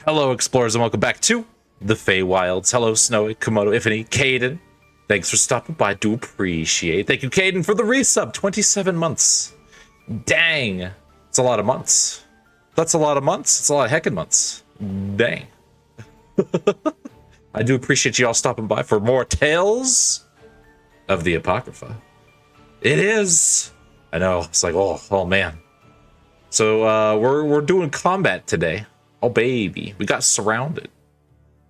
Hello, explorers, and welcome back to the Feywilds. Hello, Snowy, Komodo, Ifany, Caden. Thanks for stopping by. I do appreciate. Thank you, Caden, for the resub. 27 months. Dang. It's a lot of months. That's a lot of months. It's a lot of heckin' months. Dang. I do appreciate you all stopping by for more Tales of the Apocrypha. It is. I know. It's like, oh man. So we're doing combat today. Oh baby, we got surrounded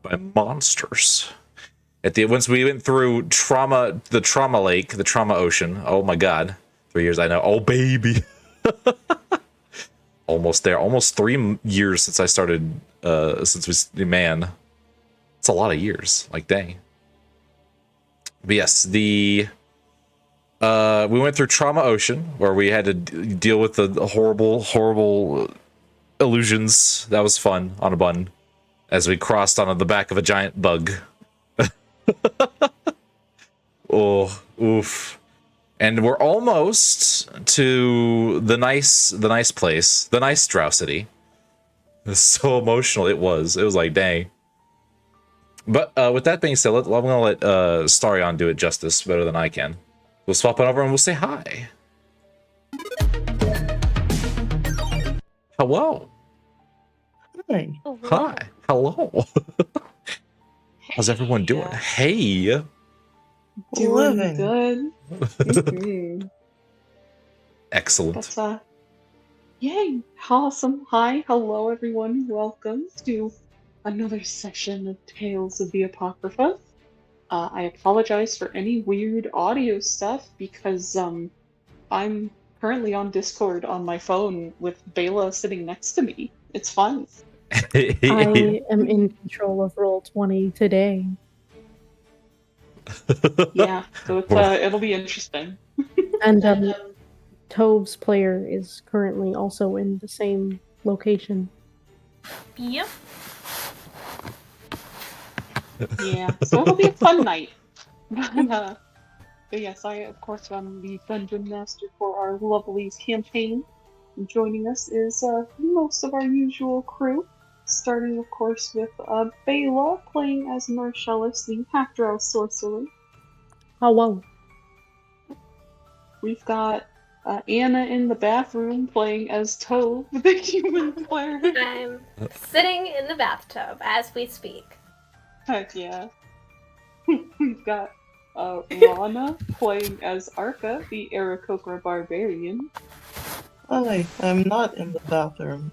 by monsters. Once we went through the trauma lake, the trauma ocean. Oh my god, 3 years. I know. Oh baby, almost there. Almost 3 years since I started. Man, it's a lot of years. Like dang. But yes, we went through trauma ocean where we had to deal with the horrible illusions. That was fun on a button as we crossed onto the back of a giant bug. Oh, oof. And we're almost to the nice place, the nice Drowsity. It's so emotional. It was like, dang. But with that being said, I'm gonna let Starion do it justice better than I can. We'll swap it over and we'll say hi. Hello. Hi. Oh, Hi. Hello. How's everyone doing? Hey. Doing Living. good. Mhm. Excellent. That's yay, awesome. Hi, hello everyone. Welcome to another session of Tales of the Apocrypha. I apologize for any weird audio stuff because I'm currently on Discord on my phone with Bela sitting next to me. It's fun. I am in control of Roll20 today. Yeah, so it'll be interesting. And Tove's player is currently also in the same location. Yep. Yeah, so it'll be a fun night. But yes, I of course am the dungeon master for our lovely campaign. And joining us is most of our usual crew, starting of course with Bela playing as Marcellus, the half-drow sorcerer. Hello. We've got Anna in the bathroom playing as Tove, the human player. I'm sitting in the bathtub as we speak. Heck yeah. We've got Rana playing as Arca, the Aarakocra barbarian. Hi, I'm not in the bathroom.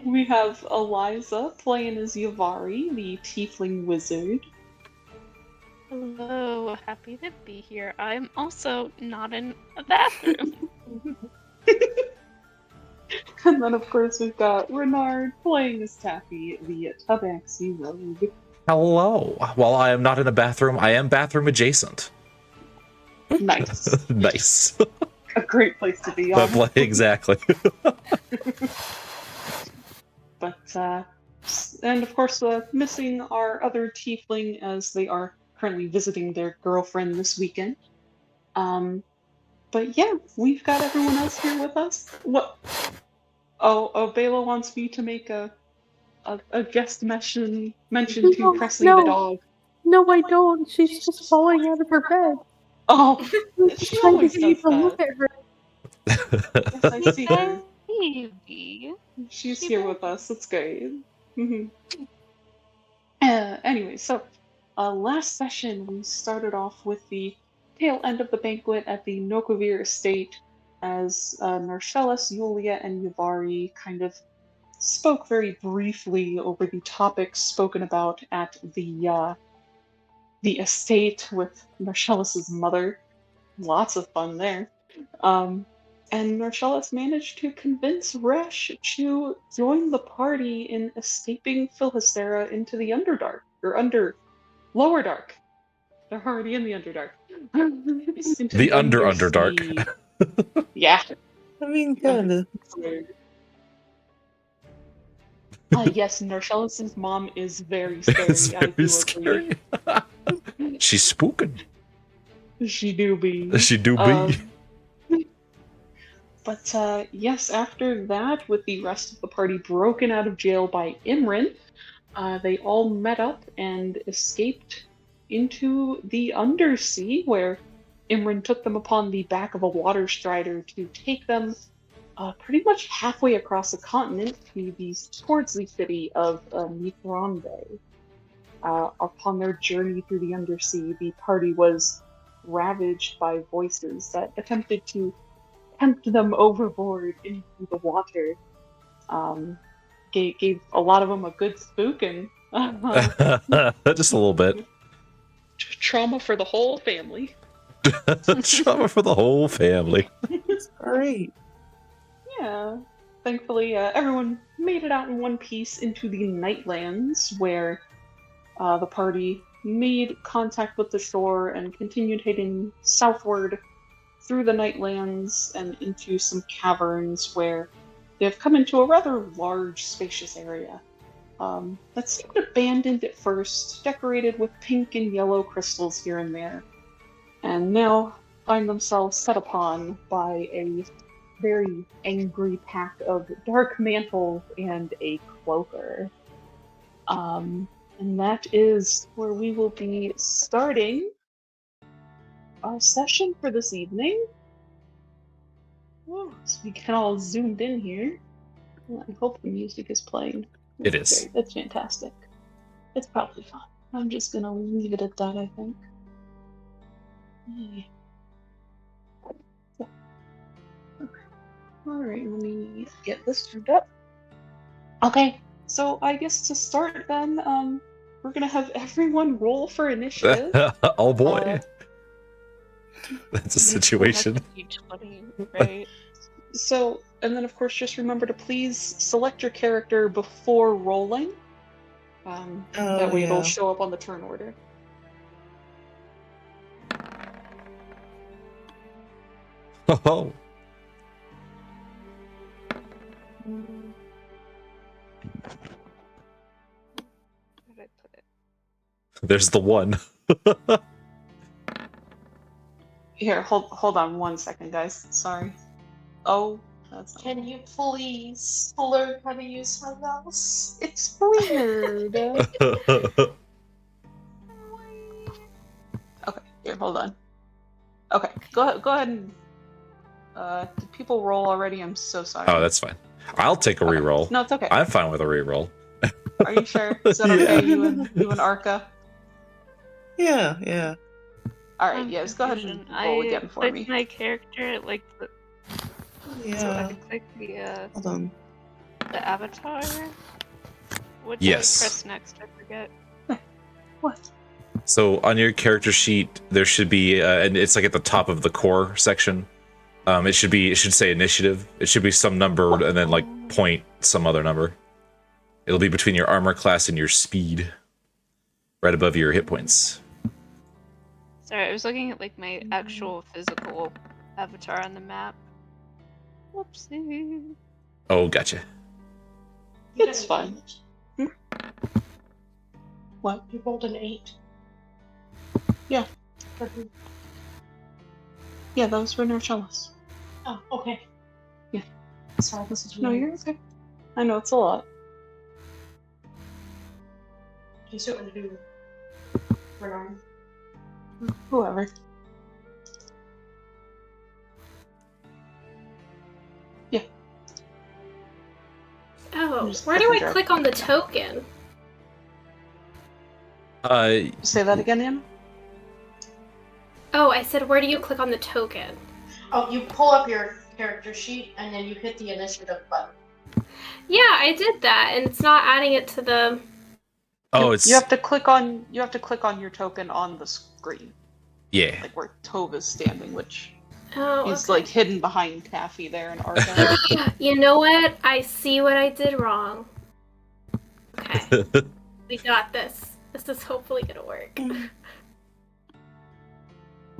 We have Eliza playing as Yavari, the tiefling wizard. Hello, happy to be here. I'm also not in a bathroom. And then, of course, we've got Renard playing as Taffy, the Tabaxi rogue. Hello. While I am not in a bathroom, I am bathroom adjacent. Nice. Nice. A great place to be on. Exactly. But, and of course, missing our other tiefling as they are currently visiting their girlfriend this weekend. But yeah, we've got everyone else here with us. What? Oh, Bela wants me to make a guest mention to Presley the dog. No, I don't. She's just falling out of her bed. Oh, she Trying always to get you does to look that. at her. Yes, I see her. Baby. She's She here baby. with us. It's great. Anyway, so last session we started off with the tail end of the banquet at the Nokovir estate as Narcellus, Yulia, and Yavari kind of spoke very briefly over the topics spoken about at the estate with Narcellus's mother. Lots of fun there. And Narcellus managed to convince Resh to join the party in escaping Philhystera into the Underdark, or Lower Dark. They're already in the Underdark. Into The Undersea. Underdark. Yeah. I mean, kinda. Yes, Narcellus's mom is very scary. It's I very do scary. She's spooking. agree. She do be. She do be. But yes, after that, with the rest of the party broken out of jail by Imran, they all met up and escaped into the Undersea, where Imran took them upon the back of a water strider to take them pretty much halfway across the continent towards the city of Mithranbe. Upon their journey through the Undersea, the party was ravaged by voices that attempted to tempt them overboard into the water. Gave a lot of them a good spooking. Just a little bit. Trauma for the whole family. Trauma for the whole family. It's great. Yeah. Thankfully, everyone made it out in one piece into the Nightlands, where the party made contact with the shore and continued heading southward through the Nightlands and into some caverns where they have come into a rather large, spacious area that seemed abandoned at first, decorated with pink and yellow crystals here and there, and now find themselves set upon by a very angry pack of dark mantles and a cloaker. And that is where we will be starting our session for this evening. Whoa, so we get all zoomed in here. Well, I hope the music is playing. It is. Okay, that's fantastic. It's probably fun. I'm just gonna leave it at that, I think. Yeah. Okay. Alright, let me get this turned up. Okay, so I guess to start then, we're gonna have everyone roll for initiative. Oh boy. That's a situation. Right? So, and then of course, just remember to please select your character before rolling. That way it'll show up on the turn order. Oh. Where did I put it? There's the one. Here, hold on 1 second, guys. Sorry. Oh, that's not... Can you please learn how to use my mouse? It's weird. Okay, here, hold on. Okay, go ahead and... did people roll already? I'm so sorry. Oh, that's fine. I'll take a reroll. No, it's okay. I'm fine with a reroll. Are you sure? Is that okay, you and Arca? Yeah. Alright, yes, go ahead and roll again for clicked me. my character, like, so I Yeah. can click Hold on. the avatar. What do I Yes. press next? I forget. What? So on your character sheet, there should be, and it's like at the top of the core section. It should say initiative. It should be some number and then like point some other number. It'll be between your armor class and your speed, right above your hit points. Sorry, I was looking at like my actual physical avatar on the map. Whoopsie. Oh, gotcha. It's fine. What? You rolled an 8. Yeah. For who? Yeah, that was for Nerchellis. Oh, okay. Yeah. Sorry, this is No, weird. you're okay. I know it's a lot. Okay, so I'm gonna do Renard. Whoever. Yeah. Oh, Just where do click I and drag. click on the token? Say that again, Anna? Oh, I said, where do you click on the token? Oh, you pull up your character sheet and then you hit the initiative button. Yeah, I did that, and it's not adding it to the. Oh, it's You have to click on your token on the screen, yeah. like where Tove is standing, which Oh, is okay. like hidden behind Taffy there in Arca. You know what? I see what I did wrong. Okay, we got this. This is hopefully gonna work.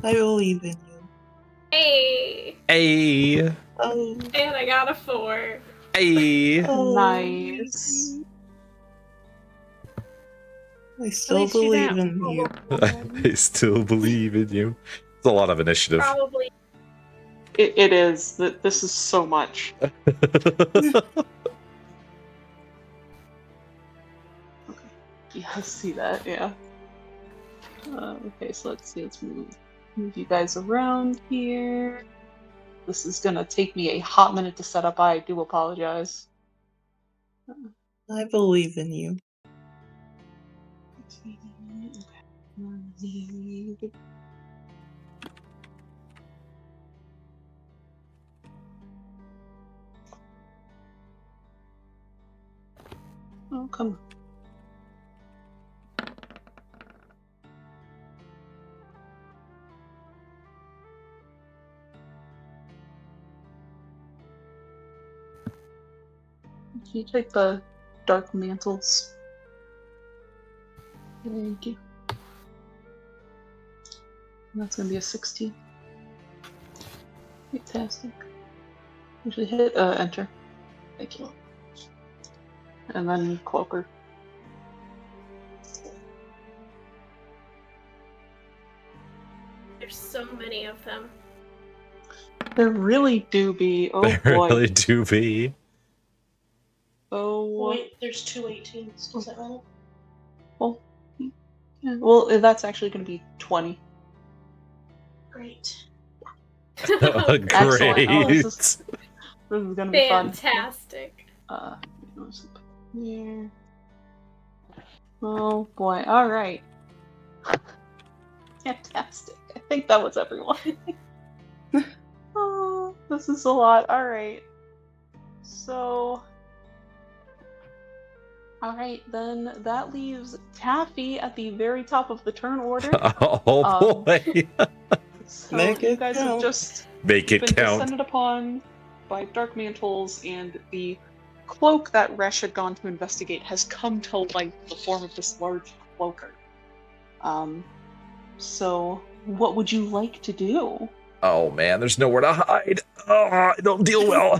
I believe in you. Hey, Hey, Oh, and I got a 4. hey. oh. Nice. I still least you believe didn't in you. I still believe in you. It's a lot of initiative. Probably. It is. This is so much. Yeah, I see that, yeah. Okay, so let's see, let's move you guys around here. This is gonna take me a hot minute to set up, I do apologize. I believe in you. Oh, come on. Can you take the dark mantles? Thank you. That's gonna be a 16. Fantastic. Usually hit enter. Thank you. And then cloaker. There's so many of them. There really do be. Oh There boy. really do be. Oh. Wait, there's 2 18s. Does that matter? Well. Yeah, well, that's actually going to be 20. Great. Excellent. Oh, this is going to be fun. Fantastic. Here. Oh boy. All right. Fantastic. I think that was everyone. Oh, this is a lot. All right. So. All right, then that leaves Taffy at the very top of the turn order. Oh boy. So Make you it guys have count. just Make it been count. descended upon by dark mantles, and the cloak that Resh had gone to investigate has come to life in the form of this large cloaker. So what would you like to do? Oh man, there's nowhere to hide. Oh, I don't deal well.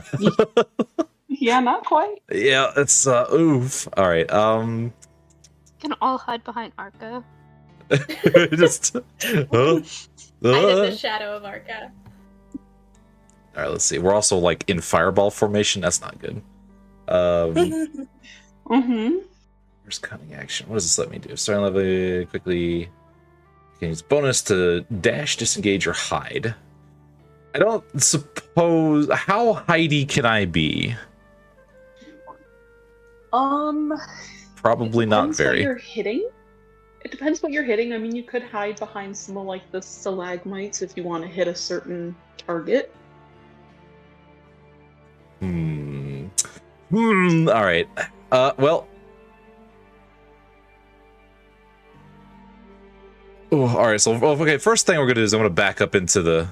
Yeah, not quite. Yeah, it's oof. All right. Can all hide behind Arca. Just I did the shadow of Arca. all right, let's see. We're also like in fireball formation. That's not good. Mm-hmm. Where's cunning action? What does this let me do? Starting level quickly. You can use bonus to dash, disengage, or hide. I don't suppose. How hidey can I be? Probably not What very. you're hitting. It depends what you're hitting. I mean, you could hide behind some of like the stalagmites if you want to hit a certain target. All right. Well. Oh, all right. So, okay. First thing we're gonna do is I'm gonna back up into the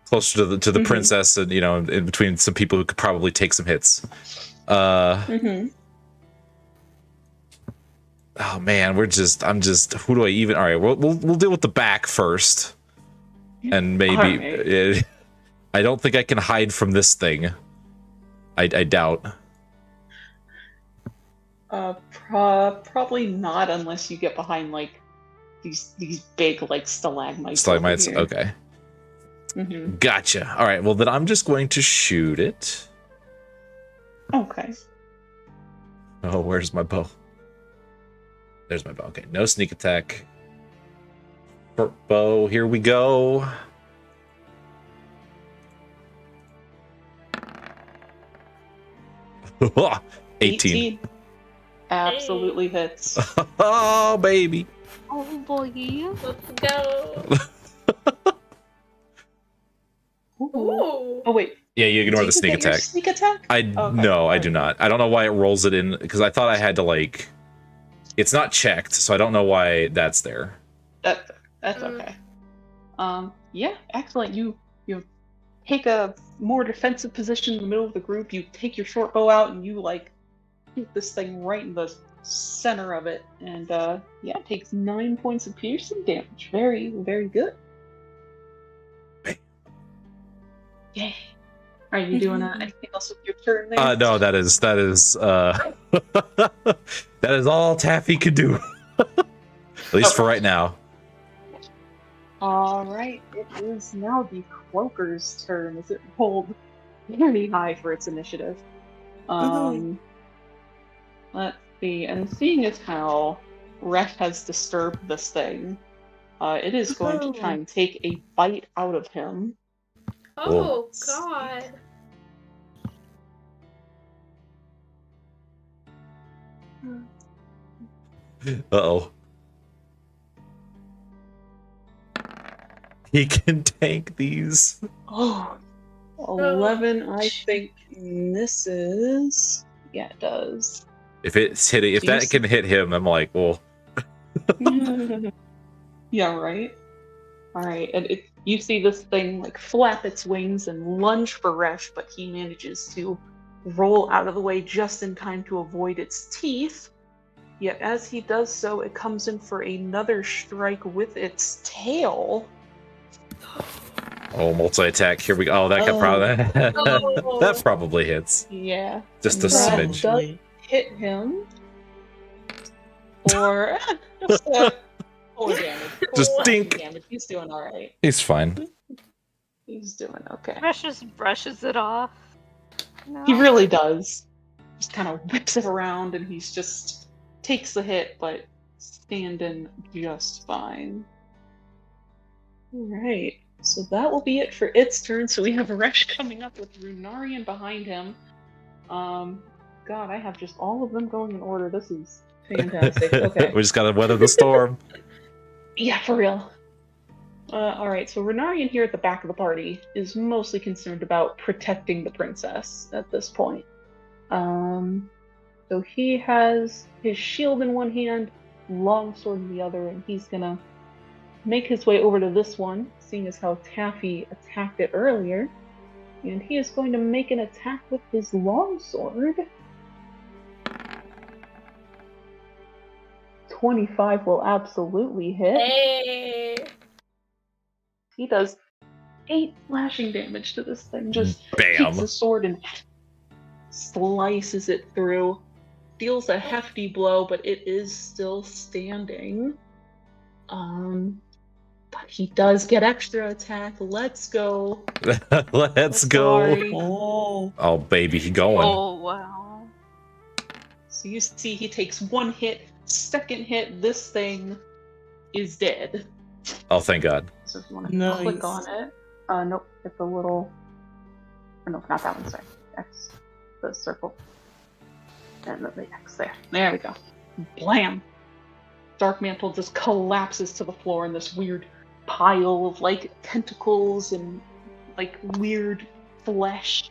closer to the princess, and in between some people who could probably take some hits. Oh man, I'm just. Who do I even? All right. We'll deal with the back first, and maybe. Right. I don't think I can hide from this thing. I doubt. Probably not unless you get behind like these big like stalagmites. Stalagmites. Over Okay. here. Gotcha. All right. Well, then I'm just going to shoot it. Okay. Oh, where's my bow? There's my bow. Okay. No sneak attack. Short bow. Here we go. Oh, 18. Absolutely hits. Oh, baby. Oh boy. Let's go. Ooh. Oh wait. Yeah, you ignore Do the sneak get your attack. Sneak attack? No, I do not. I don't know why it rolls it in, because I thought I had to like. It's not checked, so I don't know why that's there. That's okay. Yeah, excellent. You take a more defensive position in the middle of the group. You take your short bow out and you like shoot this thing right in the center of it, and yeah, it takes 9 points of piercing damage. Very, very good. Yeah. Are you doing anything else with your turn there? No, that is that is all Taffy could do. At least for right now. All right, it is now the Cloaker's turn as it rolled very high for its initiative. Let's see, and seeing as how Resh has disturbed this thing, it is going to try and take a bite out of him. Oh, God. Uh-oh. He can tank these. Oh, 11, I think misses. Yeah, it does. If it's hitting, if that can hit him, I'm like, well. Yeah, right? Alright, and you see this thing like flap its wings and lunge for Resh, but he manages to roll out of the way just in time to avoid its teeth. Yet as he does so, it comes in for another strike with its tail. Oh, multi-attack. Here we go. Oh, that could probably that probably hits. Yeah. Just a that smidge. Does hit him. Or just 4 damage. Just 4 dink. damage. He's doing alright. He's fine. He's doing okay. Rush just brushes it off. No. He really does. Just kind of whips it around and he's just takes the hit, but standing just fine. Alright. So that will be it for its turn. So we have Resh coming up with Runarian behind him. God, I have just all of them going in order. This is fantastic. Okay. We just gotta weather the storm. Yeah, for real. Alright, so Runarian here at the back of the party is mostly concerned about protecting the princess at this point. So he has his shield in one hand, longsword in the other, and he's gonna make his way over to this one, seeing as how Taffy attacked it earlier. And he is going to make an attack with his longsword. 25 will absolutely hit. Hey. He does 8 slashing damage to this thing. Just Bam. takes the sword and slices it through. Deals a hefty blow, but it is still standing. But he does get extra attack. Let's go. Let's go. Sorry. Oh, baby, he going. Oh, wow. So you see he takes 1 hit. Second hit, this thing is dead. Oh, thank God. So if you want to click on it. Nope, it's a little... Oh, no, not that one, sorry. X. The circle. And then the X there. There we go. blam! Dark Mantle just collapses to the floor in this weird pile of like tentacles and like weird flesh.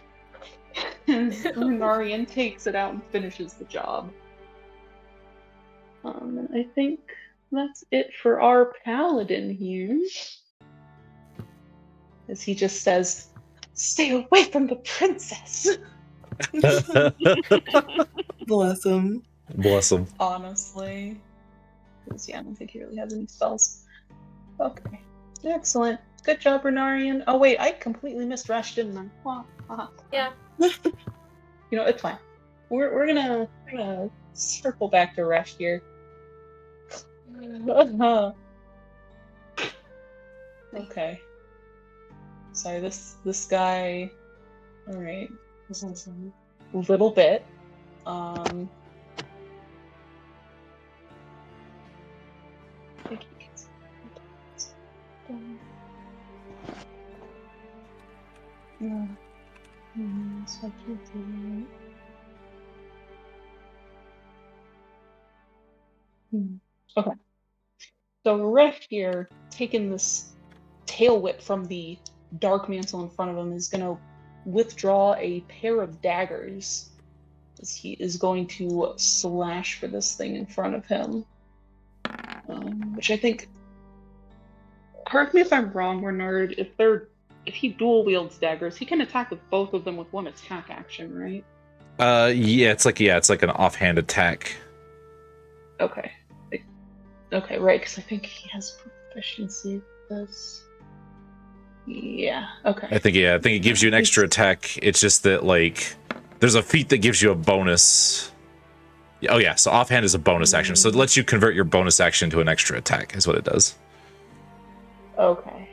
As Runarian takes it out and finishes the job. And I think that's it for our paladin here. As he just says, "Stay away from the princess." Bless him. Bless him. Honestly. Because, yeah, I don't think he really has any spells. Okay. Excellent. Good job, Renarian. Oh, wait, I completely missed Resh, didn't I? Yeah. You know, it's fine. We're gonna circle back to Resh here. Okay. Sorry, this guy. All right. This one's a little bit. I think he gets. No. So I can't do that. Okay. So Resh here, taking this tail whip from the dark mantle in front of him, is gonna withdraw a pair of daggers. As he is going to slash for this thing in front of him. Which I think, correct me if I'm wrong, Renard, if he dual wields daggers, he can attack with both of them with one attack action, right? Yeah, it's like an offhand attack. Okay. Okay, right, because I think he has proficiency with this. Yeah, okay. I think it gives you an extra attack. It's just that like there's a feat that gives you a bonus. Oh yeah, so offhand is a bonus action. So it lets you convert your bonus action to an extra attack is what it does. Okay.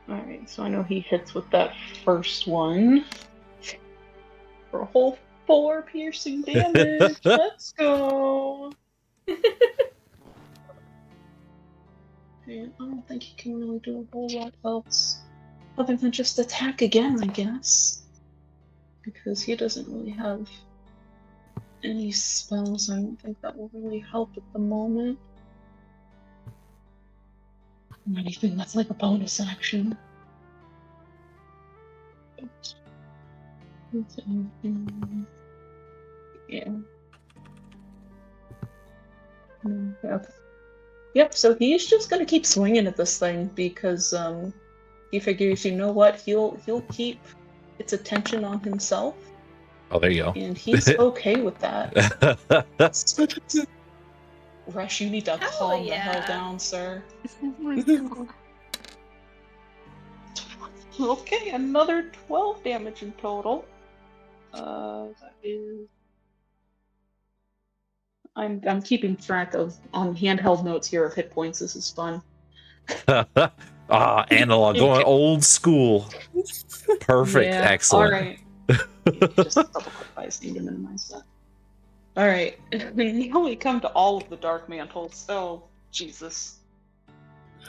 Alright, so I know he hits with that first one. For a whole 4 piercing damage. Let's go. And I don't think he can really do a whole lot else other than just attack again, I guess. Because he doesn't really have any spells. I don't think that will really help at the moment. Or anything that's like a bonus action. Yeah. Okay. Yep, so he's just gonna keep swinging at this thing because he figures, you know what, he'll keep its attention on himself. Oh, there you go. And he's okay with that. Resh, you need to calm the hell down, sir. Oh my God. Okay, another 12 damage in total. That is. I'm keeping track of on handheld notes here of hit points. This is fun. Analog, going old school. Perfect, Yeah, excellent. All right. Just a couple quick buys need to minimize that. All right, now we come to all of the dark mantles. Oh, Jesus.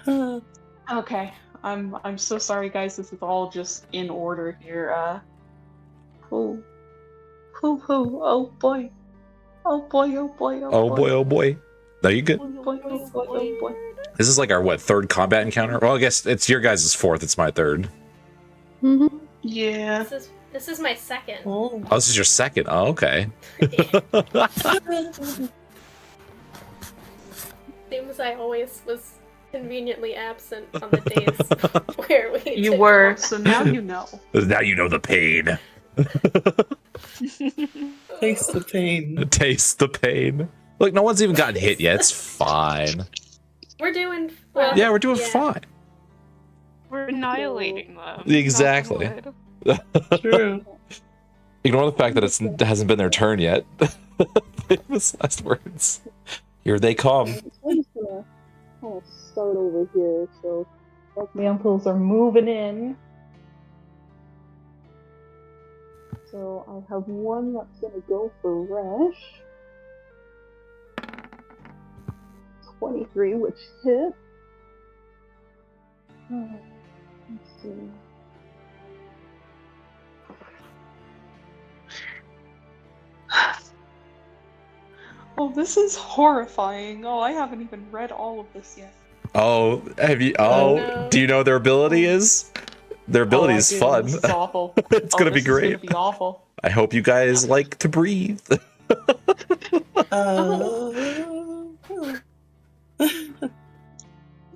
Okay, I'm so sorry, guys. This is all just in order here. Oh boy. Oh boy, oh boy, oh Oh boy. boy, oh boy. No, you good. Oh boy, oh boy, oh boy. This is like our third combat encounter? Well, I guess it's your guys' fourth, it's my third. Mm-hmm. Yeah. This is my second. Oh. Oh, this is your second. Oh, okay. Seems I always was conveniently absent on the days where we You did were, combat. so now you know. Now you know the pain. Taste the pain. Taste the pain. Look, no one's even gotten hit yet. It's fine. We're doing well. Yeah, we're doing fine. We're annihilating them. Exactly. knock on wood. True. Ignore the fact that it hasn't been their turn yet. Famous last words. Here they come. I'm just gonna start over here. So, dark mantles are moving in. So I have one that's gonna go for Resh. 23, which hit. Let's see. Oh, this is horrifying. Oh, I haven't even read all of this yet. Oh, have you? Oh, Oh, do you know what their ability is? Their ability I is do. fun. This is awful. It's gonna be This is great. gonna be awful. I hope you guys like to breathe.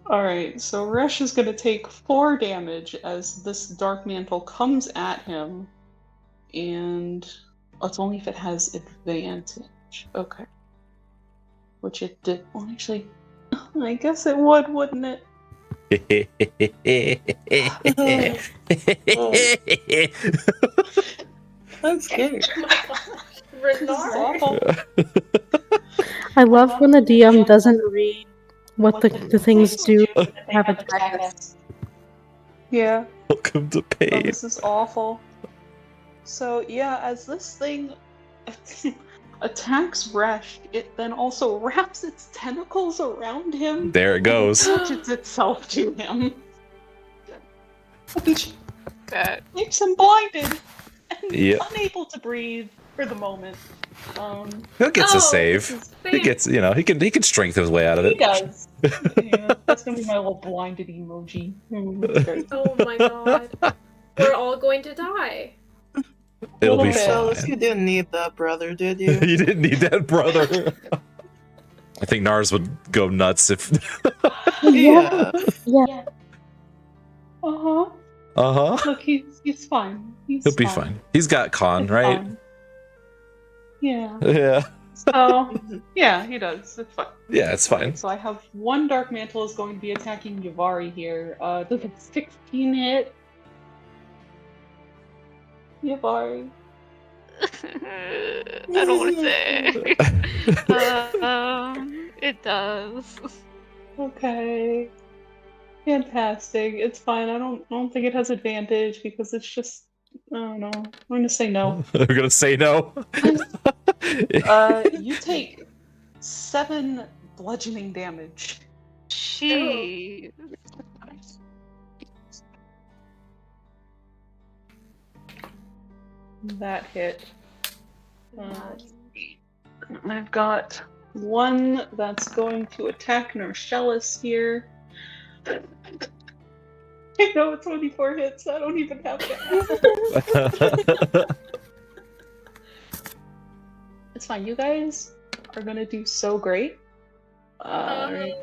Alright, so Resh is gonna take 4 damage as this Dark Mantle comes at him. And it's only if it has advantage. Okay. Which it did. Well, actually, I guess it would, wouldn't it? I'm scared. Oh my gosh. This is Renard. awful. I love when the DM doesn't read what the things do and have attack us. Yeah. Welcome to Oh, pain. this is awful. So yeah, as this thing attacks Resh, it then also wraps its tentacles around him. There it goes. And attaches itself to him. Which That makes him blinded and Yep. unable to breathe for the moment. He gets a Oh, save. He gets, you know, he can strength his way out of He it. does. Yeah, that's gonna be my little blinded emoji. Great. Oh my god. We're all going to die. It'll be Little bit. Alice, you fine. didn't need that, brother, did you? You didn't need that, brother. I think Nars would go nuts if. Yeah. Yeah. Uh-huh. Look, he's fine. He'll be fine. He's got con, It's right? fine. Yeah. Yeah. So, yeah, he does. It's fine. Yeah, it's fine. Alright, so I have one Dark Mantle is going to be attacking Yavari here. Does a 16 hit? Yavari. I don't want to say. It does. Okay. Fantastic. It's fine. I don't think it has advantage because it's just I don't know. I'm gonna say no. We're gonna say no. You take 7 bludgeoning damage. She. That hit. I've got one that's going to attack Norcellis here. I know it's only 4 hits, I don't even have to ask. It's fine, you guys are gonna do so great. Alright,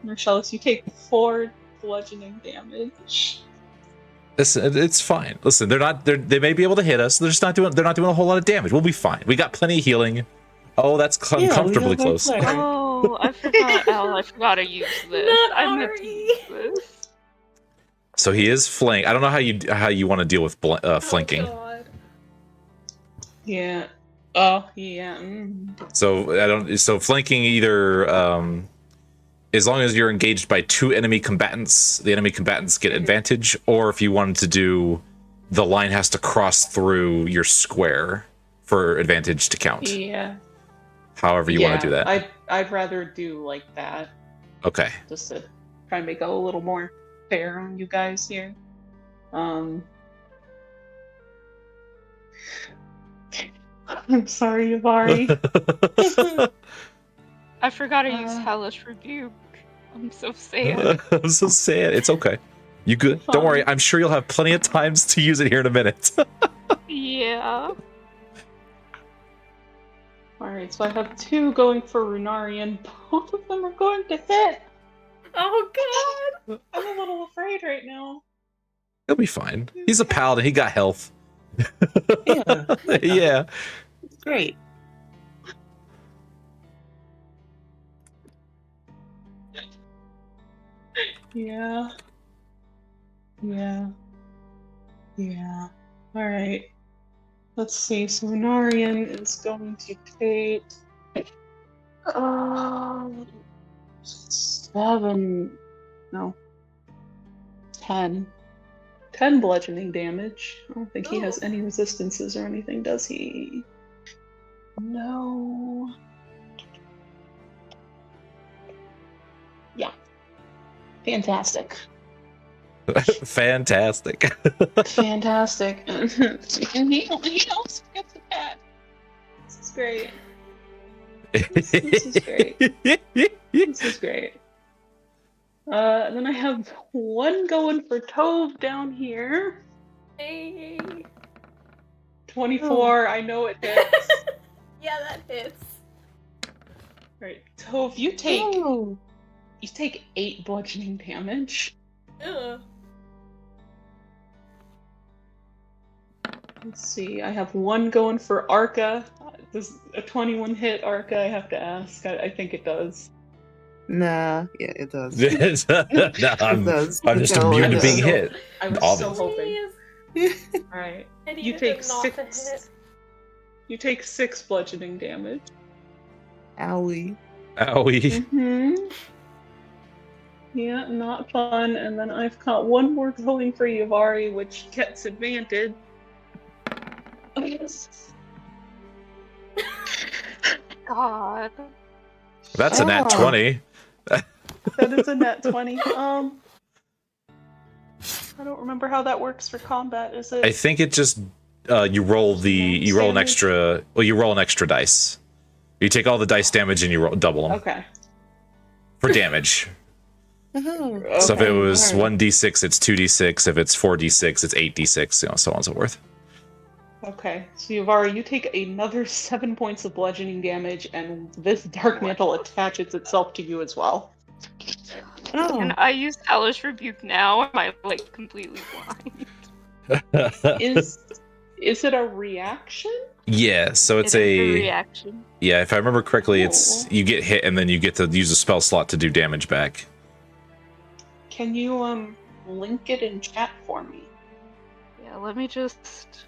Norcellis, you take 4 bludgeoning damage. Listen, it's fine. Listen, they may be able to hit us. They're not doing a whole lot of damage. We'll be fine. We got plenty of healing. Oh, that's comfortably close. Oh, I forgot. I forgot to use this. Not I meant to Ari. use this. So he is flank. I don't know how you want to deal with flanking. Oh, God. Yeah. Oh, yeah. So flanking either as long as you're engaged by 2 enemy combatants, the enemy combatants get advantage, or if you wanted to do, the line has to cross through your square for advantage to count. Yeah. However you want to do that. I'd rather do like that, Okay. just to try and make it a little more fair on you guys here. I'm sorry, Yavari. I forgot to use Hellish Rebuke. I'm so sad. I'm so sad. It's okay. You good? Don't worry. I'm sure you'll have plenty of times to use it here in a minute. Yeah. Alright, so I have 2 going for Runarian. Both of them are going to hit. Oh God. I'm a little afraid right now. He'll be fine. He's a paladin. He got health. Yeah. Yeah. Great. Yeah. Yeah. Yeah. Alright. Let's see. So Runarian is going to take 7. No. 10. 10 bludgeoning damage. I don't think he has any resistances or anything, does he? No. Yeah. Fantastic. Fantastic. Fantastic. And he also gets a pet. This is great. This is great. This is great. Then I have one going for Tove down here. Hey. 24, I know it hits. Yeah, that hits. Right, Tove, you take 8 bludgeoning damage. Ugh. Let's see, I have one going for Arca. Does a 21 hit Arca? I have to ask. I think it does. Nah, yeah, it does. No, It I'm does. just No, immune to it being does. hit. I was so Obviously. hoping. Jeez. Alright. I You needed take it not to 6. hit. You take 6 bludgeoning damage. Owie. Owie. Mm-hmm. Yeah, not fun. And then I've got one more going for Yavari, which gets advantage. God. That's a nat 20. That is a net 20. I don't remember how that works for combat. Is it? I think it just you roll an extra. Well, you roll an extra dice. You take all the dice damage and you double them Okay. for damage. Oh. So if it was alright. 1d6, it's 2d6. If it's 4d6, it's 8d6. You know, so on and so forth. Okay. So Yavari, you take another 7 points of bludgeoning damage, and this dark mantle attaches itself to you as well. Oh. Can I use Hellish Rebuke now? Or am I like completely blind? Is it a reaction? Yeah. So it's It is a reaction. yeah. If I remember correctly, it's Cool. you get hit and then you get to use a spell slot to do damage back. Can you link it in chat for me? Yeah, let me just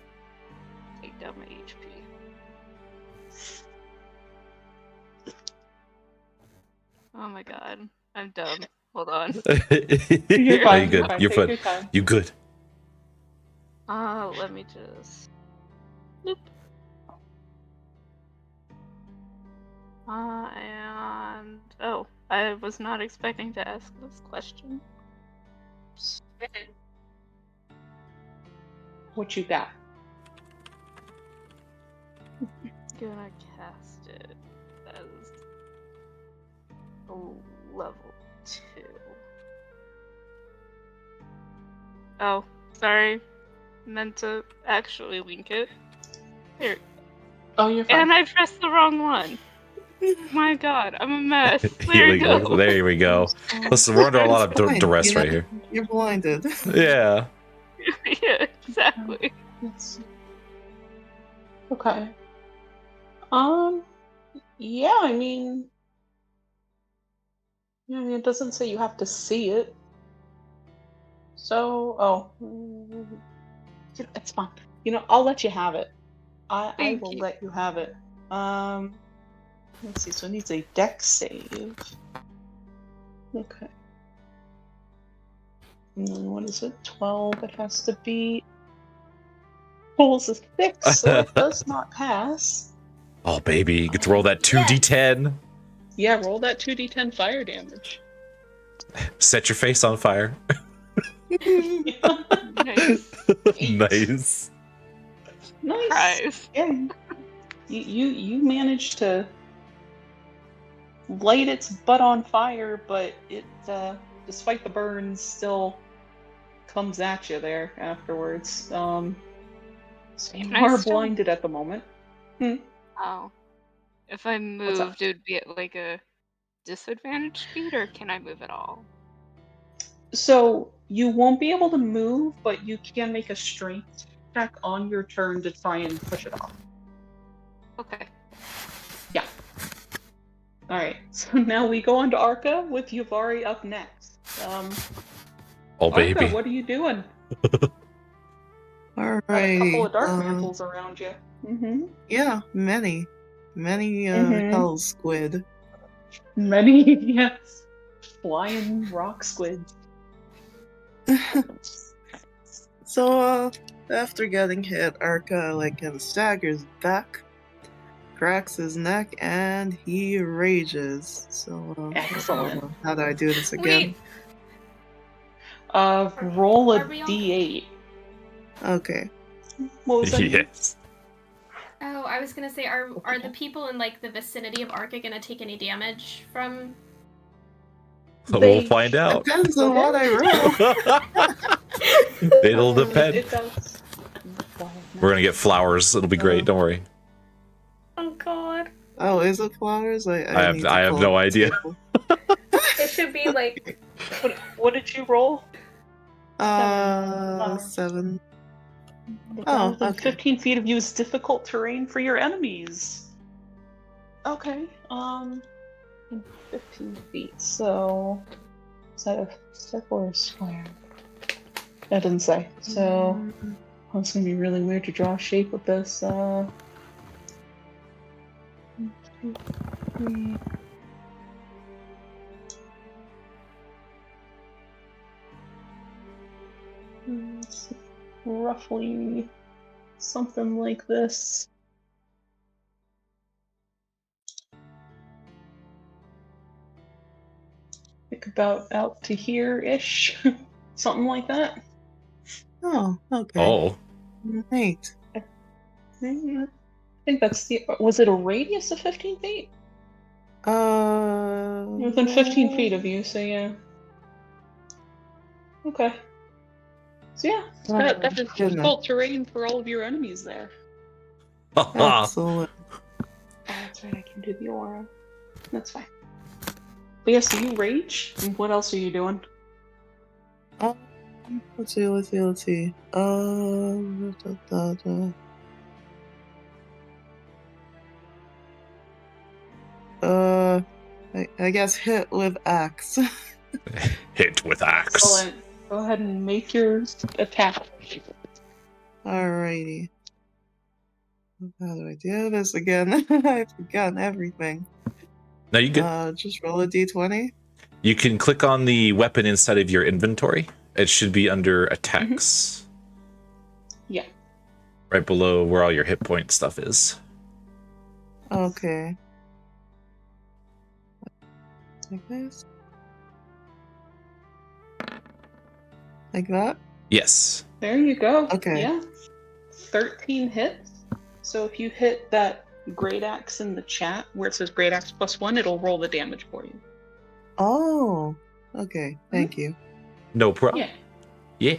take down my HP. Oh my god, I'm dumb. Hold on. You're Are fine. you good? Fine. You're Take fine. your time. You good? Let me just. Boop. And oh, I was not expecting to ask this question. What you got? Gonna cast it as a level 2. Oh, sorry. Meant to actually link it. Here. Oh, you're fine. And I pressed the wrong one. My god, I'm a mess. There Here we you go. There we go. Listen, we're under a lot of Fine, duress you right know, here. You're blinded. Yeah. Yeah, exactly. Let's see. Okay. Yeah, I mean, it doesn't say you have to see it. So, it's fine. I'll let you have it. I Thank will you. let you have it. Let's see. So it needs a dex save. Okay. And then what is it? 12. It has to be. Rolls a 6, so it does not pass. Oh baby, you get to roll that 2d10. Yeah, roll that 2d10 fire damage. Set your face on fire. Nice. Nice. Nice. Prize. Yeah. You managed to light its butt on fire, but it, despite the burns, still comes at you there afterwards. So you Can I are still- blinded at the moment. Oh. If I What's up? moved, it would be at like a disadvantage speed, or can I move at all? So you won't be able to move, but you can make a strength check on your turn to try and push it off. Okay. Yeah. All right. So now we go on to Arca with Yavari up next. Oh baby. Arca, what are you doing? Alright. Got a couple of dark mantles around you. Mm-hmm. Yeah, many. Many Mhm. hell squid. Many, yes. Flying rock squids. So, after getting hit, Arca, staggers back, cracks his neck, and he rages. So, Excellent. how do I do this again? Wait, Roll a Are we on? d8. Okay. What was that? Yes. Oh, I was gonna say, are the people in like the vicinity of Arca gonna take any damage from? We'll find out. Depends on what I roll. It'll depend. It does. We're gonna get flowers. It'll be great. Don't worry. Oh God. Oh, is it flowers? I need to have pull no up the idea. table. It should be like. What did you roll? 7. Oh, okay. 15 feet of you is difficult terrain for your enemies. Okay, 15 feet, so is that a circle or a square? That didn't say. So it's gonna be really weird to draw a shape with this. 1, 2, 3. It's roughly something like this. Like about out to here-ish. Something like that. Oh, okay. Oh, Neat. I think that's the... Was it a radius of 15 feet? Within 15 feet of you, so yeah. Okay. So yeah, that is difficult terrain for all of your enemies there. Excellent. Oh, that's right, I can do the aura. That's fine. But yeah, so you rage, and what else are you doing? Let's see. I guess hit with axe. hit with axe. Excellent. Go ahead and make your attack. Alrighty. How do I do this again? I've forgotten everything. No, you good. Just roll a d20. You can click on the weapon inside of your inventory. It should be under attacks. Yeah. Right below where all your hit point stuff is. Okay. Like this? Like that? Yes. There you go. Okay. Yeah. 13 hits. So if you hit that great axe in the chat where it says great axe +1, it'll roll the damage for you. Oh. Okay. Thank you. No problem. Yeah.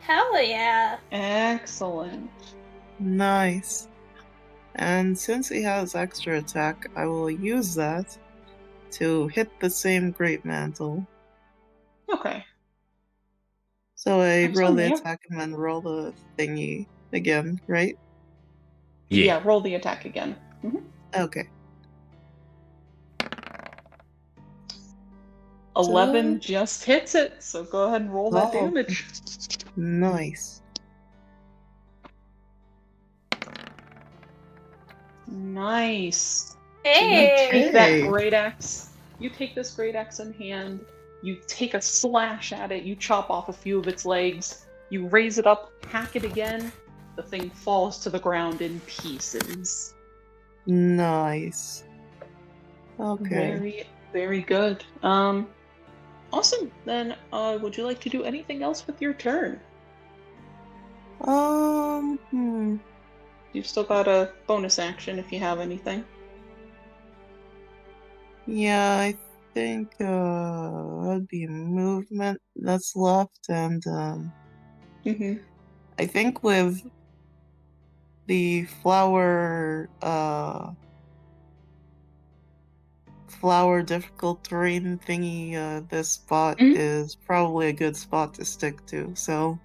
Hell yeah. Excellent. Nice. And since he has extra attack, I will use that to hit the same great mantle. Okay. So I roll Excellent, the yeah. attack and then roll the thingy again, right? Yeah, roll the attack again. Okay. 11 just hits it, so go ahead and roll that damage. Nice. Nice. Hey. So you take that great axe. You take this great axe in hand. You take a slash at it. You chop off a few of its legs. You raise it up, hack it again. The thing falls to the ground in pieces. Nice. Okay. Very, very good. Awesome. Then, would you like to do anything else with your turn? You've still got a bonus action if you have anything. Yeah, I think that'd be movement that's left, and I think with the flower difficult terrain thingy, this spot is probably a good spot to stick to, so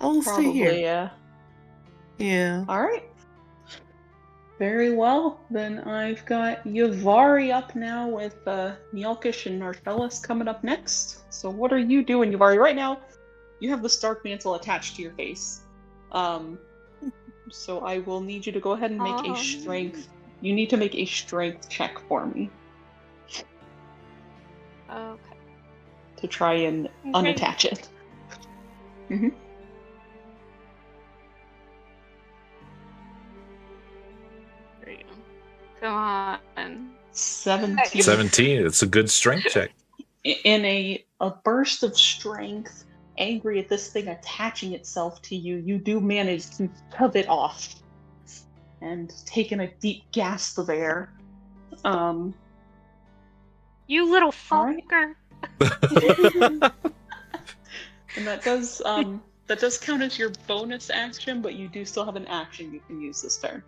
I'll stay here. Yeah. Yeah. Alright. Very well. Then I've got Yavari up now with Nielkish and Narfellis coming up next. So what are you doing, Yavari? Right now, you have the Stark Mantle attached to your face. So I will need you to go ahead and make a strength. You need to make a strength check for me. Okay. To try and unattach it. There you go. Come on. 17. 17. It's a good strength check. In a burst of strength angry at this thing attaching itself to you, you do manage to shove it off and taking a deep gasp of air. You little All right. fucker. And that does count as your bonus action, but you do still have an action you can use this turn.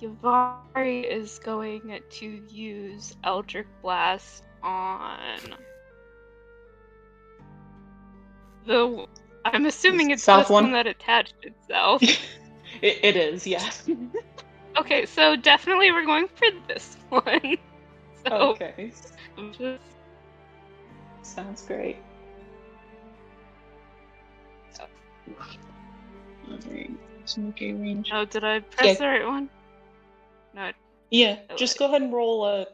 Yavari is going to use Eldritch Blast on the. I'm assuming it's South this one? one that attached itself. It is, yeah. Okay, so definitely we're going for this one. So Okay. just Sounds great. Alright, okay, range. oh, did I press Yeah. the right one? No. Yeah, Oh, just wait. go ahead and roll a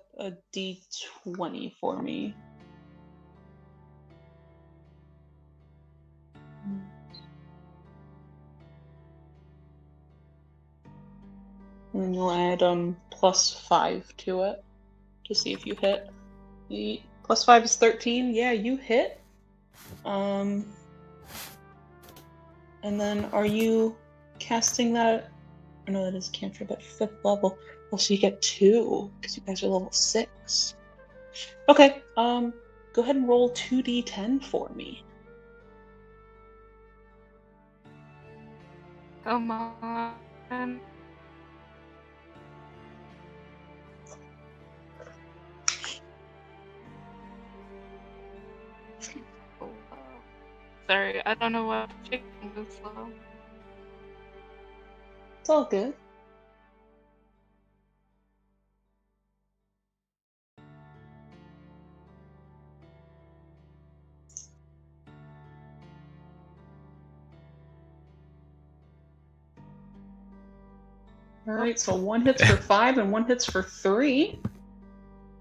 d20 for me. And then you'll add +5 to it to see if you hit. +5 is 13. Yeah, you hit. And then are you casting that? I know that is a cantrip at 5th level. Oh, so you get 2 because you guys are level 6. Okay. Go ahead and roll 2d10 for me. Come on. Oh, wow. Sorry, I don't know what chicken was slow. It's all good. Alright, so one hits for 5 and one hits for 3.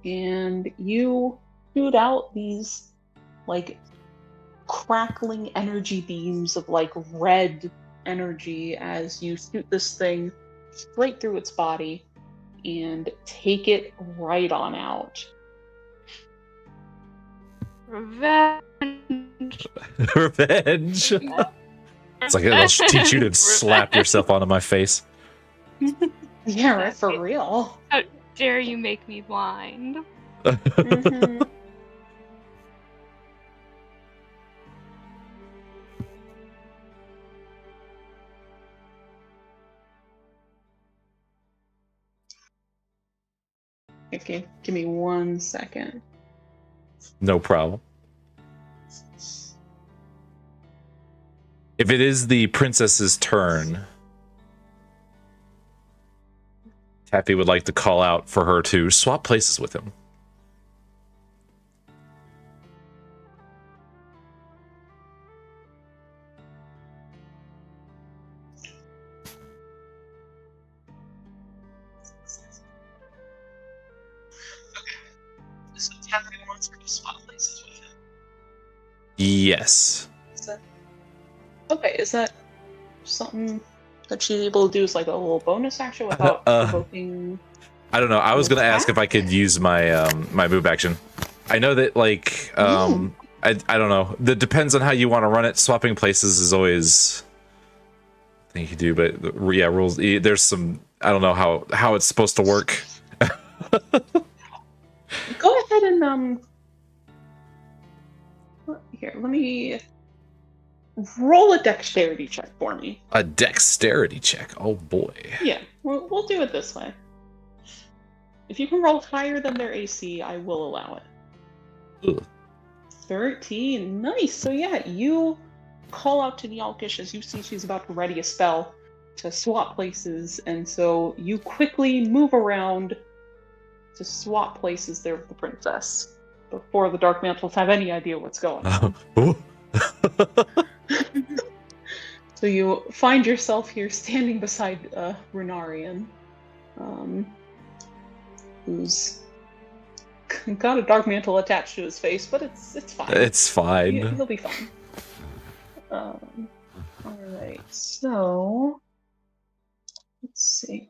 And you shoot out these, like, crackling energy beams of, like, red energy as you shoot this thing straight through its body and take it right on out. Revenge. Revenge. It's like I'll teach you to slap yourself onto my face. Yeah, right, for real. How dare you make me blind? Mhm. Okay, give me 1 second. No problem. If it is the princess's turn, Taffy would like to call out for her to swap places with him. So Taffy wants her to swap places with him. Yes. Is that something that she's able to do as like a little bonus action without provoking? I don't know. I was an gonna ask if I could attack? use my my move action. I know that like I don't know. That depends on how you want to run it. Swapping places is always a thing you do, but yeah, rules. There's some I don't know how it's supposed to work. Go ahead and here, let me roll a dexterity check for me. A dexterity check. Oh boy. Yeah, we'll do it this way. If you can roll higher than their AC, I will allow it. Ugh. 13. Nice. So yeah, you call out to Nyalkish as you see she's about to ready a spell to swap places, and so you quickly move around to swap places there with the princess before the Dark Mantles have any idea what's going on. So you find yourself here standing beside Runarian, who's got a dark mantle attached to his face, but it's fine. It's fine. He'll be fine. Alright, so let's see.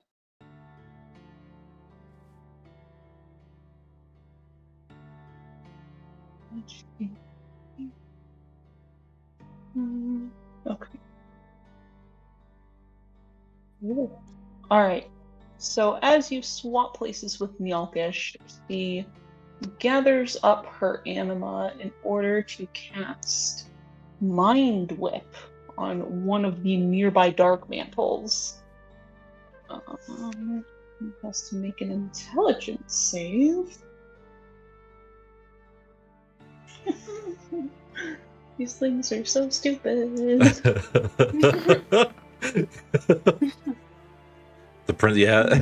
Okay. Alright. So as you swap places with Nyalkish, she gathers up her anima in order to cast Mind Whip on one of the nearby dark mantles. He has to make an intelligence save. These things are so stupid. The prince, yeah.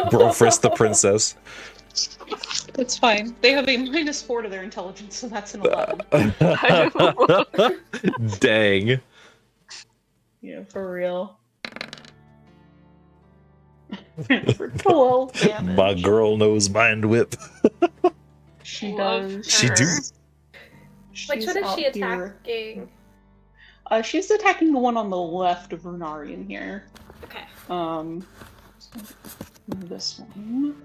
Bro frisk the princess. It's fine. They have a -4 to their intelligence, so that's an 11. Dang. Yeah, for real. For 12 damage. My girl knows mind whip. She Love does. She do. her. Which one is out she here. attacking? She's attacking the one on the left of Runarian here. Okay. This one.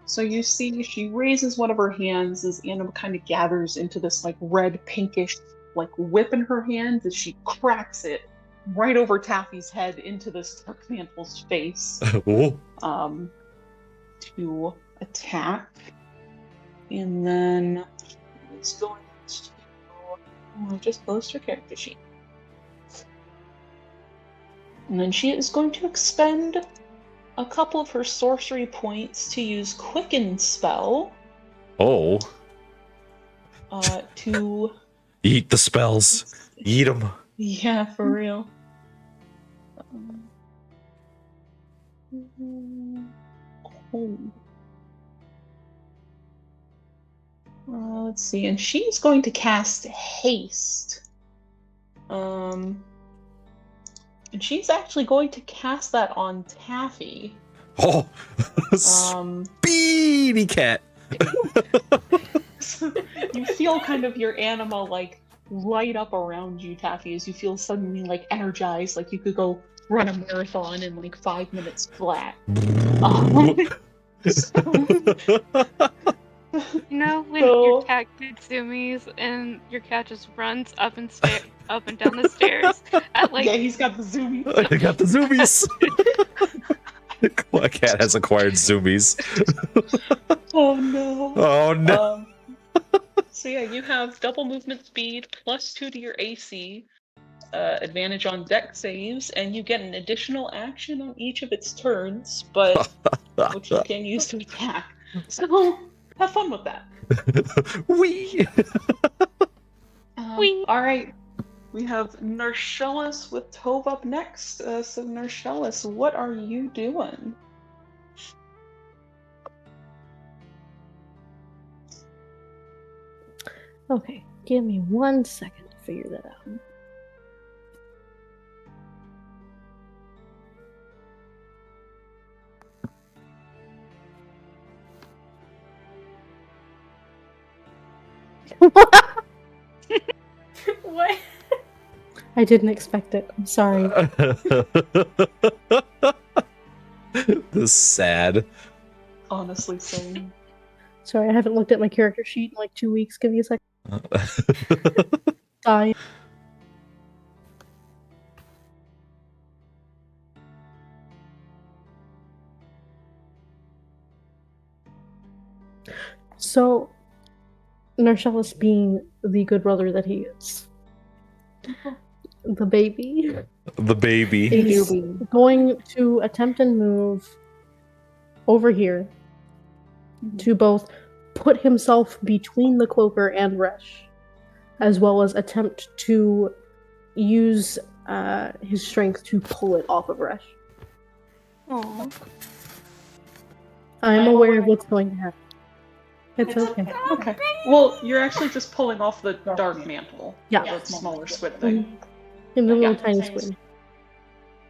So you see, she raises one of her hands as Anna kind of gathers into this like red pinkish like whip in her hands as she cracks it right over Taffy's head into this dark mantle's face. Ooh. To attack, and then it's going to just post her character sheet, and then she is going to expend a couple of her sorcery points to use Quicken spell. Oh. To Eat the spells. Eat them. yeah, for real. Let's see, and she's going to cast Haste. And she's actually going to cast that on Taffy. Oh. Speedy cat. You feel kind of your anima like light up around you, Taffy, as you feel suddenly like energized, like you could go run a marathon in like 5 minutes flat. You know when So- your cat gets zoomies and your cat just runs up and down the stairs at like Yeah, he's got the zoomies. I got the zoomies. My cat has acquired zoomies. Oh no. Oh no. So yeah, you have double movement speed, +2 to your AC, advantage on deck saves, and you get an additional action on each of its turns, but which you can use to attack. So have fun with that. Wee. Wee. All right, we have Nershellis with Tove up next. So Nershellis, what are you doing? Okay, give me 1 second to figure that out. What? I didn't expect it. I'm sorry. This is sad. Honestly, same. Sorry, I haven't looked at my character sheet in like 2 weeks. Give me a second. Die. So, Nershellis being the good brother that he is, the baby The baby. is going to attempt and move over here to both put himself between the cloaker and Resh, as well as attempt to use his strength to pull it off of Resh. Aw. I'm aware of what's going to happen. It's okay. Okay. Well, you're actually just pulling off the dark mantle. Yeah. The smaller squid thing. In the little Yeah. tiny squid.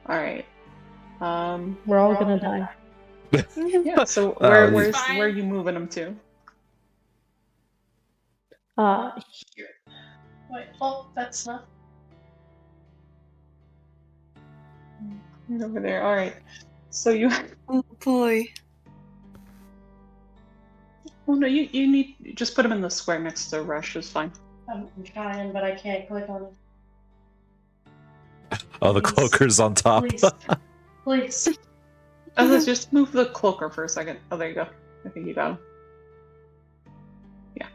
Alright. We're all gonna die. Yeah, so Fine. where are you moving them to? Here. Wait, oh, that's not. Right over there. Alright. So you Oh boy. oh no, you need just put them in the square next to Rush is fine. I'm trying, but I can't click on it. Oh, the Please. cloaker's on top. Please. Please. Let's just move the cloaker for a second. Oh, there you go. I think you got him. Yeah.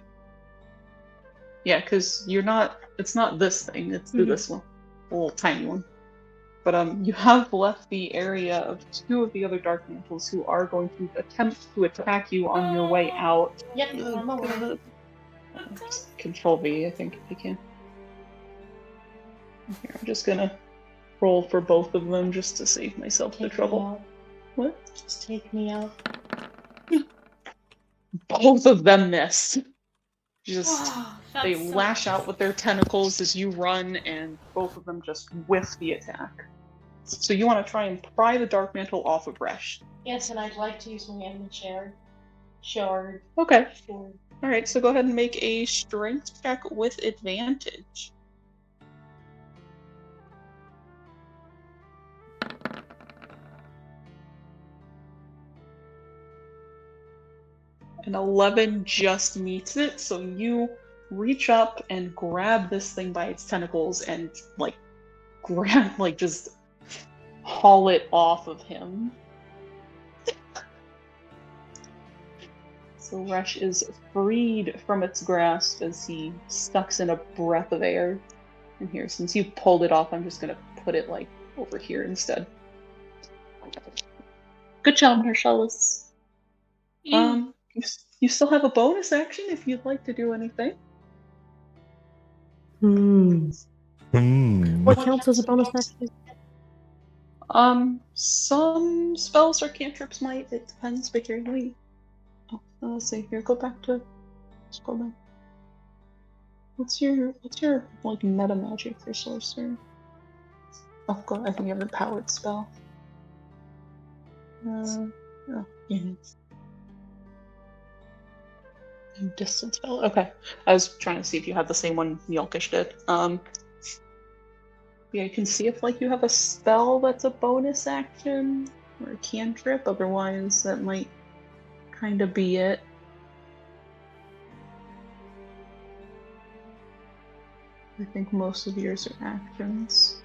Yeah, because you're not. It's not this thing. It's this one, the little tiny one. But you have left the area of two of the other Dark Mantles who are going to attempt to attack you on your way out. Yep, I'm aware. Just Control V, I think, if you can. Here, I'm just gonna roll for both of them just to save myself the trouble. What? Just take me out. Both of them miss. Just That's they so lash nice. out with their tentacles as you run, and both of them just whiff the attack. So you want to try and pry the Dark Mantle off of Resh. Yes, and I'd like to use my element shard. Okay. Sure. Alright, so go ahead and make a strength check with advantage. An 11 just meets it, so you reach up and grab this thing by its tentacles and, just haul it off of him. So Resh is freed from its grasp as he sucks in a breath of air. And here, since you pulled it off, I'm just gonna put it, over here instead. Good job, Marcellus. You still have a bonus action if you'd like to do anything. What counts as a bonus action? Some spells or cantrips might. It depends, but here, let's see. Here, go back to scroll down. What's your meta magic for sorcerer? Oh, God, I think you have a powered spell. Distance spell. Okay, I was trying to see if you had the same one Yelkish did. Yeah, you can see if you have a spell that's a bonus action or a cantrip. Otherwise, that might kind of be it. I think most of yours are actions.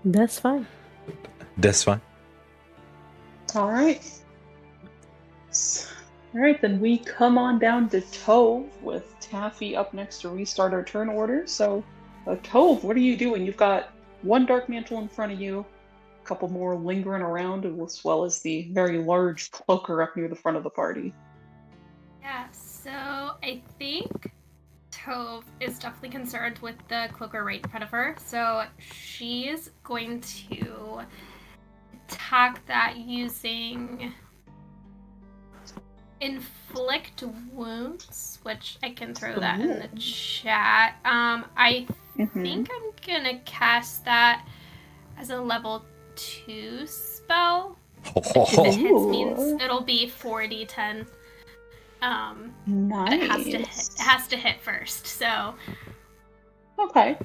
That's fine. That's fine. Alright. Alright, then we come on down to Tove with Taffy up next to restart our turn order. So, Tove, what are you doing? You've got one Dark Mantle in front of you, a couple more lingering around, as well as the very large cloaker up near the front of the party. Yeah, so I think Tove is definitely concerned with the cloaker right in front of her, so she's going to attack that using Inflict Wounds, which I can throw that in the chat. I think I'm gonna cast that as a level 2 spell. If it hits means it'll be 4d10. Nice. It has to hit first, so Okay.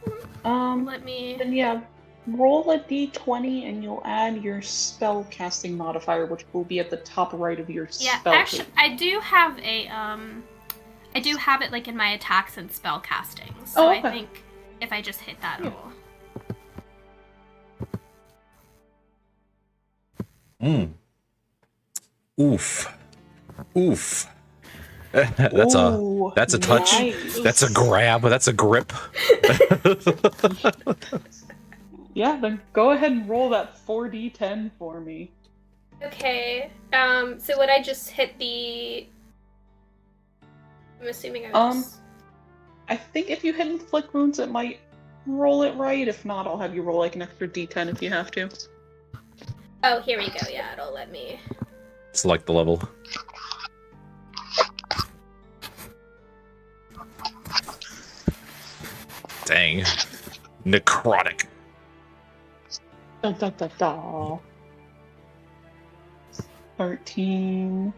let me Then roll a d20 and you'll add your spell casting modifier, which will be at the top right of your spell. Actually, I do have it in my attacks and spell casting. So okay. I think if I just hit that, it'll. Oof. That's a touch. Nice. That's a grab. That's a grip. Yeah, then go ahead and roll that 4d10 for me. Okay. So would I just hit the? I'm assuming I was. I think if you hit inflict wounds, it might roll it right. If not, I'll have you roll like an extra d10 if you have to. Oh, here we go. Yeah, it'll let me. Select the level. Dang. Necrotic. Da, da, da, da. 13.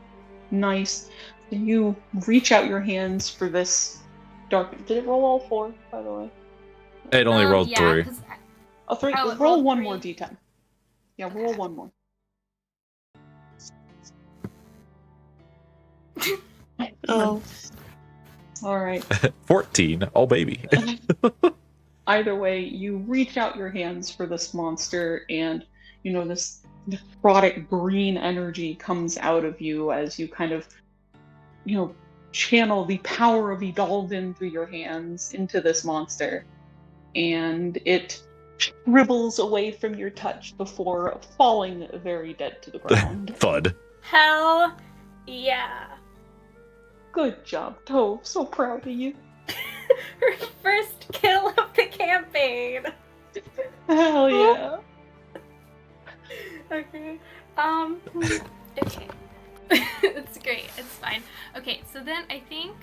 Nice. So you reach out your hands for this dark. Did it roll all 4, by the way? It only rolled yeah, 3. 'cause Oh, 3. Oh, it roll rolled one 3. more d10. Yeah, roll Okay. one more. Oh, All right. 14. Oh, baby. Either way, you reach out your hands for this monster, and this necrotic green energy comes out of you as you kind of, channel the power of Idalden through your hands into this monster, and it shrivels away from your touch before falling very dead to the ground. Thud. Hell yeah. Good job, Tove. So proud of you. Her first kill of the campaign. Hell yeah. Okay. Okay. It's great. It's fine. Okay, so then I think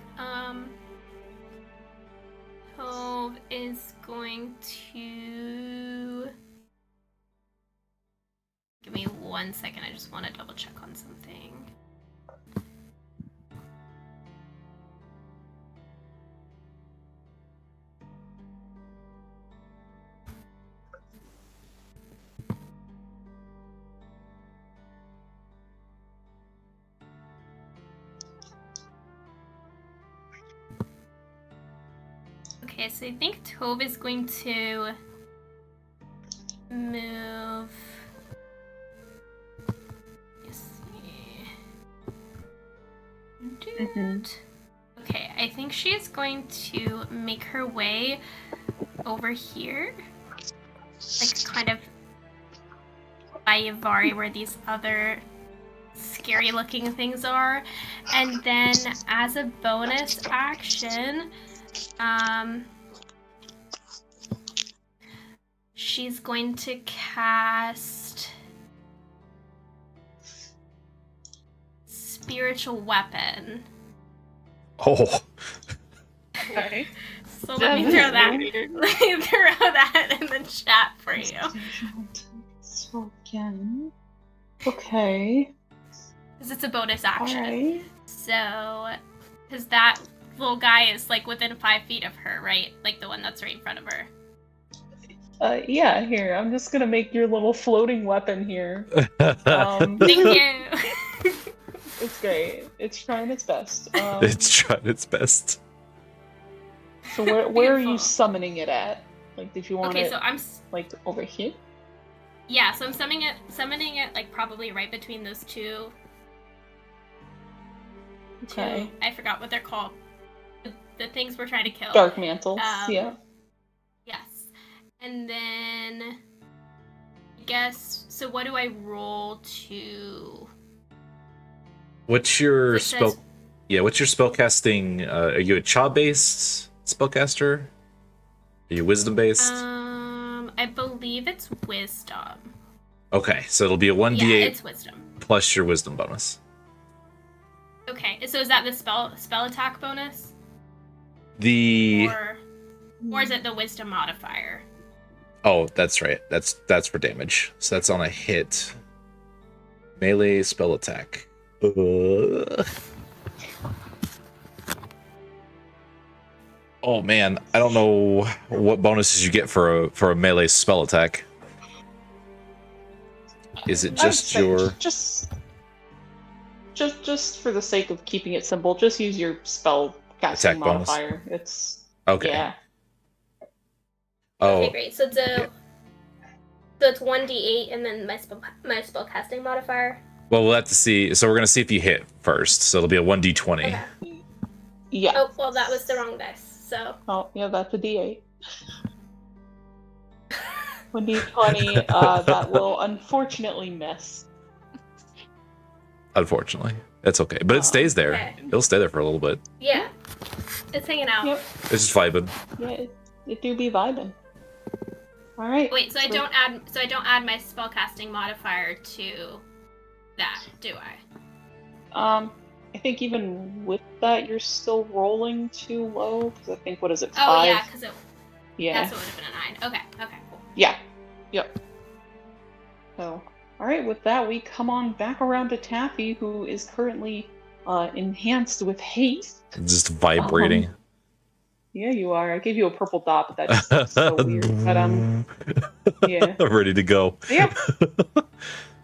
Tove is going to give me 1 second. I just want to double check on something. Okay, so I think Tove is going to move. Let's see. Okay, I think she's going to make her way over here, like kind of by Yavari, where these other scary-looking things are, and then as a bonus action. She's going to cast Spiritual Weapon. Oh. Okay. So let me throw that. Let me throw that in the chat for you. So again. Okay. Because it's a bonus action. Alright. So, because that little guy is like within 5 feet of her, right? Like the one that's right in front of her. Yeah, here. I'm just gonna make your little floating weapon here. Thank you. It's great. It's trying its best. It's trying its best. So where are you Beautiful. summoning it at? Like, did you want Okay, it so I'm. like over here? Yeah, so I'm summoning it like probably right between those two. Okay. I forgot what they're called. The things we're trying to kill. Dark mantles. Yeah. Yes. And then I guess so what do I roll to What's your It spell? says- Yeah, what's your spellcasting? Are you a Cha-based spellcaster? Are you wisdom-based? I believe it's wisdom. Okay, so it'll be a 1d8 Yeah, it's wisdom. plus your wisdom bonus. Okay, so is that the spell attack bonus? The Or is it the wisdom modifier? Oh, that's right. That's for damage. So that's on a hit. Melee spell attack. Oh man, I don't know what bonuses you get for a melee spell attack. Is it I'd just say your just for the sake of keeping it simple, just use your spell casting Attack bonus? modifier. It's Okay. Yeah. Oh, Okay, great. So it's 1d8 and then my spell casting modifier. well, we'll have to see. So we're gonna see if you hit first. So it'll be a 1d20. Okay. Yeah. Oh, well, that was the wrong dice. So Oh, yeah, that's a D8. 1d20, that will unfortunately miss. Unfortunately, it's okay, but it stays there. Okay. It'll stay there for a little bit. yeah. It's hanging out. Yep. It's just vibing. Yeah, it do be vibing. All right. Wait, so I don't add my spellcasting modifier to that, do I? I think even with that, you're still rolling too low because I think what is it? 5? Oh yeah, because yeah. That's what would have been a 9. Okay, cool. Yeah. Yep. So, all right. With that, we come on back around to Taffy, who is currently enhanced with haste. Just vibrating. Yeah, you are. I gave you a purple dot, but that's just so weird. But yeah. I'm ready to go. Yeah.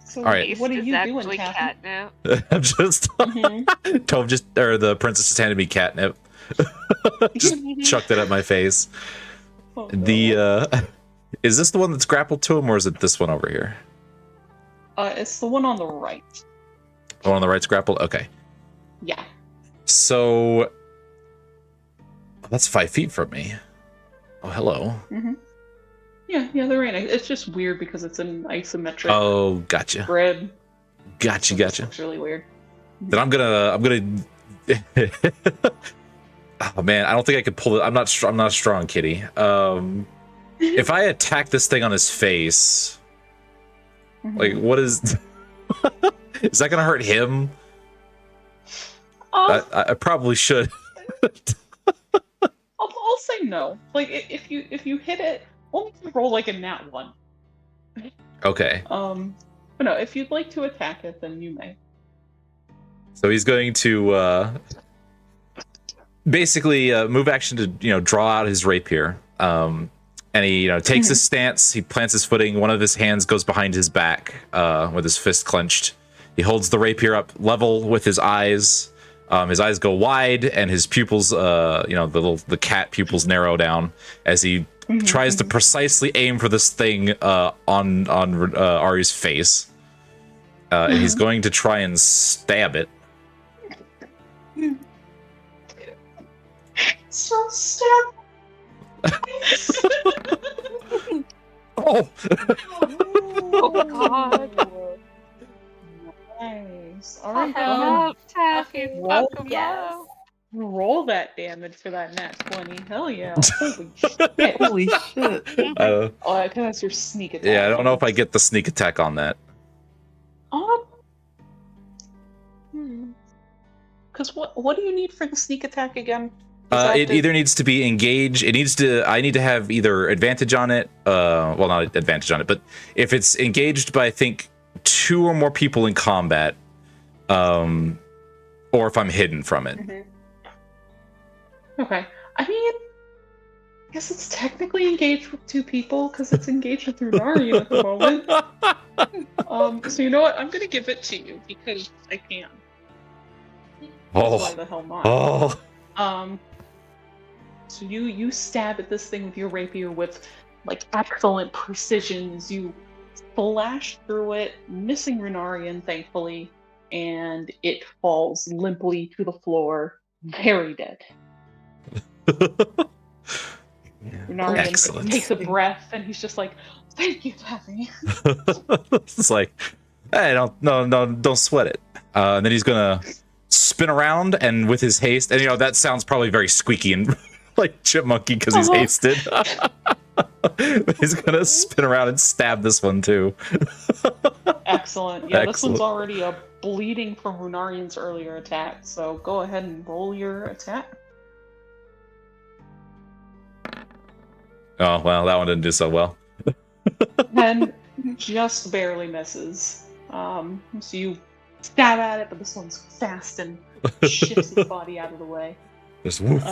So, all right. what are Is you doing, actually Taffy? catnip. I'm just Tove just or the princess just handed me catnip. Just chucked it at my face. Oh, no. The is this the one that's grappled to him, or is it this one over here? It's the one on the right. The one on the right's grappled? Okay. Yeah. So that's 5 feet from me. Oh, hello. Mm-hmm. Yeah, they're right. It's just weird because it's an isometric Oh, gotcha. spread. Gotcha. It's really weird. Then I'm gonna. Oh man, I don't think I could pull it. I'm not a strong kitty. If I attack this thing on his face, like what is? Is that gonna hurt him? I probably should. I'll say no. Like if you hit it, only roll like a nat 1. Okay. But no, if you'd like to attack it, then you may. So he's going to basically move action to draw out his rapier. And he takes his stance. He plants his footing. One of his hands goes behind his back with his fist clenched. He holds the rapier up level with his eyes. His eyes go wide, and his pupils, the cat pupils narrow down as he tries to precisely aim for this thing on Ari's face. And he's going to try and stab it. So stab. Oh! Oh god. Nice. All right, Uh-huh. go ahead. Up, Taffy. Roll. Fuck 'em Yes. up. Roll that damage for that nat 20. Hell yeah. Holy shit. Holy shit. Oh, that's your sneak attack. Yeah, I don't know if I get the sneak attack on that. Because what do you need for the sneak attack again? It either needs to be engaged. I need to have either advantage on it. Well, not advantage on it, but if it's engaged by I think 2 or more people in combat, or if I'm hidden from it. Okay. I mean, I guess it's technically engaged with 2 people because it's engaged with Runarian at the moment. So you know what? I'm gonna give it to you because I can. Why the hell not? Oh. So you stab at this thing with your rapier with like excellent precisions. You slash through it, missing Runarian, thankfully, and it falls limply to the floor, very dead. Runarian takes a breath and he's just like, "Thank you, Taffy." It's like, hey, don't sweat it. And then he's gonna spin around and with his haste, and that sounds probably very squeaky and like chipmunky because he's hasted. He's gonna spin around and stab this one too. Excellent. Yeah, Excellent. This one's already bleeding from Runarian's earlier attack, so go ahead and roll your attack. Oh well, that one didn't do so well. And just barely misses. So you stab at it, but this one's fast and shifts its body out of the way. Just woof.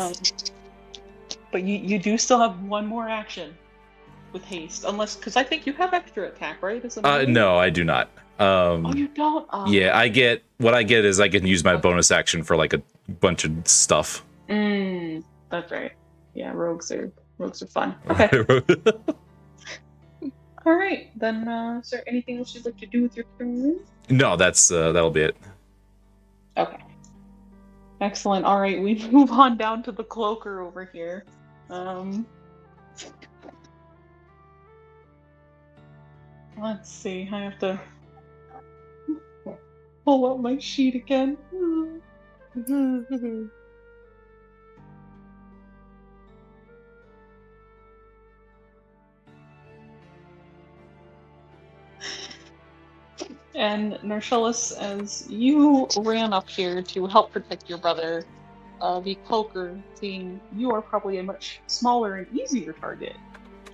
But you do still have one more action with haste, because I think you have extra attack, right? No, I do not. Oh, you don't? Yeah, I get is I can use my bonus action for like a bunch of stuff. That's right. Yeah, rogues are fun. Okay. All right, then. Is there anything else you'd like to do with your turn? No, that'll be it. Okay. Excellent. All right, we move on down to the cloaker over here. Let's see. I have to pull up my sheet again. And Narcellus, as you ran up here to help protect your brother, the cloaker, seeing you are probably a much smaller and easier target,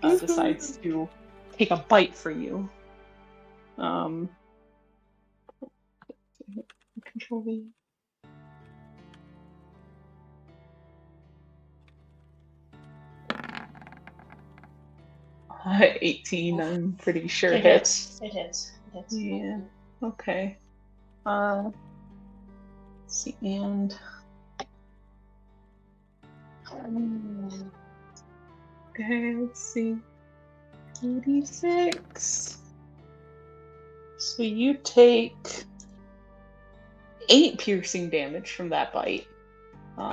decides to take a bite for you. Control V. 18, I'm pretty sure It hits. hits. It hits. It hits. Yeah. Okay. Let's see, and okay, let's see. 86. So you take 8 piercing damage from that bite.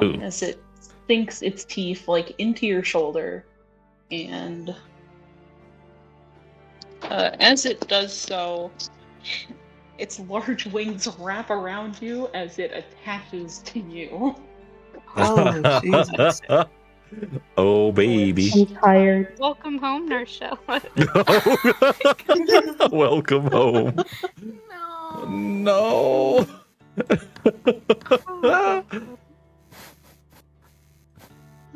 Ooh. As it sinks its teeth like into your shoulder, and as it does so, its large wings wrap around you as it attaches to you. Oh, Jesus. Oh, baby. I'm tired. Welcome home, Nurse Charlotte. Welcome home. No. No.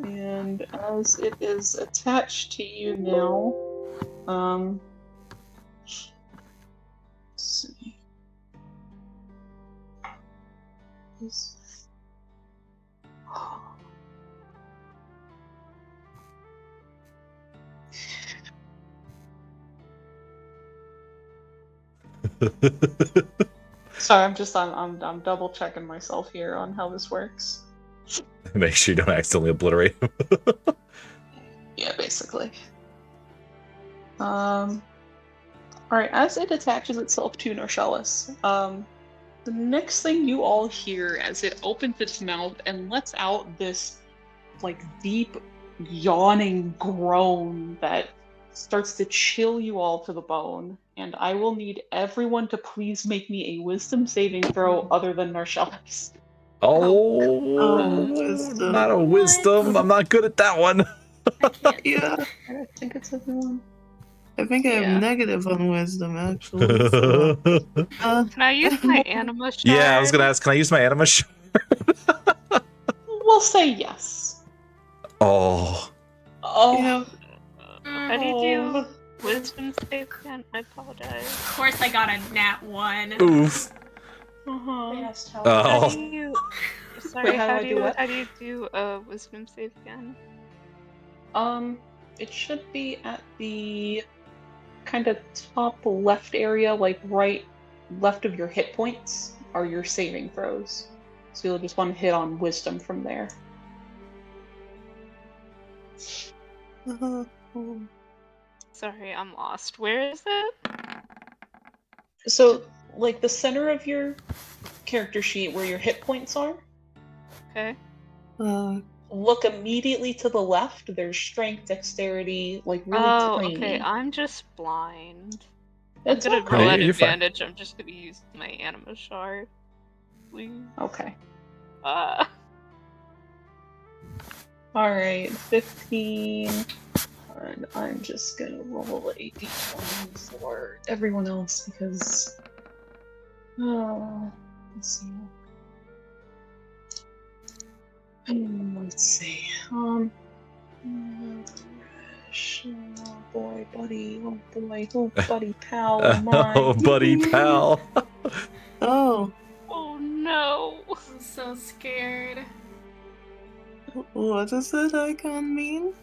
And as it is attached to you now, let's see. Sorry, I'm double checking myself here on how this works. Make sure you don't accidentally obliterate him. Yeah, basically. Alright, as it attaches itself to Norcellus, the next thing you all hear as it opens its mouth and lets out this, like, deep, yawning groan that starts to chill you all to the bone, and I will need everyone to please make me a wisdom saving throw other than Narcellus. Oh, wisdom. not a wisdom. I'm not good at that one. I can't. Yeah, I think it's everyone. I think I have Yeah. negative on wisdom, actually. So, Can I use my anima shard? Yeah, I was gonna ask, can I use my anima shard? We'll say yes. Oh. Oh. yeah, How do you do wisdom save again? I apologize. Of course, I got a nat 1. Oof. Yes, tell How Oh. do you... Sorry, Wait, how do I do what? How do you do a wisdom save again? It should be at the kind of top left area, like right left of your hit points are your saving throws. So you'll just want to hit on wisdom from there. Sorry, I'm lost. Where is it? So, like the center of your character sheet where your hit points are, Okay. look immediately to the left. There's strength, dexterity, like really Oh, tiny. okay. I'm just blind. It's I'm gonna okay. roll at You're fine. advantage. I'm just gonna use my anima shard. Please. Okay. Uh, Alright, 15. And I'm just gonna roll a d20 for everyone else because. Let's see. Let's see. Oh boy, buddy. Oh boy. Oh, buddy, pal of mine. Oh, buddy pal. oh, oh no. I'm so scared. what does that icon mean?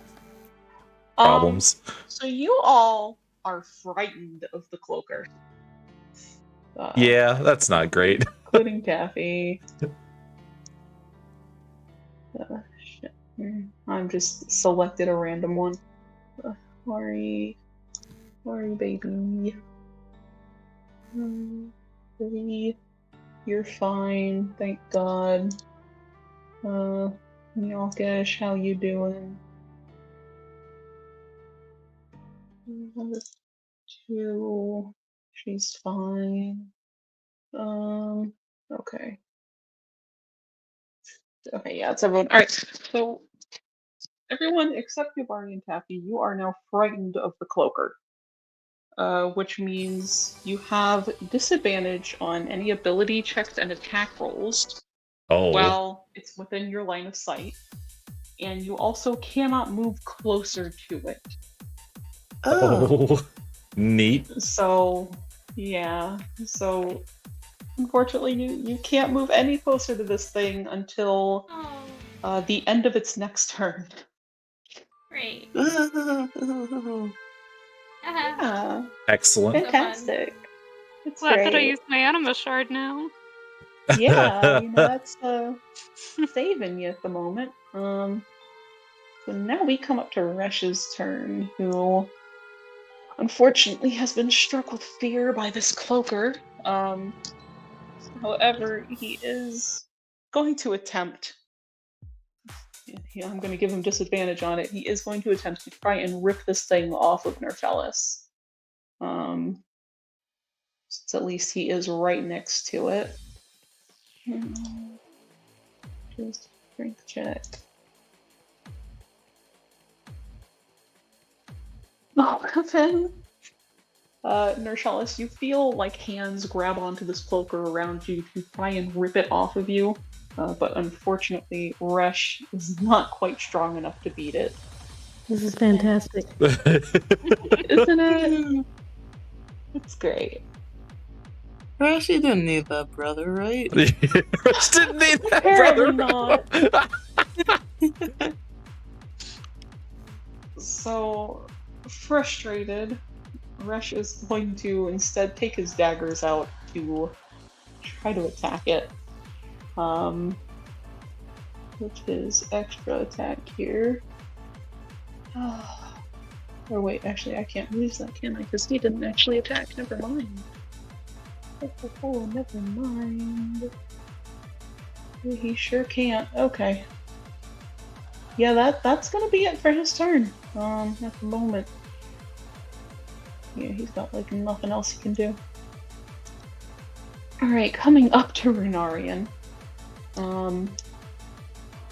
Problems. So you all are frightened of the cloaker. Yeah, that's not great. Including Taffy. Shit. I'm just selected a random one. Sorry, baby. Baby, you're fine, thank God. Yawkish, how you doing? 2. She's fine. Okay. Okay, yeah, it's everyone. Alright, so everyone except Yubari and Taffy, you are now frightened of the cloaker. which means you have disadvantage on any ability checks and attack rolls Oh. while it's within your line of sight. And you also cannot move closer to it. Oh. Neat. So, yeah. So, unfortunately, you can't move any closer to this thing until Oh, the end of its next turn. great. Yeah, Excellent. So fun. fantastic. It's Glad that I great. used my anima shard now. Yeah, that's saving you at the moment. So now we come up to Resh's turn, who unfortunately has been struck with fear by this cloaker. However, he is going to attempt. Yeah, I'm going to give him disadvantage on it. He is going to attempt to try and rip this thing off of Nerfelis. Since at least he is right next to it. Just strength check. Oh, Kevin. Nerfelis, you feel like hands grab onto this cloaker around you to try and rip it off of you. But unfortunately, Resh is not quite strong enough to beat it. This is fantastic. Isn't it? It's great. Rash, you didn't need that, brother, right? Rush didn't need that, Apparently brother. not. So, frustrated, Resh is going to instead take his daggers out to try to attack it. Which is extra attack here. Or wait, actually I can't use that, can I? Because he didn't actually attack, never mind. Oh, never mind. He sure can't. Okay. Yeah, that's gonna be it for his turn. At the moment. Yeah, he's got like nothing else he can do. Alright, coming up to Runarian.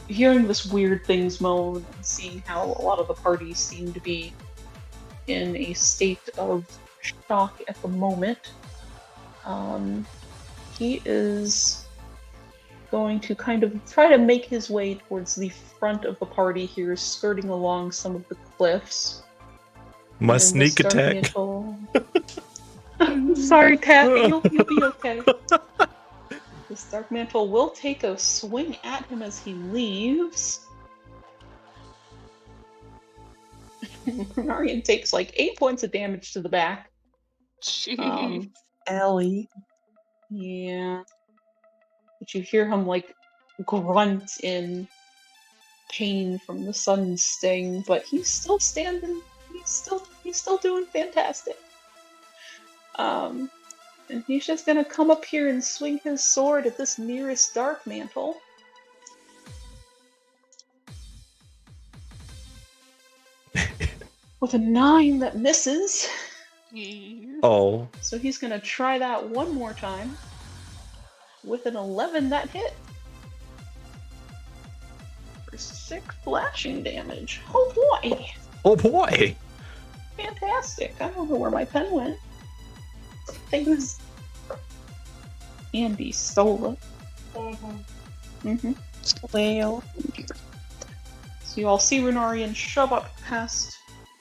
Hearing this weird things moan and seeing how a lot of the parties seem to be in a state of shock at the moment, he is going to kind of try to make his way towards the front of the party here, skirting along some of the cliffs. My And sneak the Stark attack. Mantle... Sorry, Taffy, you'll be okay. The Stark Mantle will take a swing at him as he leaves. Runarian takes like 8 points of damage to the back. Jeez. Ellie. Yeah. But you hear him like grunt in pain from the sun's sting, but he's still standing. He's still doing fantastic. And he's just gonna come up here and swing his sword at this nearest Dark Mantle. With a 9 that misses. Jeez. Oh. So he's gonna try that one more time. With an 11 that hit. For 6 slashing damage. Oh boy! Oh boy. Fantastic. I don't know where my pen went. Thanks. Andy stole it. Well, So you all see Runarian shove up past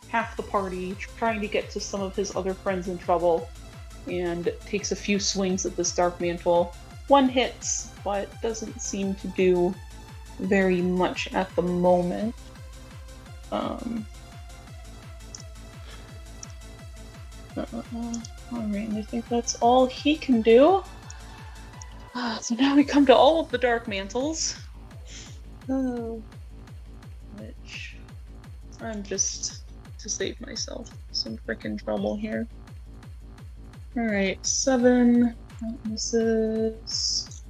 half the party, trying to get to some of his other friends in trouble, and takes a few swings at this Dark Mantle. One hits, but doesn't seem to do very much at the moment. Alright, I think that's all he can do. So now we come to all of the Dark Mantles. Which I'm just to save myself some frickin' trouble here. Alright, 7. That misses.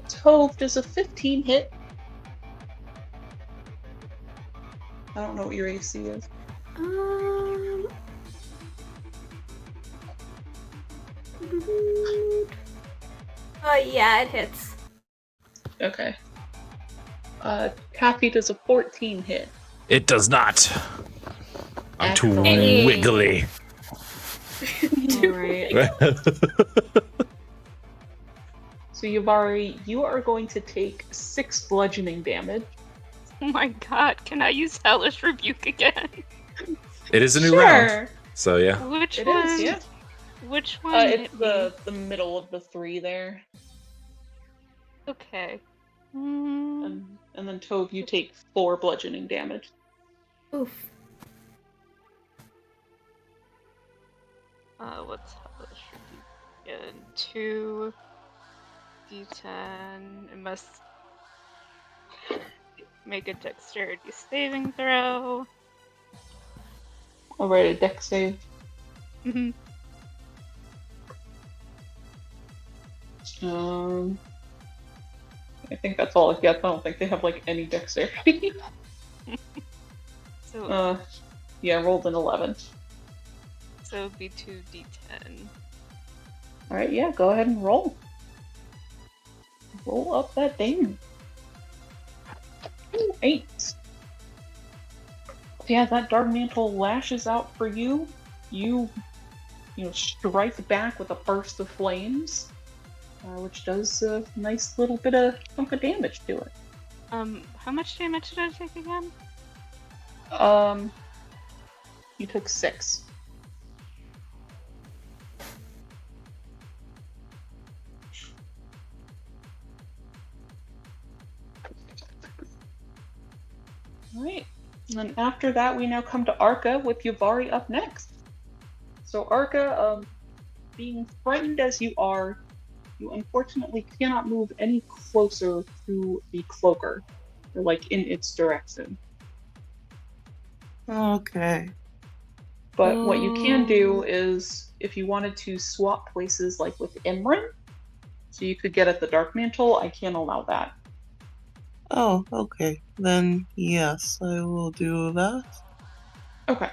Total does a 15 hit. I don't know what your AC is. Yeah, it hits. Okay. Kathy, does a 14 hit? It does not. I'm too Excellent. wiggly. Alright. So Yuvari, you are going to take 6 bludgeoning damage. Oh my god, can I use Hellish Rebuke again? It is a new round. So yeah. Which It one? is, yeah. Which one It's hit me? the middle of the 3 there. Okay. And then Tove, you take 4 bludgeoning damage. Oof. What's Hellish Rebuke again? 2 D10. It must make a dexterity saving throw. Alright, a dex save. Mhm. I think that's all it gets. I don't think they have like any dexterity. So, Yeah, rolled an 11. so it'd be 2d10. Alright, yeah, go ahead and roll. Roll up that damage. Ooh, 8. Yeah, that dark mantle lashes out for you. You strike back with a burst of flames, which does a nice little bit of chunk of damage to it. How much damage did I take again? You took 6. Alright. And then after that, we now come to Arca with Yuvari up next. So Arca, being frightened as you are, you unfortunately cannot move any closer to the cloaker, or like in its direction. Okay. But what you can do is, if you wanted to swap places like with Imran, so you could get at the Dark Mantle, I can't allow that. Oh, okay. Then yes, I will do that. Okay.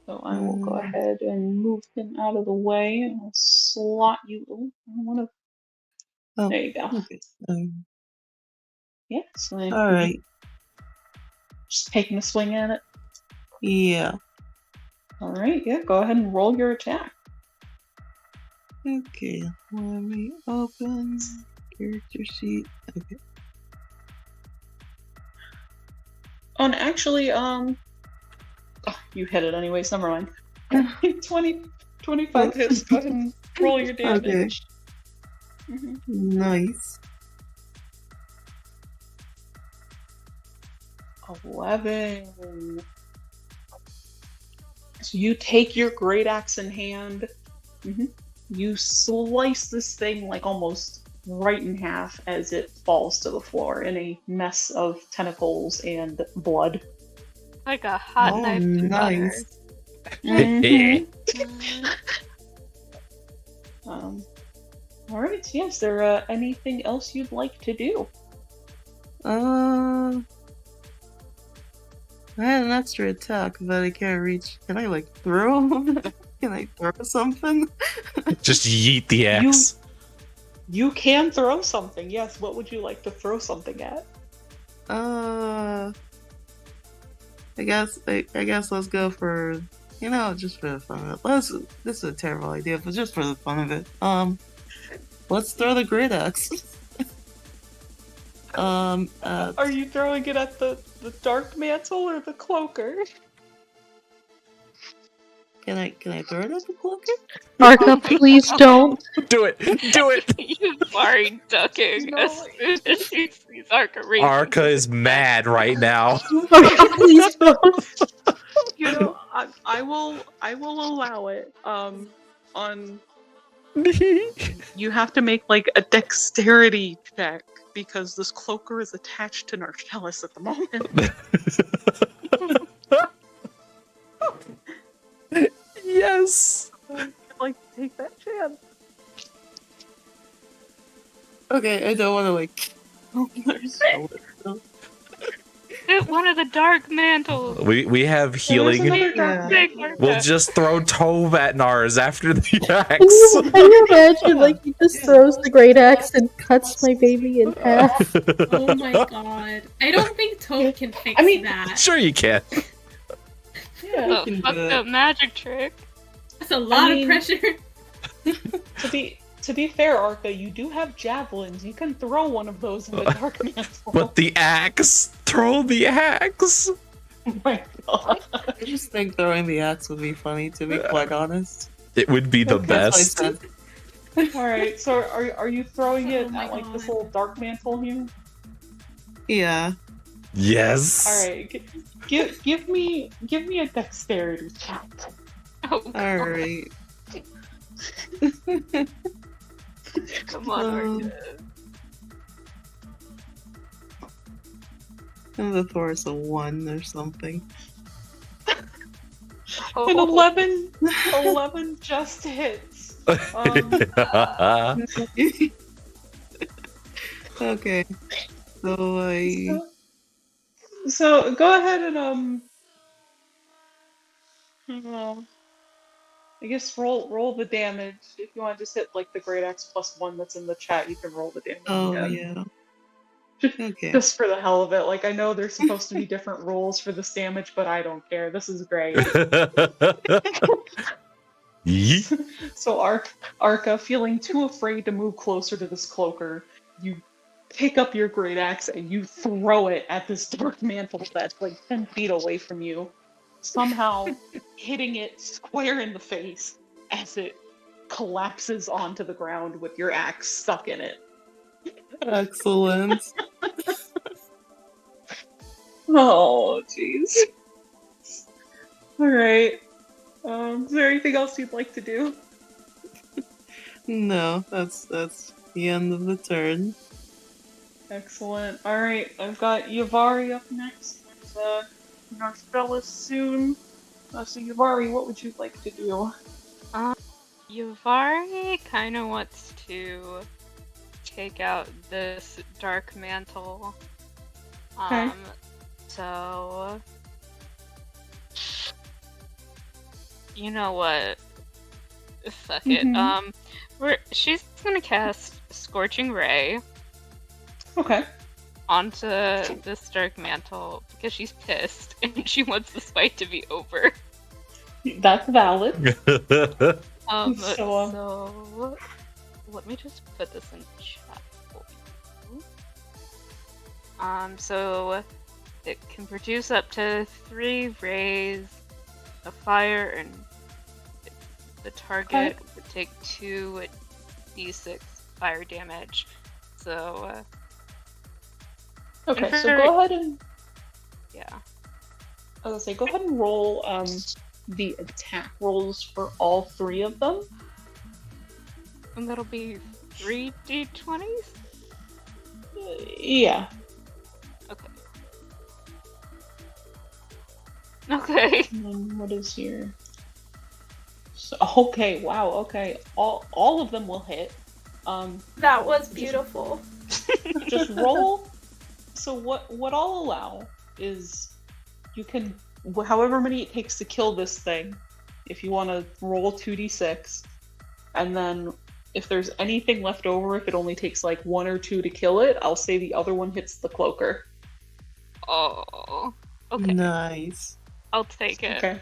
So I will go ahead and move him out of the way, and I'll slot you. Oh, I want to. Oh, There you go. okay. Yeah. So then All right. just taking a swing at it. Yeah. All right. Yeah. Go ahead and roll your attack. Okay. Let me open character sheet. Okay. Oh, and actually, oh, you hit it anyways. Never mind. 25 hits. Go ahead and roll your damage. Okay. Mhm. Nice. 11. So you take your great axe in hand. You slice this thing like almost right in half as it falls to the floor in a mess of tentacles and blood. Like a hot Oh, knife to nice. Mhm. All right. Yes. There anything else you'd like to do? I had an extra attack, but I can't reach. Can I like throw? Can I throw something? Just yeet the axe. You can throw something. Yes. What would you like to throw something at? I guess let's go for just for the fun of it. This is a terrible idea, but just for the fun of it. Let's throw the great axe. Are you throwing it at the dark mantle or the cloaker? Can I throw it at the cloaker? Arca, please don't. Do it. Do it. You are ducking No. as soon as she sees Arca raising Arca his is mad right now. Arca, please don't. I will allow it. You have to make like a dexterity check because this cloaker is attached to Narcellus at the moment. Yes. I'd like to take that chance. Okay, I don't want to like. one of the dark mantles. We have There's healing. another dark Yeah. Big mantle. We'll just throw Tove at Nars after the Can axe. you imagine, Yeah. like, he just Yeah. throws the great axe and cuts my baby in half? Oh my god. I don't think Toph can fix I mean, that. Sure you can. Yeah. The can do fucked it. up magic trick. That's a lot mean- of pressure. To be fair, Arca, you do have javelins. You can throw one of those in the dark mantle. But the axe. Throw the axe. Oh my god. I just think throwing the axe would be funny, to be quite honest. It would be the Okay. That's best. my sense. Alright, so are you throwing it Oh my at like this God. little dark mantle here? Yeah. Yes. Alright, give me a dexterity check. Oh, come on. Alright. Come on, Arca. And the Thor's a 1 or something. Oh. An 11 just hits. Okay. So I. So go ahead and I guess roll the damage. If you want to just hit like the great X +1 that's in the chat, you can roll the damage. Oh, again. yeah. Okay. Just for the hell of it. Like I know there's supposed to be different rules for this damage, but I don't care. This is great. Yeet. So Arca, feeling too afraid to move closer to this cloaker, you pick up your great axe and you throw it at this dark mantle that's like 10 feet away from you, somehow hitting it square in the face as it collapses onto the ground with your axe stuck in it. Excellent. Oh, jeez. Alright. Is there anything else you'd like to do? No, that's the end of the turn. Excellent. Alright, I've got Yavari up next. And, Narspellis soon. So Yavari, what would you like to do? Yuvari kind of wants to take out this dark mantle. Okay. So you know what? Fuck it. Mhm. She's gonna cast Scorching Ray Okay. onto this dark mantle because she's pissed and she wants this fight to be over. That's valid. So, So, let me just put this in chat for you. So it can produce up to 3 rays of fire, and the target would take 2d6 fire damage. So, Okay, And so for- go ahead and yeah. I was gonna say go ahead and roll the attack rolls for all 3 of them. And that'll be 3d20s? Yeah. Okay. Okay. And then what is your so, okay, wow, okay. All of them will hit. That was beautiful. Just roll. So what I'll allow is you can however many it takes to kill this thing. If you want to roll 2d6, and then if there's anything left over, if it only takes like 1 or 2 to kill it, I'll say the other one hits the cloaker. Oh. Okay. Nice. I'll take it. Okay.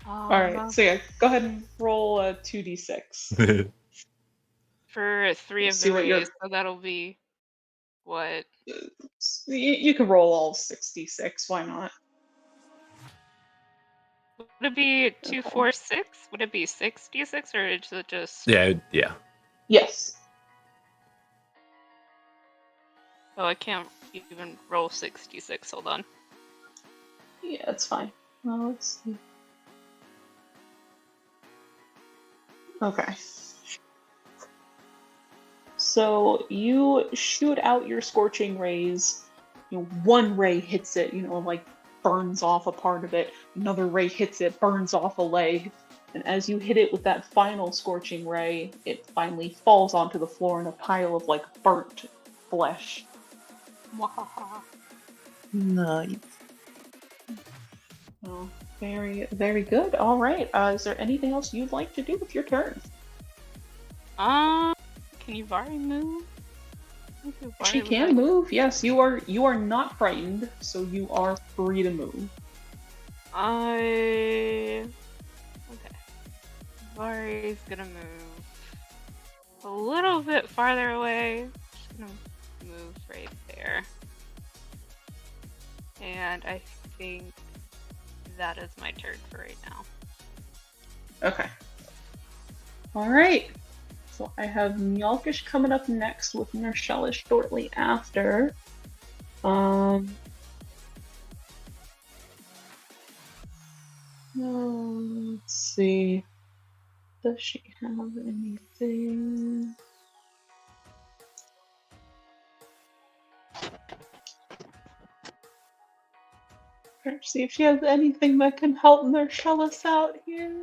All right. So yeah, go ahead and roll a 2d6. For 3 of See the what your- rays, so that'll be what? You can roll all 66. Why not? Would it be 2, 4, 6? Would it be 6d6 or is it just? yeah. Yes. Oh, I can't even roll 6d6. Hold on. Yeah, that's fine. Well, let's see. Okay. So you shoot out your scorching rays. You know, one ray hits it, like burns off a part of it. Another ray hits it, burns off a leg. And as you hit it with that final scorching ray, it finally falls onto the floor in a pile of like burnt flesh. Mwahaha. Nice. Oh, very, very good. All right. Is there anything else you'd like to do with your turn? Can Vari move? I think Vari She would can like- move. Yes, you are not frightened, so you are free to move. Okay. Vari's gonna move a little bit farther away. Just gonna move right there. And I think that is my turn for right now. Okay. All right. So I have Mjolkish coming up next with Nershelish shortly after. Let's see. Does she have anything? Trying to see if she has anything that can help Nershelish out here.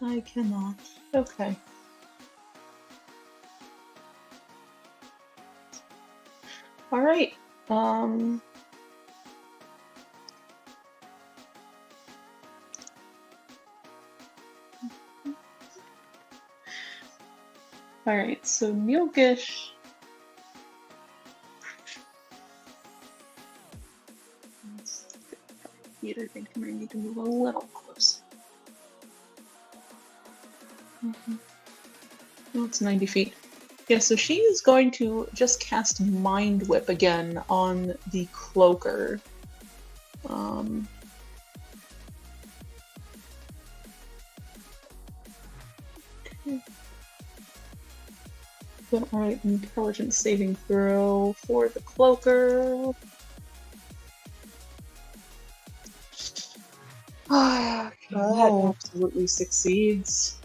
I cannot. Okay. All right. All right. So Mjolkish. I think I might need to move a little close. Oh, it's 90 feet. Yeah, so she is going to just cast Mind Whip again on the cloaker. Alright, intelligence saving throw for the cloaker. That absolutely succeeds.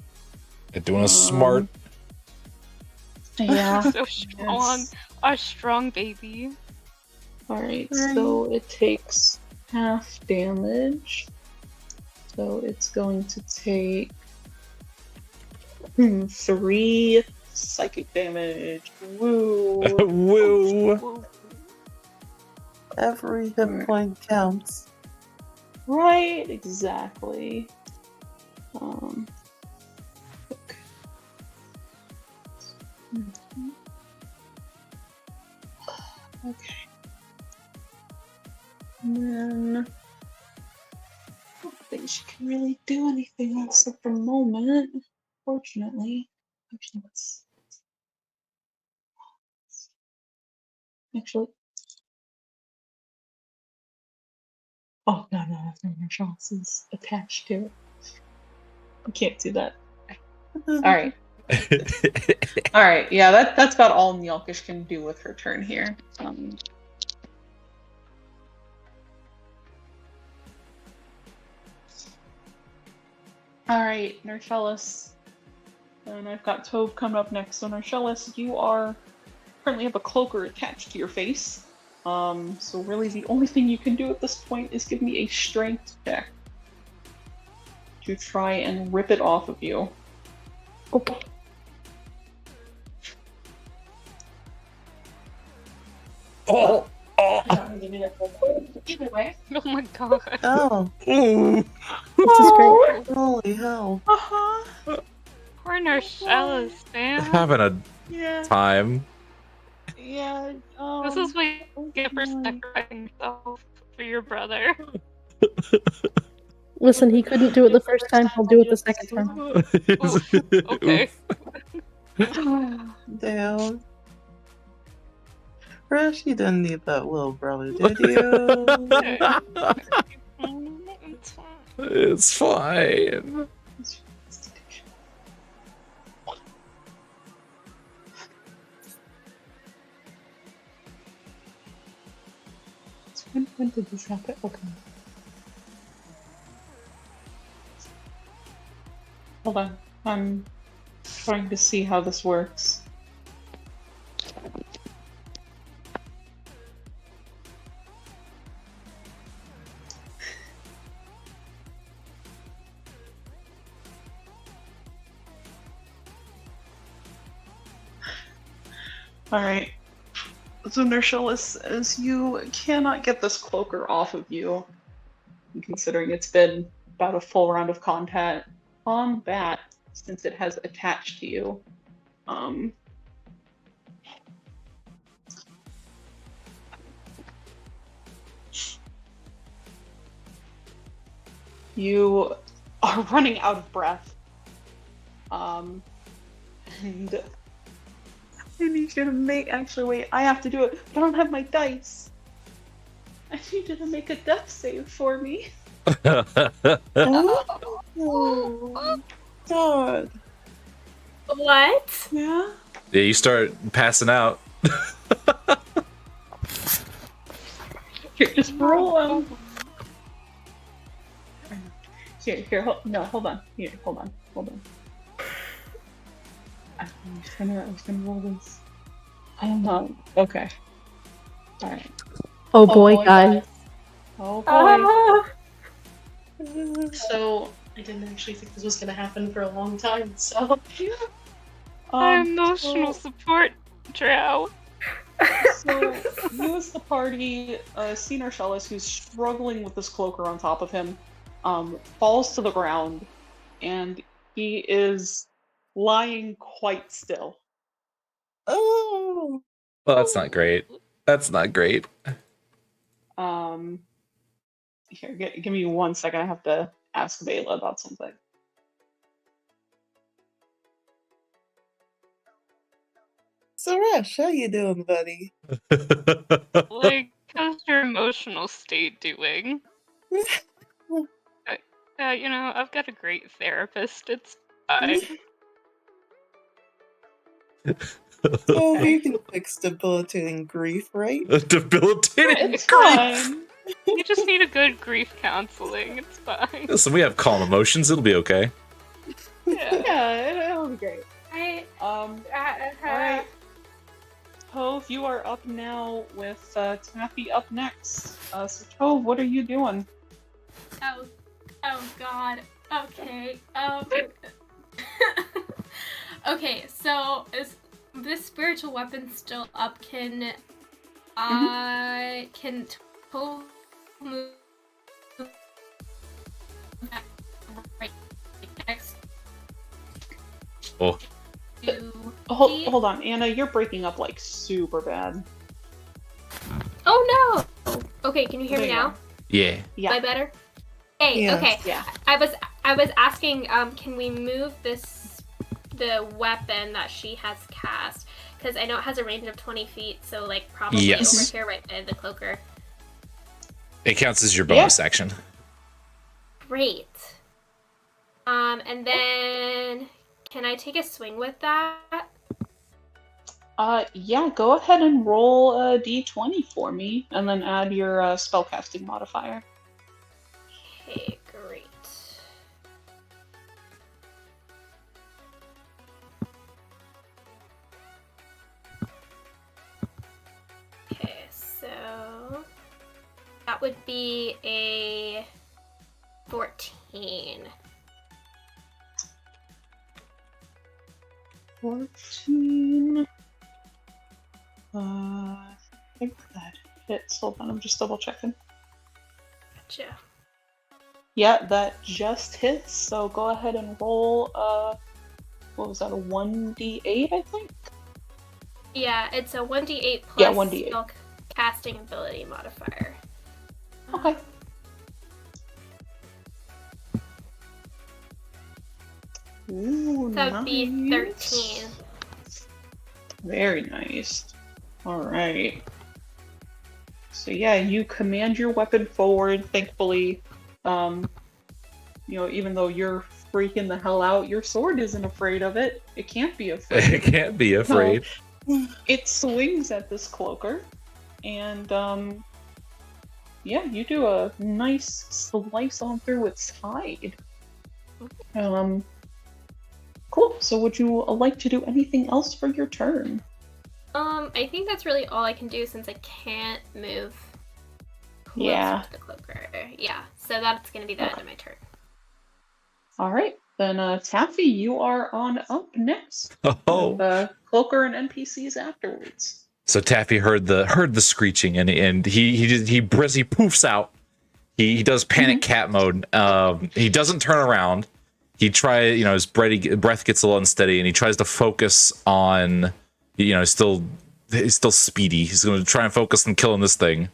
They're doing a smart. Yeah. So strong. Yes. A strong baby. Alright, so it takes half damage. So it's going to take 3 psychic damage. Woo! Woo! Every hit point counts. Right, exactly. Okay. Okay. And then I don't think she can really do anything else at the moment, fortunately. Actually. Oh, no, her chance is attached to it. I can't do that. Alright. Alright, yeah, that's about all Mjolkish can do with her turn here. Alright, Nershelish. And I've got Tove coming up next. So Nershelish, you currently have a cloaker attached to your face. So really the only thing you can do at this point is give me a strength check to try and rip it off of you. Okay. Oh! Either way. Oh my god. Oh, Ooh. This is great. holy hell. Poor Nershelish, man. Having a Yeah, time. yeah. This is what you get for sacrificing yourself for your brother. Listen, he couldn't do it the first time, he'll do it the second time. Okay. Damn. Rash, you didn't need that little brother, did you? It's fine. It's fine. When did this happen? Okay. Hold on. I'm trying to see how this works. Alright. So Nershalis, as you cannot get this cloaker off of you, considering it's been about a full round of combat since it has attached to you. You are running out of breath. And I need you to make. Actually, wait, I have to do it. I don't have my dice. I need you to make a death save for me. Oh, God. What? Yeah? Yeah, you start passing out. Here, just roll Here, hold on. Here, hold on. I was gonna roll this. Okay. Alright. Oh boy, guys. Oh boy. So I didn't actually think this was gonna happen for a long time, so Emotional support, Drow. So you as the party see Nershalis, who's struggling with this cloaker on top of him, falls to the ground, and he is lying quite still. Oh. Well, that's not great. That's not great. Here, give me 1 second. I have to ask Vela about something. Suresh, how you doing, buddy? Like, how's your emotional state doing? You know, I've got a great therapist. It's fine. Oh, you can fix debilitating grief, right? Debilitating It's grief. fine. You just need a good grief counseling. It's fine. Listen, we have calm emotions. It'll be okay. Yeah, it'll be great. Alright. Tove, you are up now with Taffy up next. So Tove, what are you doing? Oh god. Okay. Okay, so is this spiritual weapon still up? Can I Tove move right next Oh. to Hold on, Anna, you're breaking up like super bad. Oh no! Okay, can you hear me There you now? are. Yeah. Am Yeah. I better? Hey, Yeah. okay. Yeah. I was asking, can we move the weapon that she has cast? Because I know it has a range of 20 feet, so like probably Yes. over here right by the cloaker. It counts as your bonus action. Great. And then can I take a swing with that? Yeah, go ahead and roll a d20 for me, and then add your spellcasting modifier. Okay, great. Okay, so that would be a 14. 14. I think that hits. Hold on, I'm just double checking. Gotcha. Yeah, that just hits. So go ahead and roll. What was that? A 1d8, I think. Yeah, it's a 1d8 plus Yeah, 1d8. spell casting ability modifier. Okay. Ooh, That would be nice. 13. Very nice. Alright. So yeah, you command your weapon forward. Thankfully, even though you're freaking the hell out, your sword isn't afraid of it. It can't be afraid. It can't be afraid. It swings at this cloaker, and yeah, you do a nice slice on through its hide. Cool. So would you like to do anything else for your turn? I think that's really all I can do since I can't move closer Yeah. to the cloaker. Yeah, so that's gonna be the end of my turn. All right. Then Taffy, you are on up next. Oh. The Cloaker and NPCs afterwards. So Taffy heard the screeching and he poofs out. He does panic cat mode. He doesn't turn around. He his breath gets a little unsteady, and he tries to focus on, he's still speedy. He's going to try and focus on killing this thing.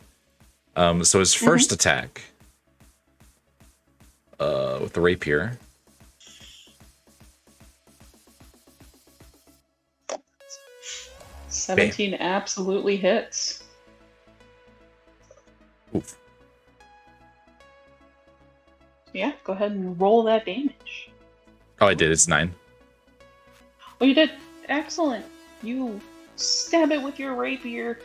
So his first attack, with the rapier. 17 absolutely hits. Oof. Yeah, go ahead and roll that damage. Oh, I did. It's 9. Oh, you did. Excellent. You stab it with your rapier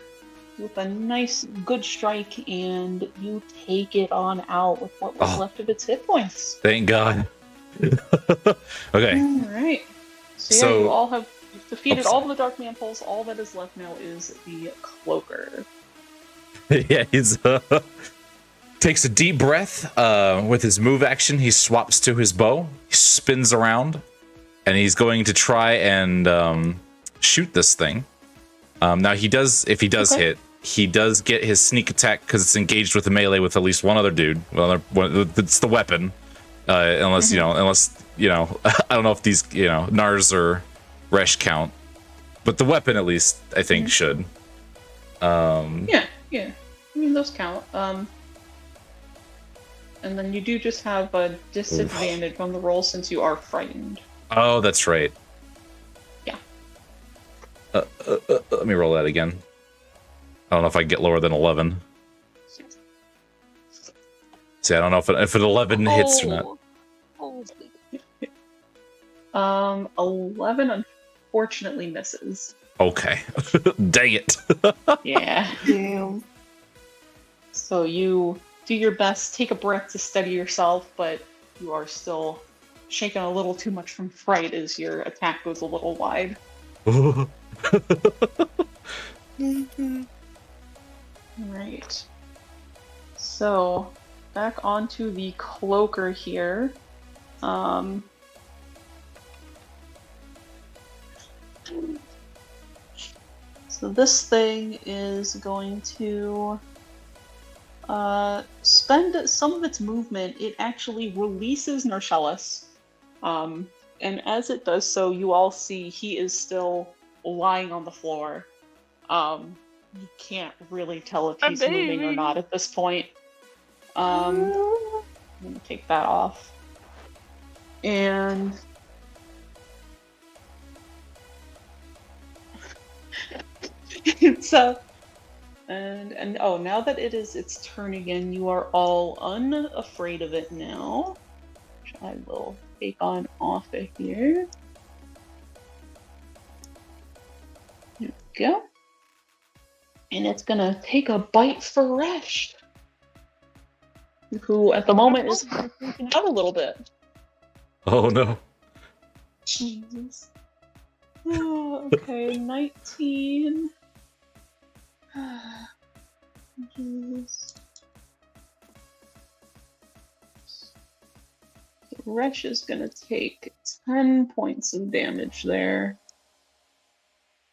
with a nice, good strike, and you take it on out with what was left of its hit points. Thank God. Okay. All right. So you all have defeated all of the Dark Mantles. All that is left now is the Cloaker. Yeah, he's takes a deep breath. With his move action, he swaps to his bow. He spins around, and he's going to try and shoot this thing. Now if he does hit, he does get his sneak attack because it's engaged with a melee with at least one other dude. Well, it's the weapon, unless I don't know if these Nars or Resh count, but the weapon at least I think should. Yeah. I mean those count. And then you do just have a disadvantage on the roll since you are frightened. Oh, that's right. Yeah. Let me roll that again. I don't know if I get lower than 11. See, I don't know if an 11 hits or not. 11 unfortunately misses. Okay. Dang it. Yeah. Damn. So you do your best, take a breath to steady yourself, but you are still shaken a little too much from fright as your attack goes a little wide. Right. So, back onto the Cloaker here. So this thing is going to spend some of its movement. It actually releases Narcellus. And as it does so, you all see he is still lying on the floor. You can't really tell if he's moving or not at this point. I'm gonna take that off. And so and now that it is its turn again, you are all unafraid of it now. Which I will take on off of here. There we go. And it's gonna take a bite for Resh, who at the moment is freaking out a little bit. Oh no. Jesus. Oh, okay, 19. Jesus. Resh is gonna take 10 points of damage there.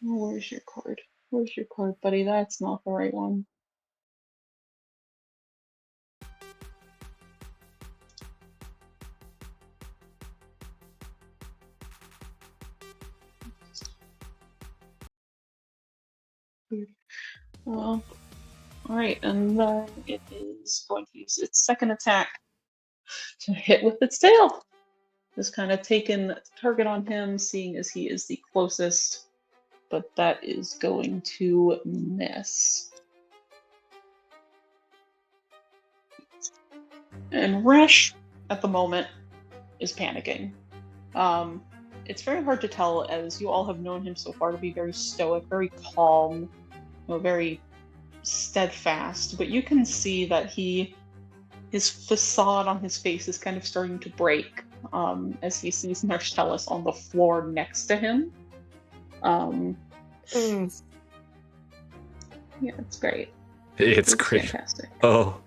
Oh, where's your card? Where's your card, buddy? That's not the right one. Alright, and then it is going to use its second attack to hit with its tail. Just kind of taking target on him, seeing as he is the closest, but that is going to miss. And Resh, at the moment, is panicking. It's very hard to tell, as you all have known him so far to be very stoic, very calm, very steadfast, but you can see that his facade on his face is kind of starting to break as he sees Narcellus on the floor next to him. Yeah, it's great. It's great. Fantastic. Oh.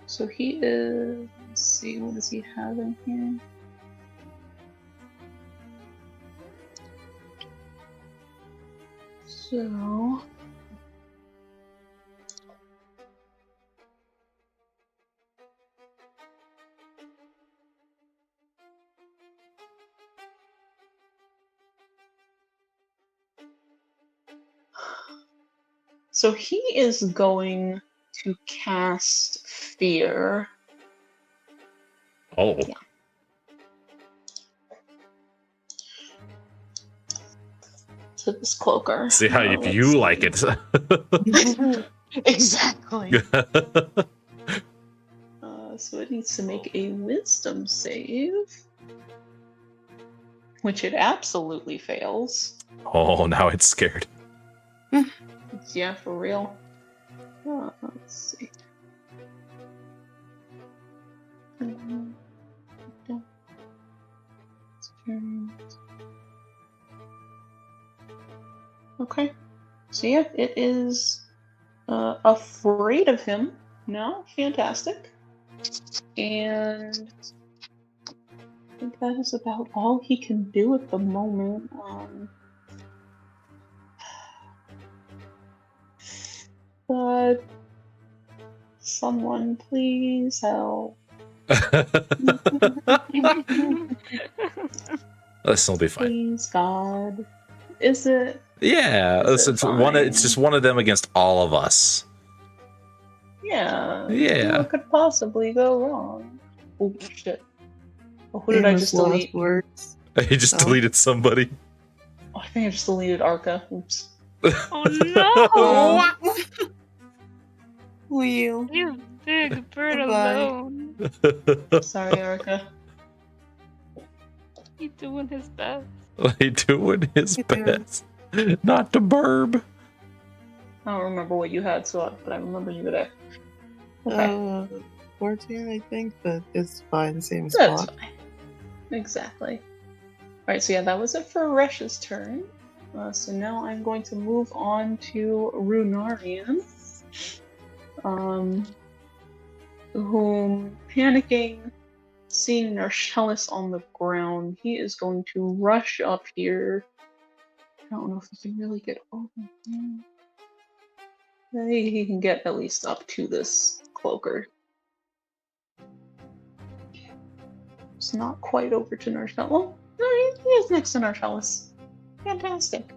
So he is. Let's see, what does he have in here? So. So he is going to cast Fear. Oh. Yeah. To this cloaker. See how Let's you see. like it. Exactly. So it needs to make a wisdom save. Which it absolutely fails. Oh, now it's scared. Yeah, for real. Let's see. Okay. So yeah, it is afraid of him now. Fantastic. And I think that is about all he can do at the moment. But someone please help. This will be fine. Please, God. Is it? Yeah, Is it it's just fine? one of them against all of us. Yeah. Yeah. What could possibly go wrong? Oh shit. Oh, who did I Famous just last delete? words. He just Oh. deleted somebody. Oh, I think I just deleted Arca. Oops. Oh no! Wheel. You big bird Goodbye. alone. Sorry, Arca. He doing his best. He doing his best not to burb. I don't remember what you had, but I remember you were there. Okay. 14, I think, but it's fine. Same That's spot. fine. Exactly. Alright, so yeah, that was it for Resh's turn. So now I'm going to move on to Runarian. Whom, panicking, seeing Narcellus on the ground, he is going to rush up here. I don't know if he can really get over here. He can get at least up to this cloaker. It's not quite over to Narcellus. Well, no, he is next to Narcellus. Fantastic.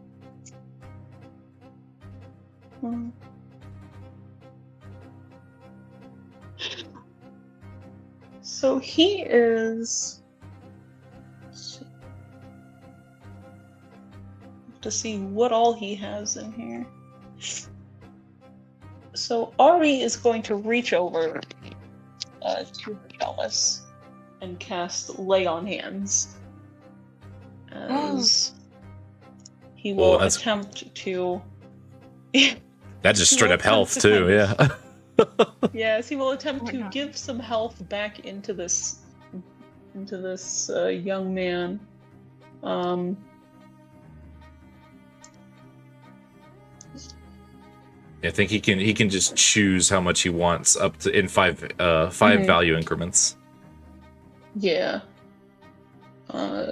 So he is. To see what all he has in here. So Ari is going to reach over to Narcellus and cast Lay on Hands. As he will attempt to. That's just straight up health too, yeah. Yes, he will attempt to give some health back into this young man. I think he can just choose how much he wants up to in five value increments. Yeah.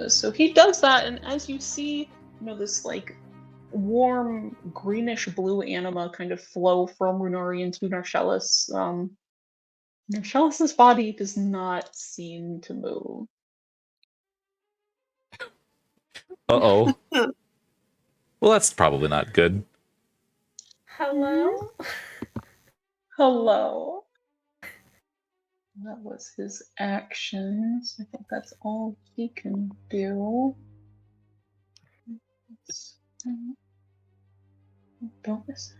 So he does that, and as you see, this like warm greenish blue anima kind of flow from Runarian to Narcellus. Narcellus's body does not seem to move. Uh-oh. Well, that's probably not good. Hello? Hello. That was his actions. I think that's all he can do. Bonus.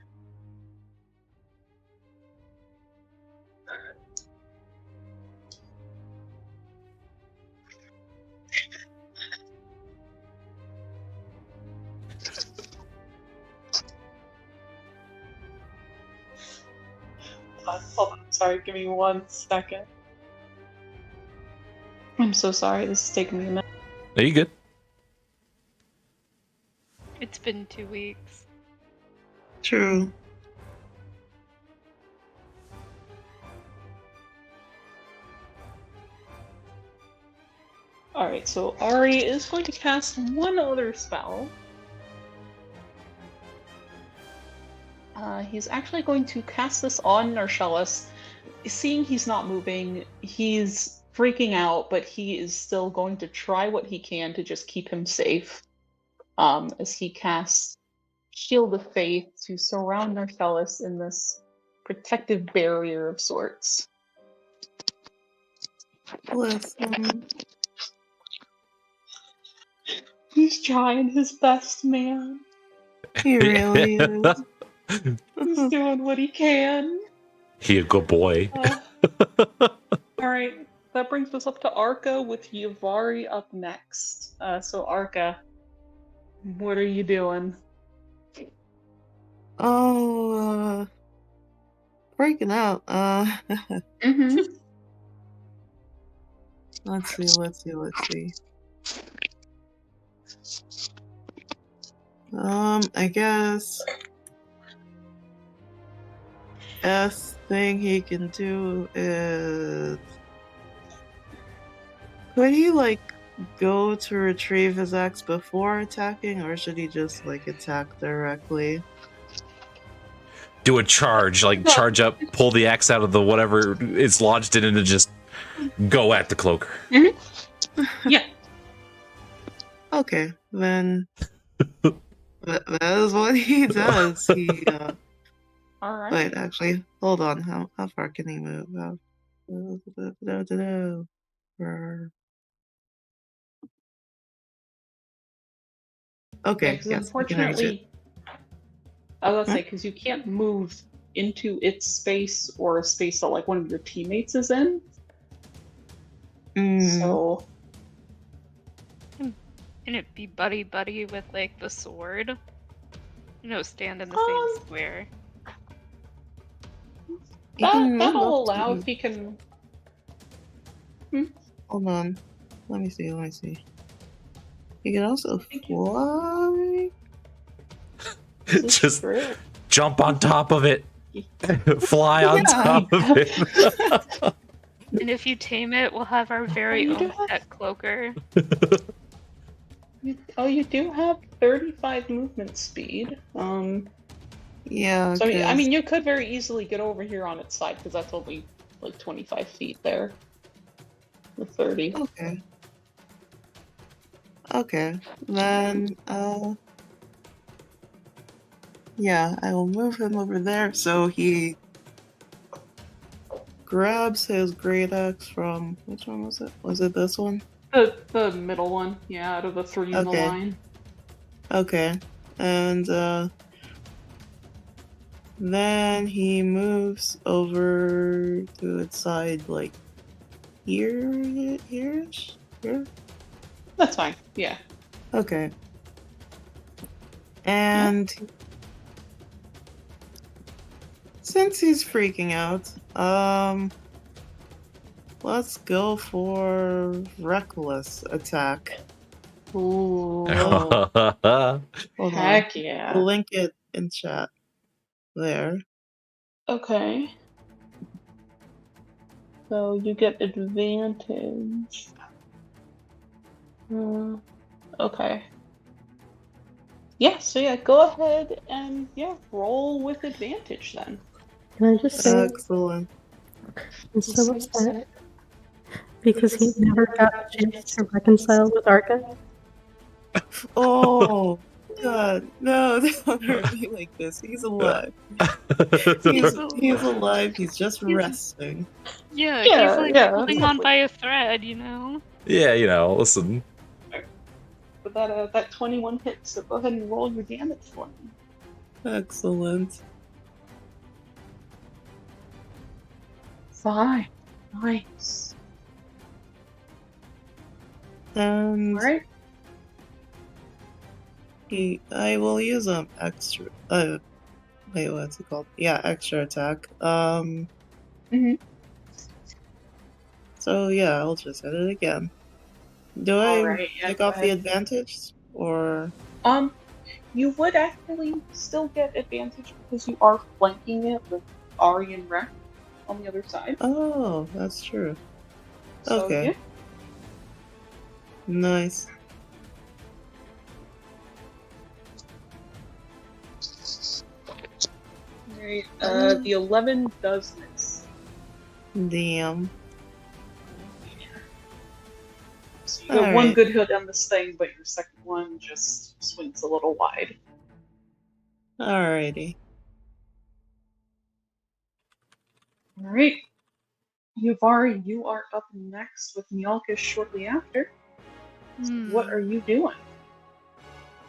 Hold on, sorry, give me 1 second. I'm so sorry, this is taking me a minute. Are you good? It's been 2 weeks. True. Alright, so Ari is going to cast one other spell. He's actually going to cast this on Narcellus. Seeing he's not moving, he's freaking out, but he is still going to try what he can to just keep him safe. As he casts Shield of Faith to surround Narcellus in this protective barrier of sorts. Listen. He's trying his best, man. He really is. He's doing what he can. He a good boy. Alright, that brings us up to Arca with Yavari up next. So Arca, what are you doing? Oh, freaking out. Mm-hmm. Let's see. I guess best thing he can do is, could he like go to retrieve his axe before attacking, or should he just like attack directly? Do a charge, like charge up, pull the axe out of the whatever it's lodged in, and just go at the cloaker. Mm-hmm. Yeah. Okay, then that is what he does. He All right. wait, actually, hold on. How far can he move? Okay, Because yes, I can reach it. unfortunately, I was gonna say, because you can't move into its space or a space that like one of your teammates is in. So Can it be buddy with like the sword? You know, stand in the same square. that'll allow if he can. Hold on. Let me see. You can also fly. Just jump on top of it. Fly on top of it. And if you tame it, we'll have our very own pet cloaker. You do have 35 movement speed. Yeah. So I mean, you could very easily get over here on its side because that's only like 25 feet there. With 30. Okay. Then yeah, I will move him over there so he grabs his great axe from, which one was it? Was it this one? The middle one, yeah, out of the three in the line. Okay. And then he moves over to its side, like here-ish? Here? That's fine, yeah. Okay. And since he's freaking out, let's go for reckless attack. Ooh. Hold Heck on. yeah. We'll link it in chat. There. Okay. So you get advantage. Okay. Yeah, so yeah, go ahead and roll with advantage then. Can I just say, Excellent. I'm so upset because he never got a chance to reconcile with Arca. Oh God, no! Don't hurt me like this. He's alive. He's alive. He's just resting. Yeah, he's like holding on by a thread, you know. Yeah, listen. But that 21 hits, so go ahead and roll your damage for me. Excellent. 5. Nice. And Alright. I will use extra. Wait, what's it called? Yeah, extra attack. So yeah, I'll just hit it again. Do I take off the advantage, or? You would actually still get advantage because you are flanking it with Ari and Rek on the other side. Oh, that's true. So, Okay. Nice. Alright, the 11 does miss. Damn. So you got one Alright. good hit on this thing, but your second one just swings a little wide. Alrighty. Alright. Yuvari, you are up next with Mjolkish shortly after. What are you doing?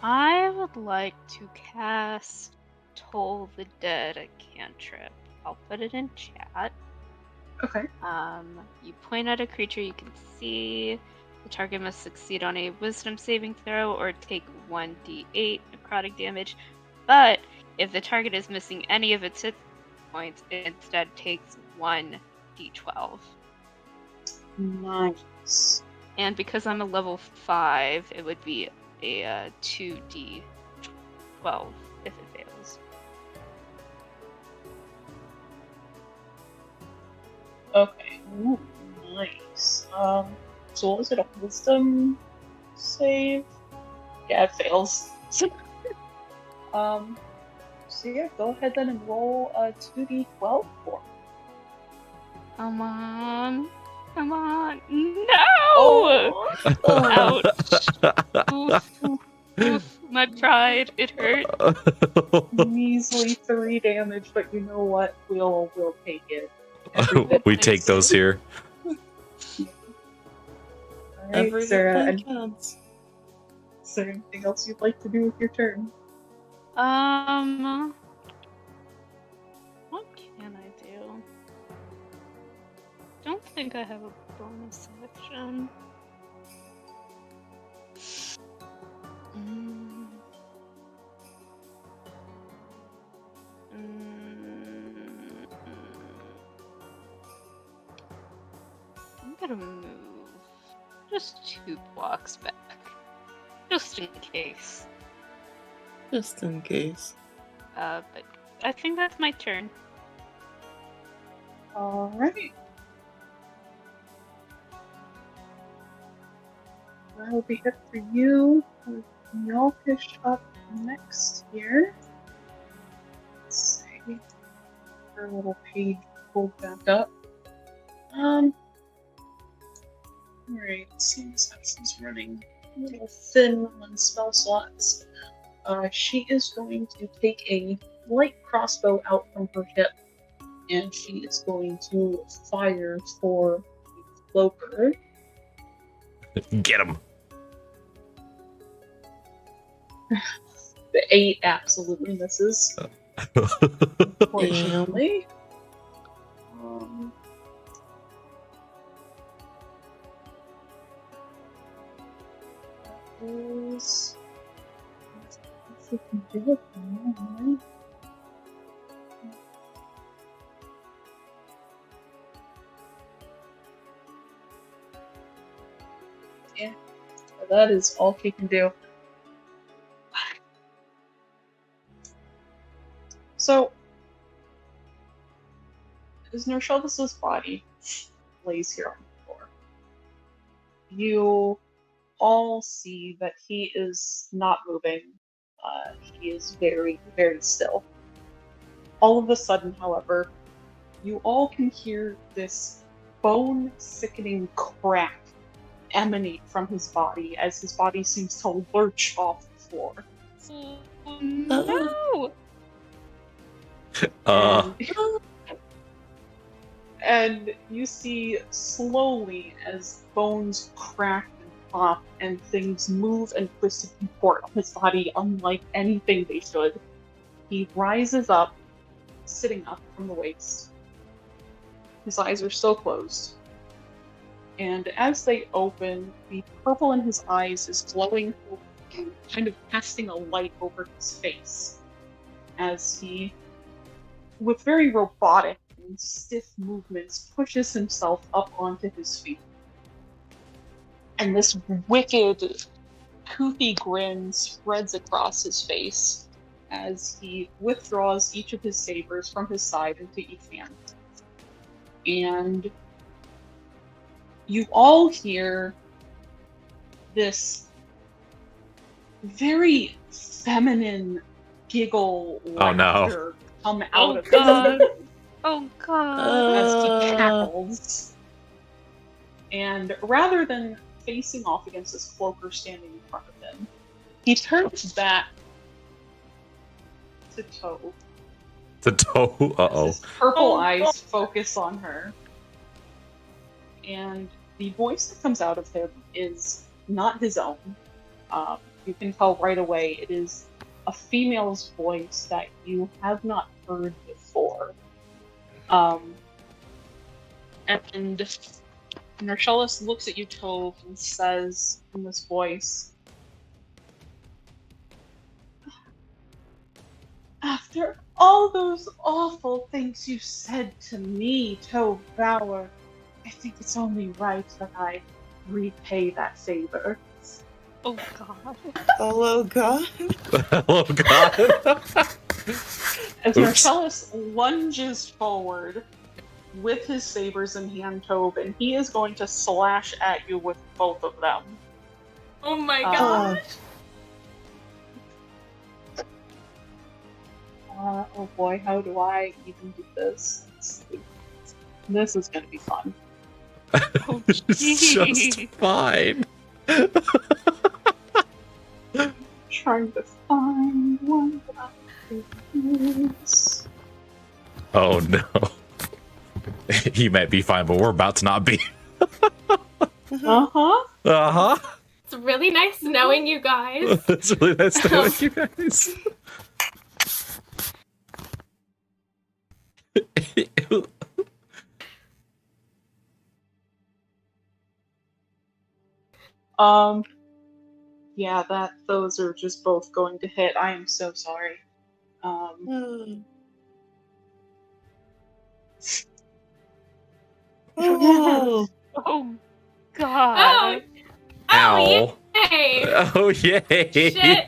I would like to cast Toll the Dead, a cantrip. I'll put it in chat. Okay. You point at a creature you can see. The target must succeed on a Wisdom saving throw or take 1d8 necrotic damage. But if the target is missing any of its hit points, it instead takes 1d12. Nice. And because I'm a level 5, it would be a 2d12 if it fails. Okay. Ooh, nice. So what was it? A wisdom save? Yeah, it fails. So yeah, go ahead then and roll a 2d12 for me. Come on. Come on. No! Oh! Ouch. Oof. Oof. My pride. It hurt. Measly 3 damage, but you know what? We'll take it. Every bit We take those here. Alright, Every is there counts. anything else you'd like to do with your turn? What can I do? Don't think I have a bonus action. I'm gonna move just 2 blocks back, just in case. Just in case. But I think that's my turn. Alright. That'll be it for you. Mjolkish up next here. Let's see. Her little page pulled back up. Alright, seems like she's running a little thin on spell slots. She is going to take a light crossbow out from her hip, and she is going to fire for the cloaker. Get him. The 8 absolutely misses. Unfortunately. She can do it now, yeah, that is all she can do. So, as Nershelvis's body lays here on the floor, you all see that he is not moving. He is very, very still. All of a sudden, however, you all can hear this bone-sickening crack emanate from his body as his body seems to lurch off the floor. Oh, no! And you see slowly as bones crack and pop and things move and twist and contort on his body unlike anything they should. He rises up, sitting up from the waist. His eyes are still closed. And as they open, the purple in his eyes is glowing, kind of casting a light over his face. As he, with very robotic and stiff movements, pushes himself up onto his feet. And this wicked, toothy grin spreads across his face as he withdraws each of his sabers from his side into each hand. And you all hear this very feminine giggle Oh, no. laughter come out Oh of god. him Oh god. as he cackles. And rather than facing off against this cloaker standing in front of him, he turns back to Toe. The toe. Uh-oh. His purple Oh, eyes God. focus on her. And the voice that comes out of him is not his own. You can tell right away it is a female's voice that you have not heard before. And Marcellus looks at you, Tove, and says in this voice, "After all those awful things you said to me, Tove Bauer, I think it's only right that I repay that favor." Oh god. Oh god. Oh, God. As Oops. Marcellus lunges forward with his sabers in hand, Tove, and he is going to slash at you with both of them. Oh my Uh, god. Oh boy, how do I even do this? This is gonna be fun. Oh, It's jeez. just fine. Trying to find one that I can use. Oh, no. He might be fine, but we're about to not be. Uh-huh. Uh-huh. It's really nice knowing you guys. It's really nice to know you guys. Yeah, those are just both going to hit. I am so sorry. Oh. Oh god. Ow. Yay! Oh, yay. Shit.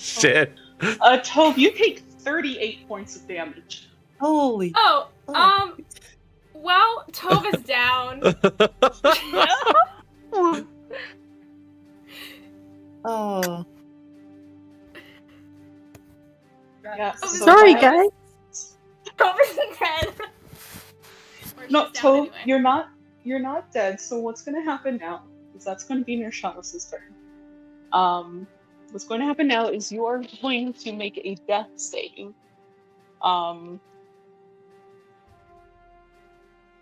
Shit. Tove, you take 38 points of damage. Holy. Oh, well, Tove is down. Oh. Yeah, Oh, so Sorry, that- guys. Tove isn't dead. Or No, she's down Tove, anyway. you're not dead. So what's going to happen now is that's going to be Nershalis' turn. What's going to happen now is you are going to make a death save.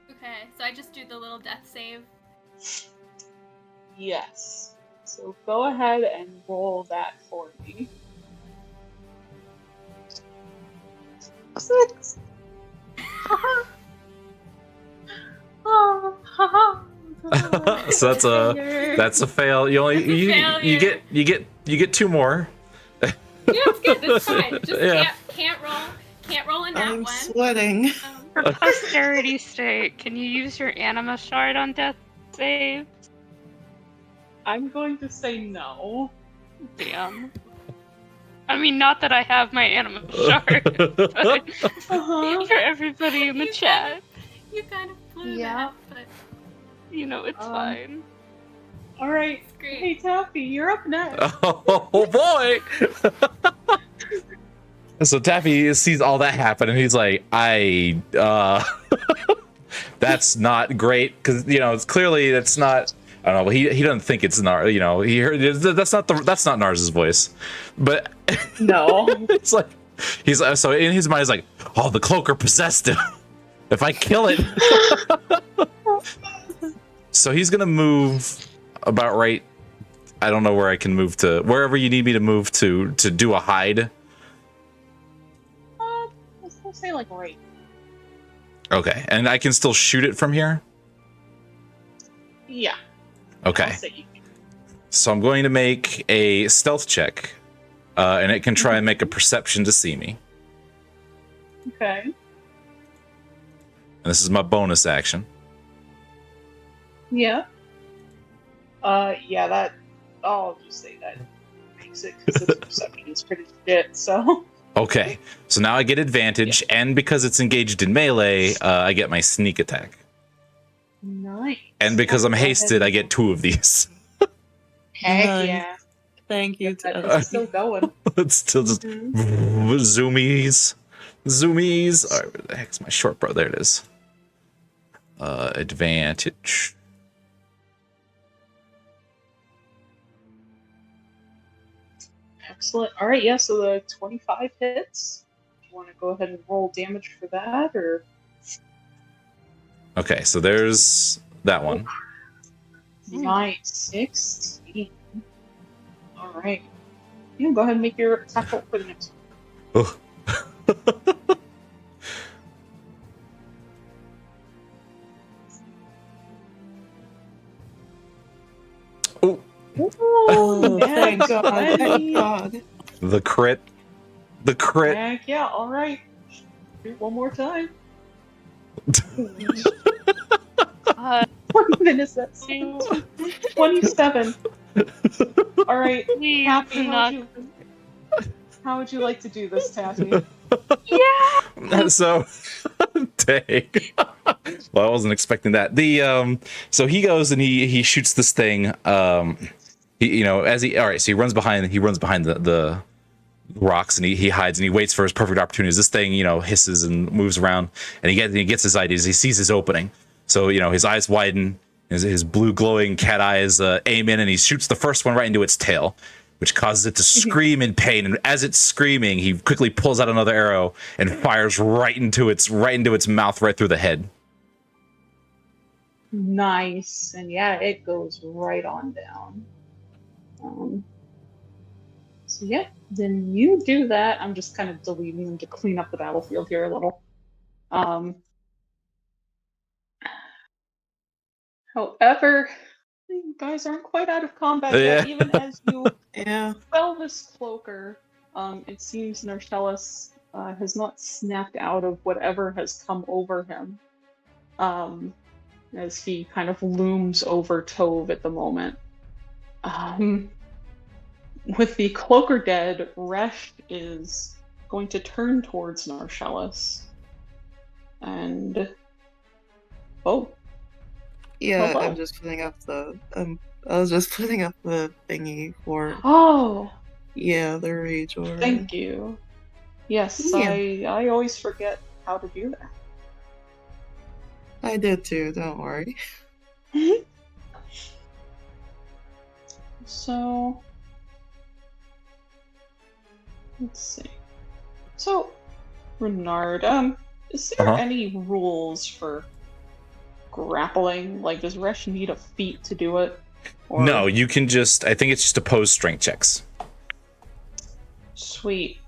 Okay, so I just do the little death save. Yes. So go ahead and roll that for me. 6. So that's a fail. You only you get 2 more. Yeah, it's good. It's fine. Just Yeah. can't roll in that I'm one. sweating. For posterity's sake, can you use your anima shard on death save? I'm going to say no. Damn. I mean, not that I have my anima shard, but Uh-huh. for everybody in the chat, You kind of blew Yeah. that, but you know it's fine. All right. it's great. Hey, Taffy, you're up next. Oh boy! So Taffy sees all that happen, and he's like, that's not great, because it's clearly that's not. I don't know. He doesn't think it's Nar. He heard that's not Nars's voice, but No. it's like so in his mind he's like, oh, the cloaker possessed him. If I kill it, so he's gonna move about right. I don't know where I can move to. Wherever you need me to move to do a hide. Let's say like right. Okay, and I can still shoot it from here. Yeah. Okay, I'll say you can. so I'm going to make a stealth check, and it can try and make a perception to see me. Okay. And this is my bonus action. Yeah. Yeah, that. I'll just say that makes it because its perception is pretty shit. So. Okay, so now I get advantage, and because it's engaged in melee, I get my sneak attack. Nice. And because I'm Go ahead hasted, I and- get 2 of these. Heck Nice. yeah. Thank you. That To is still going. It's still just zoomies. Zoomies. All right, where the heck's my short bow? There it is. Advantage. Excellent. All right, yeah, so the 25 hits. Do you want to go ahead and roll damage for that, or? Okay, so there's that one. Nice. 16. All right. Yeah, go ahead and make your attack roll for the next one. Oh. Oh, Oh, thank Yes, God. buddy. Thank God. the crit. The crit. Heck yeah, all right. Do it one more time. What even is that? 27. All right, Please Taffy, do not. how would you like to do this, Taffy? So, dang. Well, I wasn't expecting that. So he goes and he shoots this thing. So he runs behind the rocks and he hides and he waits for his perfect opportunity. As this thing, hisses and moves around, and he gets his ideas. He sees his opening. So, his eyes widen, his blue glowing cat eyes aim in, and he shoots the first one right into its tail, which causes it to scream in pain. And as it's screaming, he quickly pulls out another arrow and fires right into its mouth, right through the head. Nice. And yeah, it goes right on down. So yeah, then you do that. I'm just kind of deleting them to clean up the battlefield here a little. However, you guys aren't quite out of combat yet. Yeah. Even as you Yeah. spell this cloaker, it seems Narcellus has not snapped out of whatever has come over him. As he kind of looms over Tove at the moment. With the cloaker dead, Resh is going to turn towards Narcellus. And Yeah, Hello. I'm just putting up the I was just putting up the thingy for oh, the rage order. thank you. Yes, Yeah. I always forget how to do that. I did too, don't worry. So let's see. So Renard, is there any rules for grappling? Like, does Resh need a feat to do it? Or... No, you can I think it's just opposed strength checks. Sweet.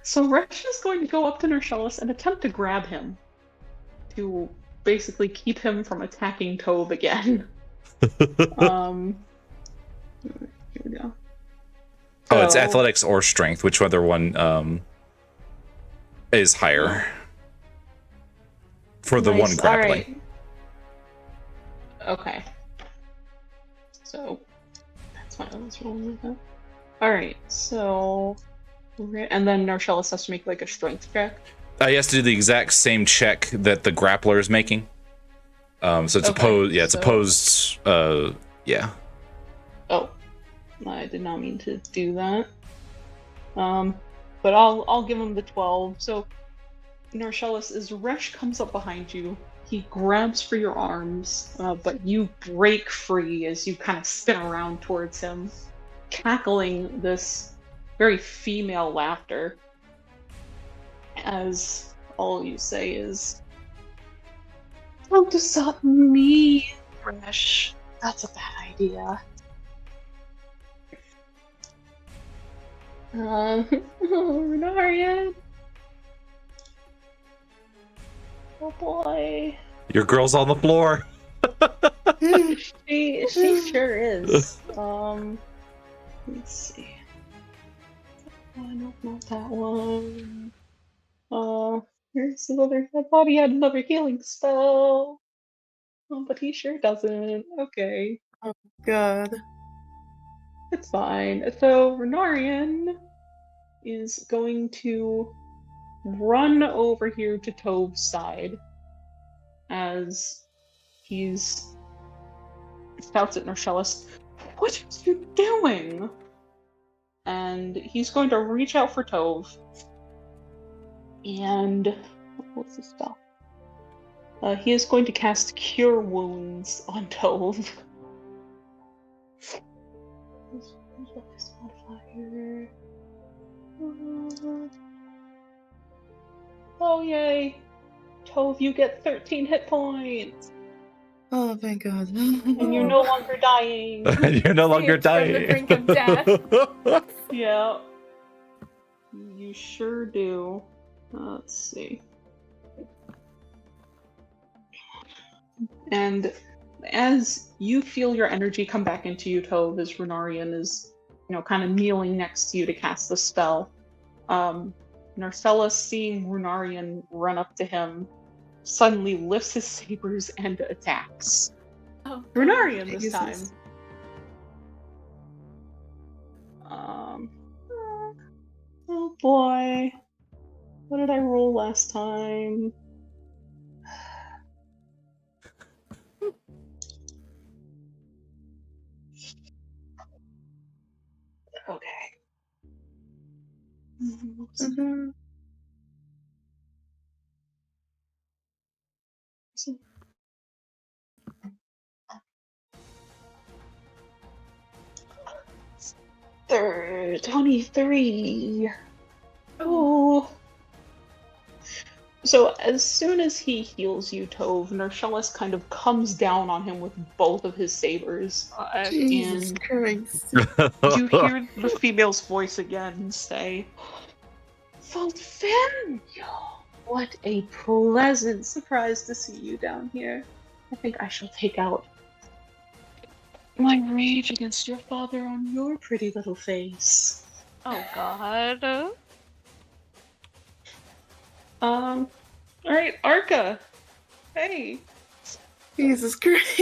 So Resh is going to go up to Narcellus and attempt to grab him to basically keep him from attacking Tove again. Here we go. Oh, it's athletics or strength, whichever one is higher for the Nice. one grappling. All right. Okay. So that's why I was rolling with that. All right. So, and then Narcellus has to make like a strength check. He has to do the exact same check that the grappler is making. So it's opposed. Yeah, it's opposed. Yeah. Oh, I did not mean to do that. But I'll give him the 12. So, Narcellus, as Resh comes up behind you, he grabs for your arms, but you break free as you kind of spin around towards him, cackling this very female laughter. As all you say is, "Don't stop me, Resh. That's a bad idea." Renarian. Oh boy. Your girl's on the floor. She sure is. Let's see. No, not that one. Here's another. I thought he had another healing spell. Oh, but he sure doesn't. Okay. Oh God. It's fine. So Renarian is going to run over here to Tove's side as he's shouts at Narcellus, What are you doing? And he's going to reach out for Tove. And what's the spell? He is going to cast Cure Wounds on Tove. What's modifier? Oh yay! Tove, you get 13 hit points! Oh, thank God. And you're no longer dying. You're no longer Saved from the dying. brink of death. Yeah. You sure do. Let's see. And as you feel your energy come back into you, Tove, as Runarian is, kind of kneeling next to you to cast the spell, Narcella, seeing Runarian run up to him, suddenly lifts his sabers and attacks. Oh, Runarian this time. Jesus. Oh boy. What did I roll last time? Okay. Mhm. Third, 23. Oh. So as soon as he heals you, Tove, Narcellus kind of comes down on him with both of his sabers. Jesus And Christ. you hear the female's voice again say, Falfenio! What a pleasant surprise to see you down here. I think I shall take out my rage against your father on your pretty little face. Oh God. Alright, Arca. Hey. Jesus Christ.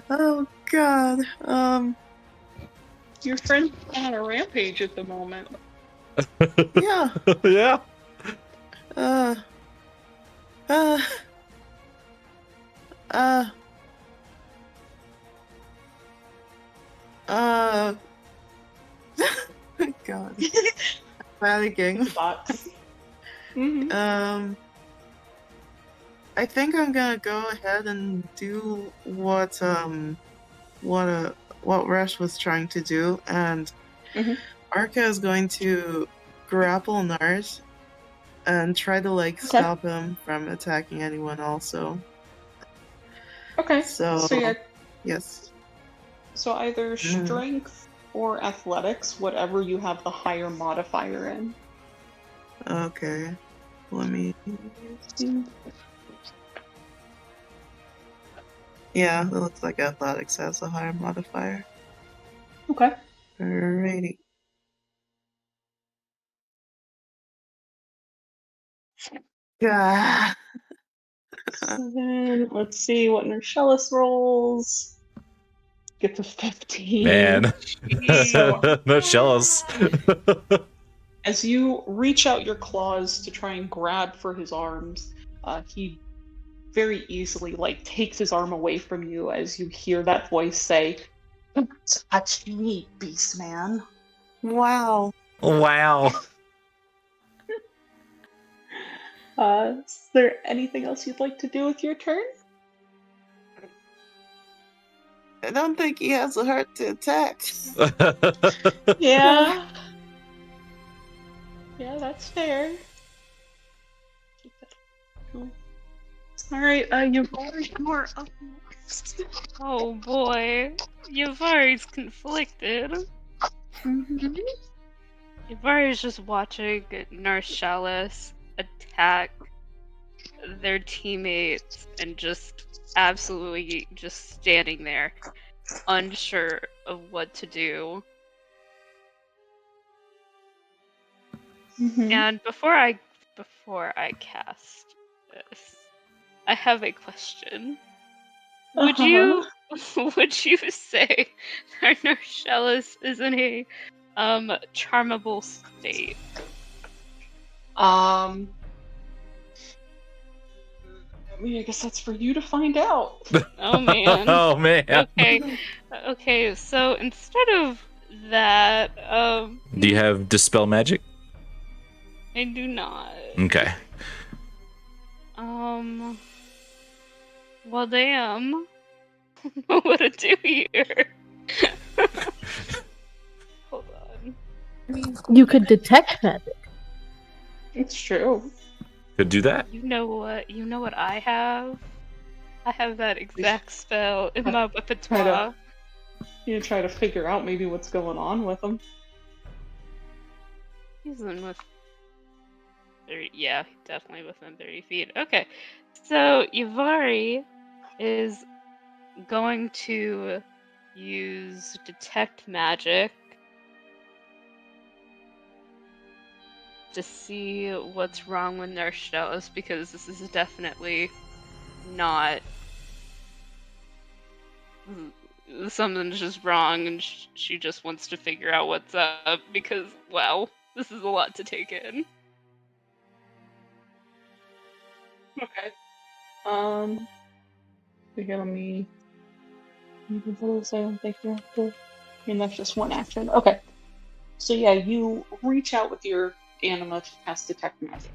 Oh God. Your friend's on a rampage at the moment. Yeah. Yeah. Uh. God. Panicking. Thoughts? Mm-hmm. I think I'm gonna go ahead and do what Resh was trying to do, and Mhm. Arca is going to grapple Nars and try to stop him from attacking anyone also. Okay. So yeah. yes. So either strength or athletics, whatever you have the higher modifier in. Okay. Let me see. Yeah, it looks like athletics has a higher modifier. Okay. Alrighty. Ah. 7. Let's see what Narcellus rolls. Get to 15. Man. So No shells. as you reach out your claws to try and grab for his arms, he very easily takes his arm away from you as you hear that voice say, "Don't touch me, beast man." Wow. Wow. Is there anything else you'd like to do with your turn? I don't think he has the heart to attack. Yeah. Yeah, that's fair. Cool. Alright, you're up next. Oh boy. Yavari's conflicted. Mm-hmm. Yavari's just watching Narcellus attack their teammates and just absolutely just standing there, unsure of what to do. Mm-hmm. And before I cast this, I have a question. Would you say that Narcellus is in a charmable state? I guess that's for you to find out. Oh man. Oh man. Okay. Okay, so instead of that, Do you have Dispel Magic? I do not. Okay. Well, damn. I don't know what to do here. Hold on. You could detect magic. It's true. Could do that. You know what? You know what I have? I have that exact spell in my repertoire. Try to figure out maybe what's going on with him. He's in with 30. Yeah, definitely within 30 feet. Okay, so Yavari is going to use Detect Magic to see what's wrong with Nershtos, because this is definitely not. Something's just wrong, and she just wants to figure out what's up, because, wow, this is a lot to take in. Okay. Here, let me. You can say I'm thinking after. And that's just one action. Okay. So yeah, you reach out with your anima to cast Detect Magic.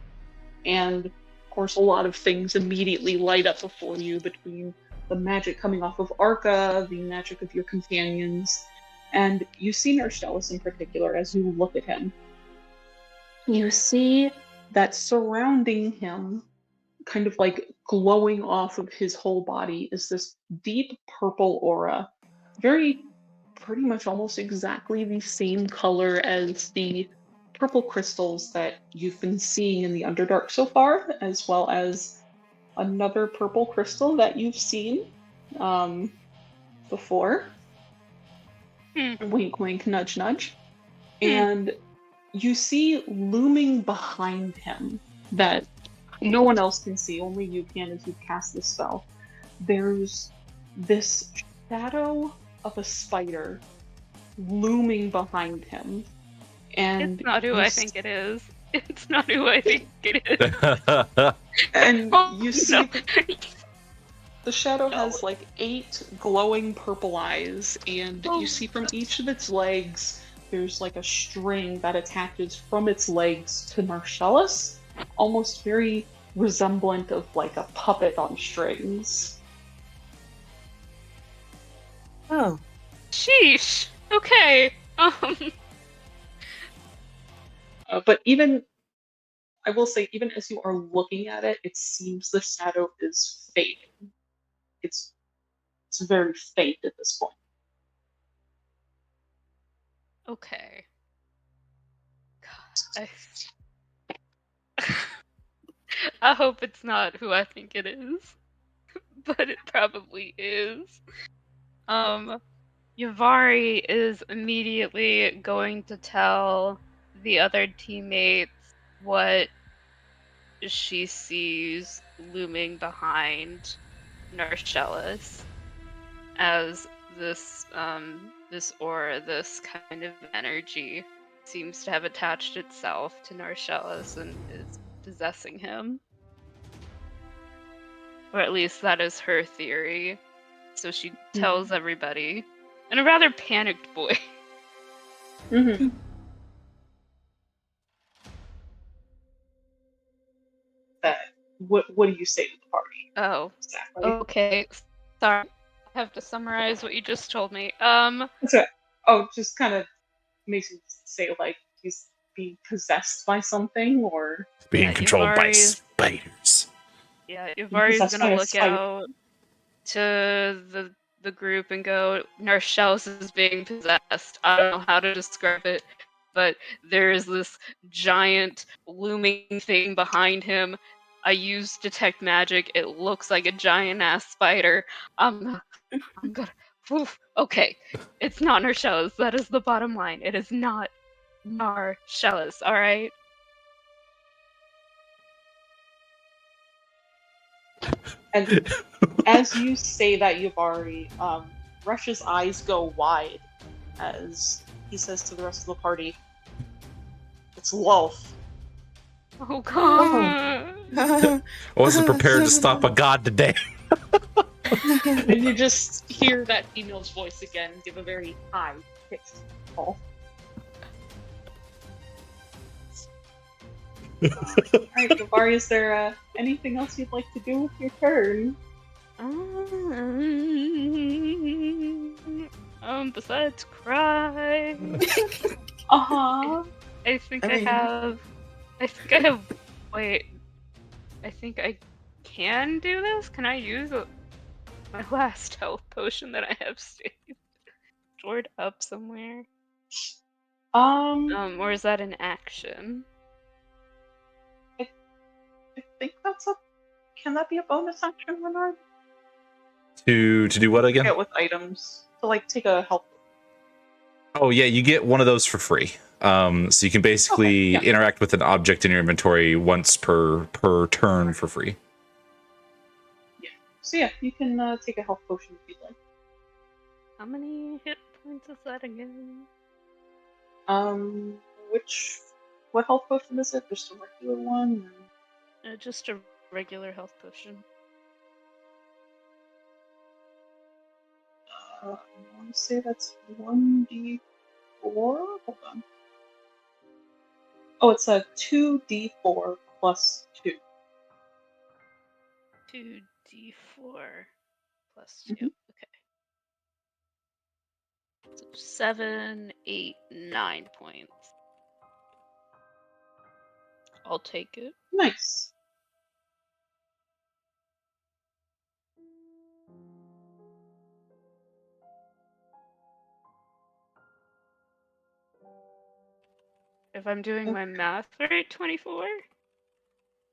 And of course, a lot of things immediately light up before you between the magic coming off of Arca, the magic of your companions, and you see Nerstellus in particular as you look at him. You see that surrounding him, kind of like glowing off of his whole body, is this deep purple aura. Pretty much almost exactly the same color as the purple crystals that you've been seeing in the Underdark so far, as well as another purple crystal that you've seen before. Wink, wink, nudge, nudge. And you see looming behind him that no one else can see, only you can as you cast this spell. There's this shadow of a spider looming behind him. And it's not who I think it is. It's not who I think it is. And you see the shadow has like 8 glowing purple eyes, and you see from each of its legs there's like a string that attaches from its legs to Marcellus, almost very resemblant of like a puppet on strings. Oh. Sheesh. Okay. But even, I will say, even as you are looking at it, it seems the shadow is fading. It's very faint at this point. Okay. God, I hope it's not who I think it is, but it probably is. Yavari is immediately going to tell the other teammates what she sees looming behind Narcellis, as this this aura, this kind of energy seems to have attached itself to Narcellis and is possessing him. Or at least that is her theory. So she tells everybody in a rather panicked voice. Mm-hmm. What do you say to the party? Oh, exactly. Okay. Sorry, I have to summarize what you just told me. So, just kind of makes you say like he's being possessed by something, or Being controlled by Yavari's- spiders. Yeah, Yavari's Possessed by gonna a look spider. out to the group and go, Narshels is being possessed. I don't know how to describe it, but there is this giant looming thing behind him. I used Detect Magic. It looks like a giant ass spider. I'm gonna. Oof, okay, it's not Narshels. That is the bottom line. It is not Narshels. All right. And as you say that, Yavari, Rush's eyes go wide as he says to the rest of the party, "It's Lolth." Oh god. I wasn't prepared to stop a god today. And you just hear that female's voice again give a very high-pitched call. Alright, Gavari, is there anything else you'd like to do with your turn? Besides cry. Uh-huh. I think I I mean- have. I think I have. Wait. I think I can do this? Can I use my last health potion that I have saved? Stored up somewhere? Or is that an action? I think that's a... Can that be a bonus action, Renard? To do what again? Get with items. To, like, take a health. Oh yeah, you get one of those for free. So you can basically Okay, yeah. interact with an object in your inventory once per turn for free. So yeah, you can take a health potion if you'd like. How many hit points is that again? What health potion is it? Just a regular one? Just a regular health potion. I want to say that's 1d4? Hold on. Oh, it's a 2d4 plus 2. 2d4 plus 2. Okay. So 7, 8, 9 points. I'll take it. Nice. If I'm doing my math right, 24?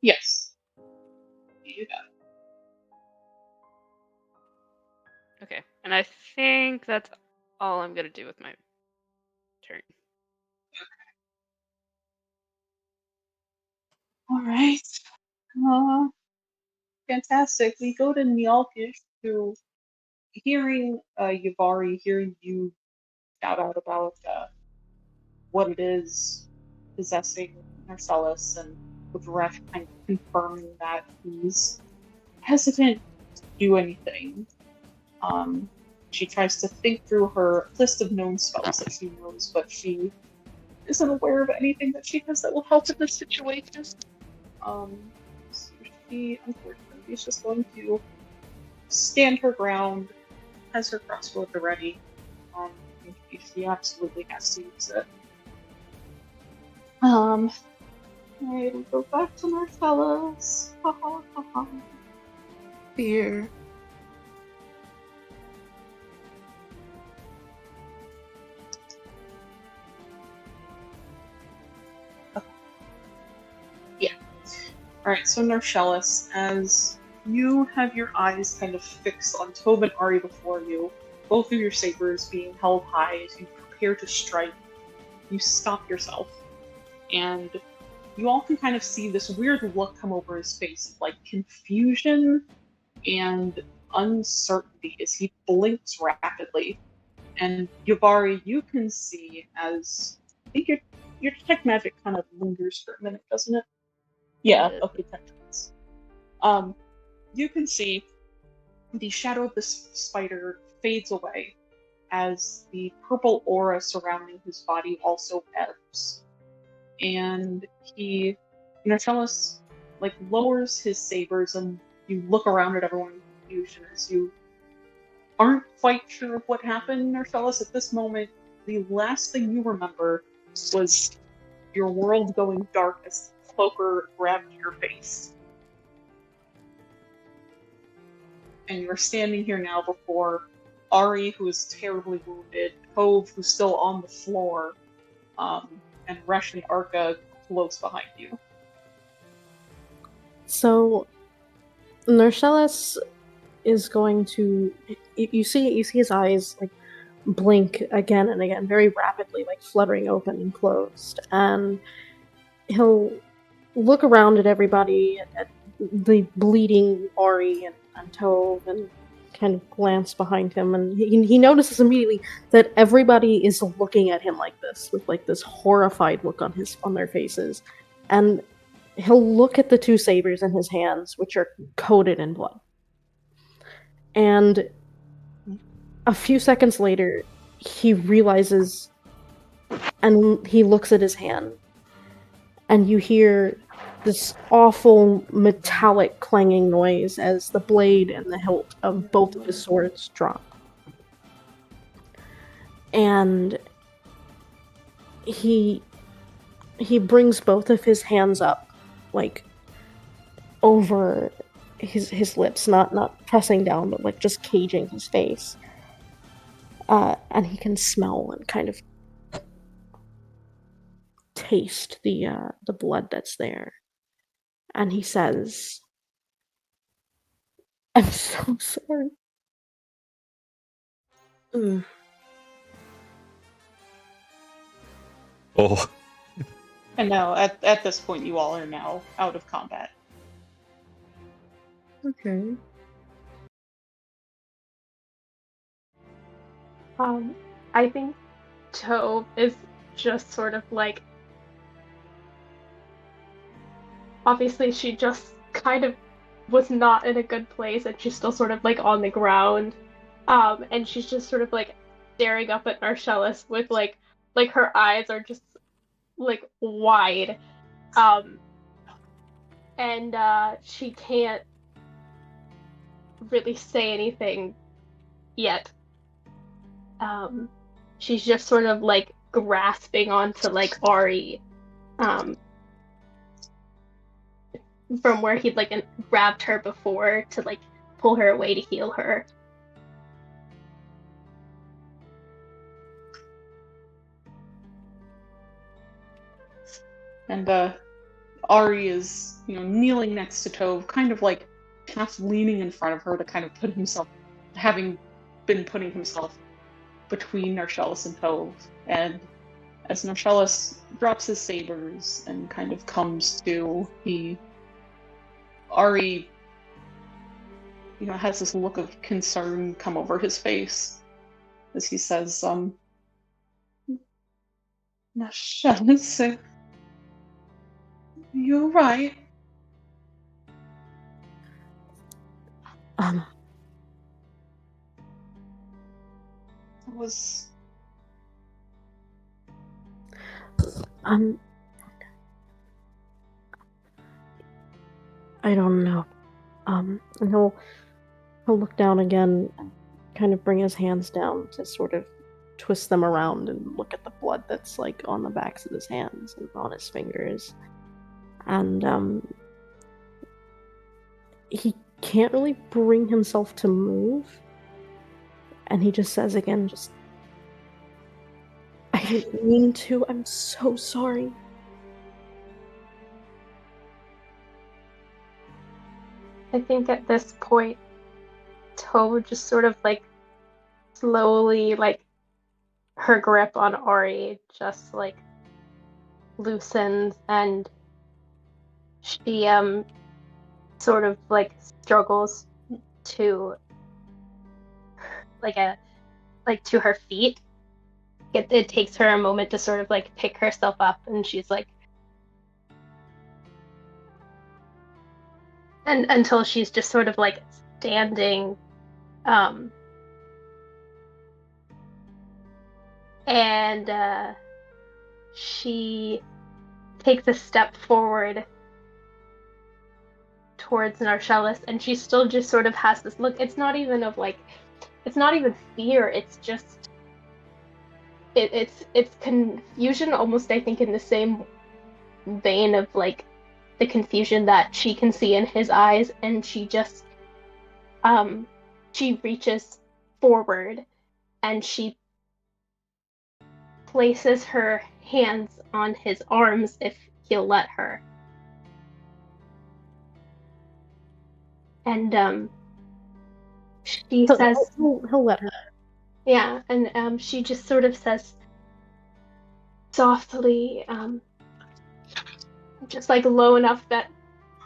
Yes. You got it. Okay. And I think that's all I'm gonna do with my turn. Alright. Fantastic. We go to Nyalkish, who, hearing Yavari, hearing you shout out about what it is possessing Marcellus, and with Resh kind of confirming that he's hesitant to do anything. She tries to think through her list of known spells that she knows, but she isn't aware of anything that she has that will help in this situation. So she, unfortunately, is just going to stand her ground, has her crossbow at the ready. In case she absolutely has to use it. Alright, we'll go back to Marcellus. Ha ha ha ha. Fear. Alright, so Narcellus, as you have your eyes kind of fixed on Tove and Ari before you, both of your sabers being held high as you prepare to strike, you stop yourself. And you all can kind of see this weird look come over his face, like confusion and uncertainty as he blinks rapidly. And Yavari, you can see as I think your detect magic kind of lingers for a minute, doesn't it? Yeah, okay, detect. You can see the shadow of this spider fades away as the purple aura surrounding his body also ebbs. And he, Narcellus, like, lowers his sabers, and you look around at everyone in confusion as you aren't quite sure of what happened, Narcellus. At this moment, the last thing you remember was your world going dark as the cloaker grabbed your face. And you're standing here now before Ari, who is terribly wounded, Tove, who's still on the floor, and Resh and Arca close behind you. So, Narcellus is going to. You see his eyes like blink again and again, very rapidly, like fluttering open and closed, and he'll look around at everybody, at the bleeding Ori and Tove, and kind of glance behind him, and he notices immediately that everybody is looking at him like this, with like this horrified look on their faces, and he'll look at the two sabers in his hands, which are coated in blood, And a few seconds later, he realizes, and he looks at his hand, and you hear this awful metallic clanging noise as the blade and the hilt of both of his swords drop. And he brings both of his hands up, like, over his lips, not pressing down, but like just caging his face. And he can smell and kind of taste the blood that's there. And he says, "I'm so sorry." Mm. Oh, And now, at this point, you all are now out of combat. Okay. I think Tove is just sort of like, obviously she just kind of was not in a good place and she's still sort of like on the ground. And she's just sort of like staring up at Marcellus with like her eyes are just like wide. And she can't really say anything yet. She's just sort of like grasping onto like Ari, from where he'd like grabbed her before to like pull her away to heal her. And Ari is, kneeling next to Tove, kind of like half leaning in front of her to kind of put himself, having been putting himself between Narcellus and Tove. And as Narcellus drops his sabers and kind of comes to, Ari, has this look of concern come over his face as he says, Narcellus, you're right. Um, It was um, I don't know. And he'll look down again and kind of bring his hands down to sort of twist them around and look at the blood that's like on the backs of his hands and on his fingers. And he can't really bring himself to move. And he just says again, "I didn't mean to. I'm so sorry." I think at this point, Tove just sort of like slowly, like her grip on Ari just like loosens, and she sort of like struggles to to her feet. It takes her a moment to sort of like pick herself up, and she's like, and until she's just sort of like standing, and she takes a step forward towards Narcellus, and she still just sort of has this look. It's not even fear. It's just it's confusion, almost, I think, in the same vein of like the confusion that she can see in his eyes, and she reaches forward and she places her hands on his arms if he'll let her. And she says, He'll let her. yeah, and she just sort of says softly, just like low enough that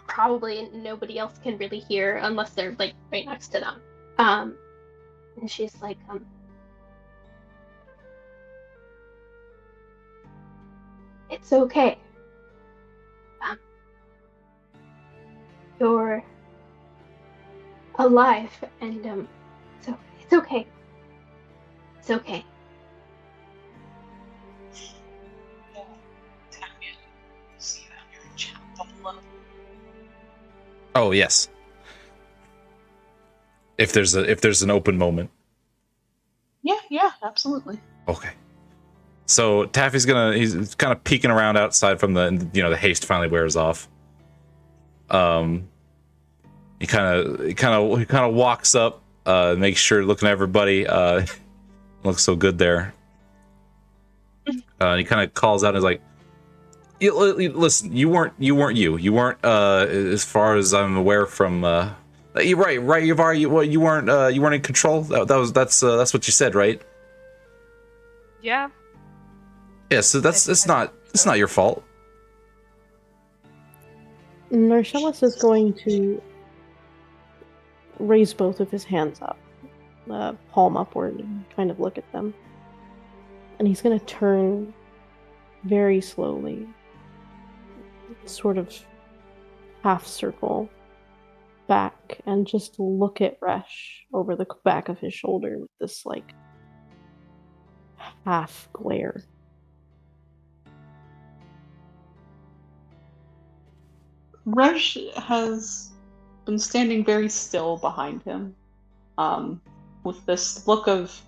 probably nobody else can really hear unless they're like right next to them. And she's like, it's okay. You're alive, and so it's okay. It's okay. See that your chat bubble up. Oh yes. If there's an open moment. Yeah, absolutely. Okay. So Taffy's he's kind of peeking around outside from the haste finally wears off. He kind of walks up, makes sure looking at everybody, looks so good there. He kind of calls out and is like, "Listen, you weren't you weren't as far as I'm aware from you're right you weren't in control. That's what you said, right? Yeah. Yeah, so it's not your fault." Marcellus is going to raise both of his hands up, palm upward, and kind of look at them. And he's going to turn very slowly, sort of half circle back, and just look at Resh over the back of his shoulder with this, like, half glare. Resh has been standing very still behind him, with this look of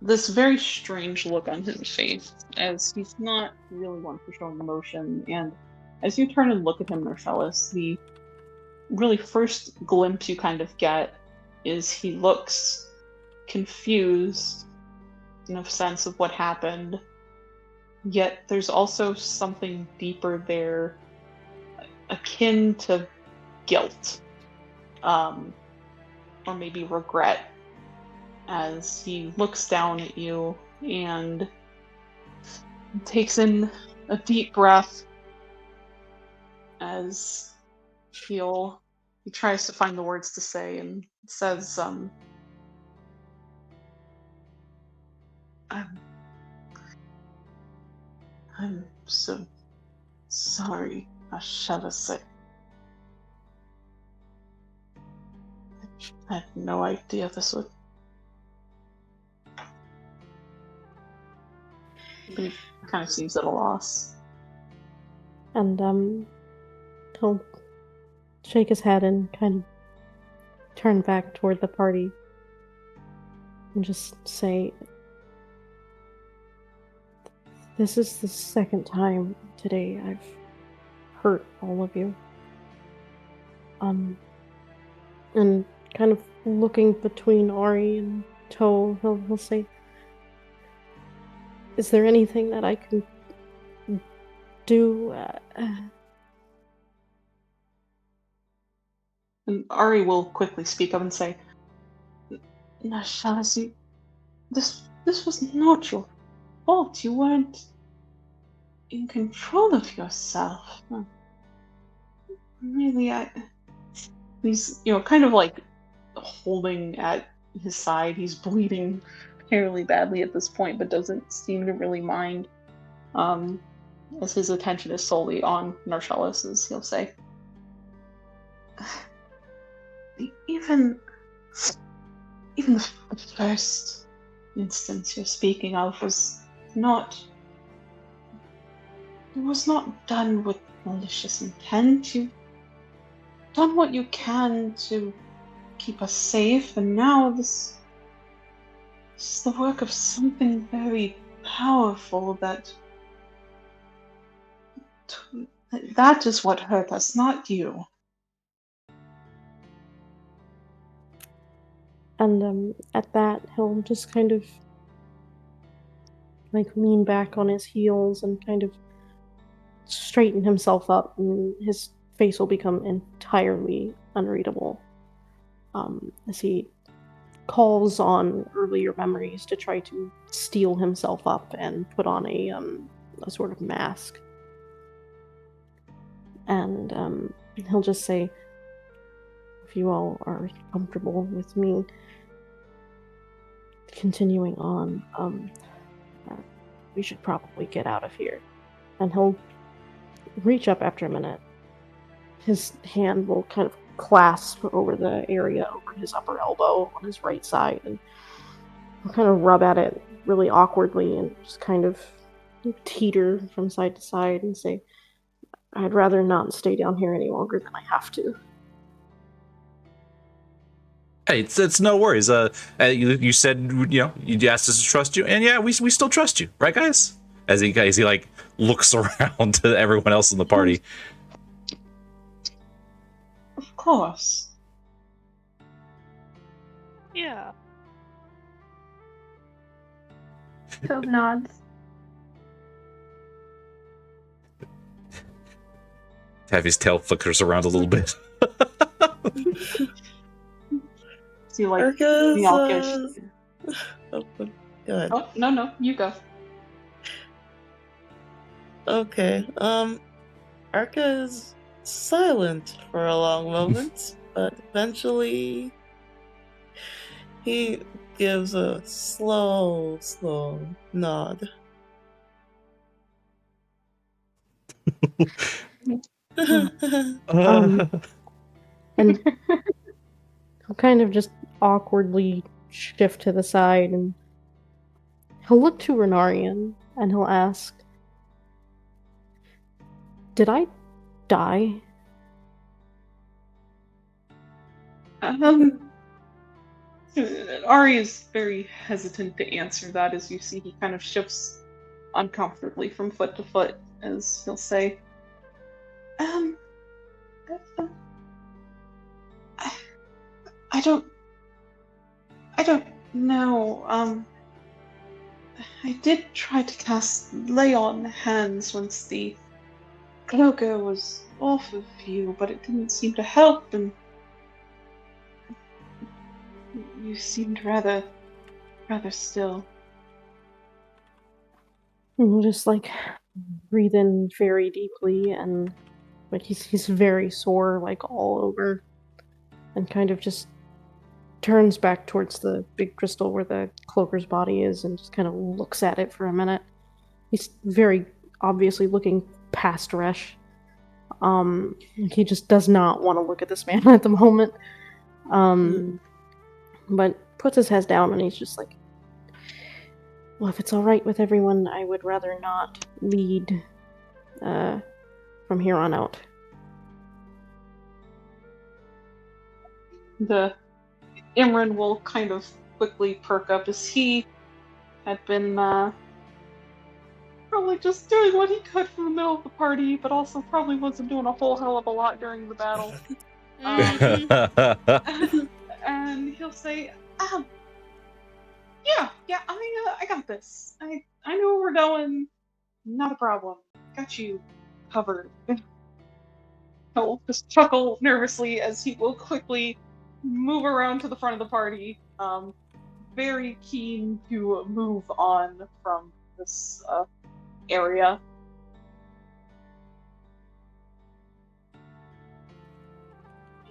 this very strange look on his face, as he's not really one for showing emotion. And as you turn and look at him, Marcellus, the really first glimpse you kind of get is he looks confused in a sense of what happened, yet there's also something deeper there, akin to guilt, or maybe regret, as he looks down at you and takes in a deep breath as he tries to find the words to say, and says, I'm so sorry, Ashevase. I had no idea this would. He kind of seems at a loss. And he'll shake his head and kind of turn back toward the party and just say, "This is the second time today I've hurt all of you." And kind of looking between Ari and Toe, he'll say, "Is there anything that I can do?" And Ari will quickly speak up and say, Nashazi, this was not your fault. You weren't in control of yourself. Really, he's, kind of like holding at his side. He's bleeding fairly badly at this point, but doesn't seem to really mind, as his attention is solely on Narcellus, as he'll say. Even the first instance you're speaking of was not done with malicious intent. You've done what you can to keep us safe, and now this is the work of something very powerful that is what hurt us, not you. And at that, he'll just kind of like lean back on his heels and kind of straighten himself up, and his face will become entirely unreadable, as he calls on earlier memories to try to steel himself up and put on a sort of mask. And he'll just say, "If you all are comfortable with me continuing on, we should probably get out of here." And he'll reach up after a minute. His hand will kind of clasp over the area over his upper elbow on his right side, and he'll kind of rub at it really awkwardly and just kind of teeter from side to side and say, I'd rather not stay down here any longer than I have to. Hey, it's no worries. You said, you asked us to trust you, and yeah, we still trust you, right, guys? As he like looks around to everyone else in the party. Of course. Yeah. Cove nods. Taffy's tail flickers around a little bit. See, like, Arca's, Miyalkish. Oh, go ahead. Oh, no, you go. Okay. Arca is silent for a long moment, but eventually he gives a slow nod. And he'll kind of just awkwardly shift to the side, and he'll look to Renarian, and he'll ask, did I die? Ari is very hesitant to answer that. As you see, he kind of shifts uncomfortably from foot to foot as he'll say, I don't know. I did try to cast Lay on Hands once the logo was off of you, but it didn't seem to help, and you seemed rather still. And he'll just like breathe in very deeply, and like he's very sore, like all over, and kind of just turns back towards the big crystal where the cloaker's body is and just kind of looks at it for a minute. He's very obviously looking past Resh. He just does not want to look at this man at the moment. But puts his head down and he's just like, well, if it's alright with everyone, I would rather not lead from here on out. The Imran will kind of quickly perk up as he had been probably just doing what he could from the middle of the party, but also probably wasn't doing a whole hell of a lot during the battle. And he'll say, yeah, I got this. I know where we're going. Not a problem. Got you covered. He'll just chuckle nervously as he will quickly move around to the front of the party. Very keen to move on from this area.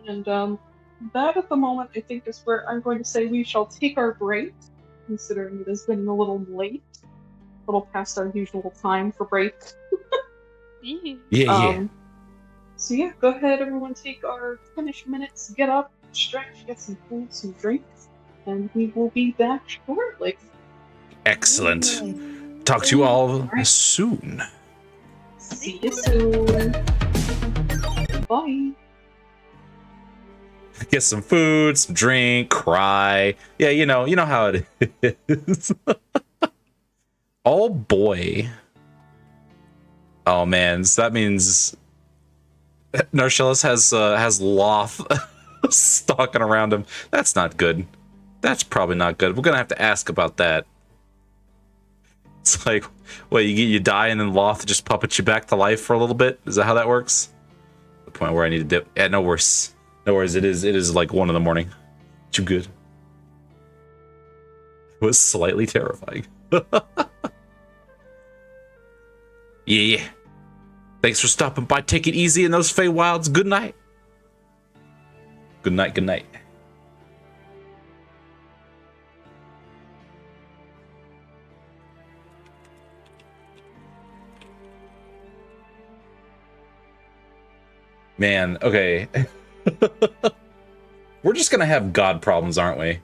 And that at the moment, I think, is where I'm going to say we shall take our break, considering it has been a little late, a little past our usual time for break. Yeah. So yeah, go ahead, everyone, take our 10-ish minutes, get up, stretch, get some food, some drinks, and we will be back shortly. Excellent. Talk to you all soon. See you soon. Bye. Get some food, some drink, cry. Yeah, you know how it is. Oh boy. Oh man, so that means Narcellus has Loth stalking around him. That's not good. That's probably not good. We're gonna have to ask about that. It's like, what, you die and then Loth just puppets you back to life for a little bit? Is that how that works? The point where I need to dip. Yeah, no worse. No worries. It is like 1 a.m. Too good. It was slightly terrifying. Yeah. Thanks for stopping by. Take it easy in those Feywilds. Good night. Good night. Good night. Man, okay. We're just gonna have God problems, aren't we?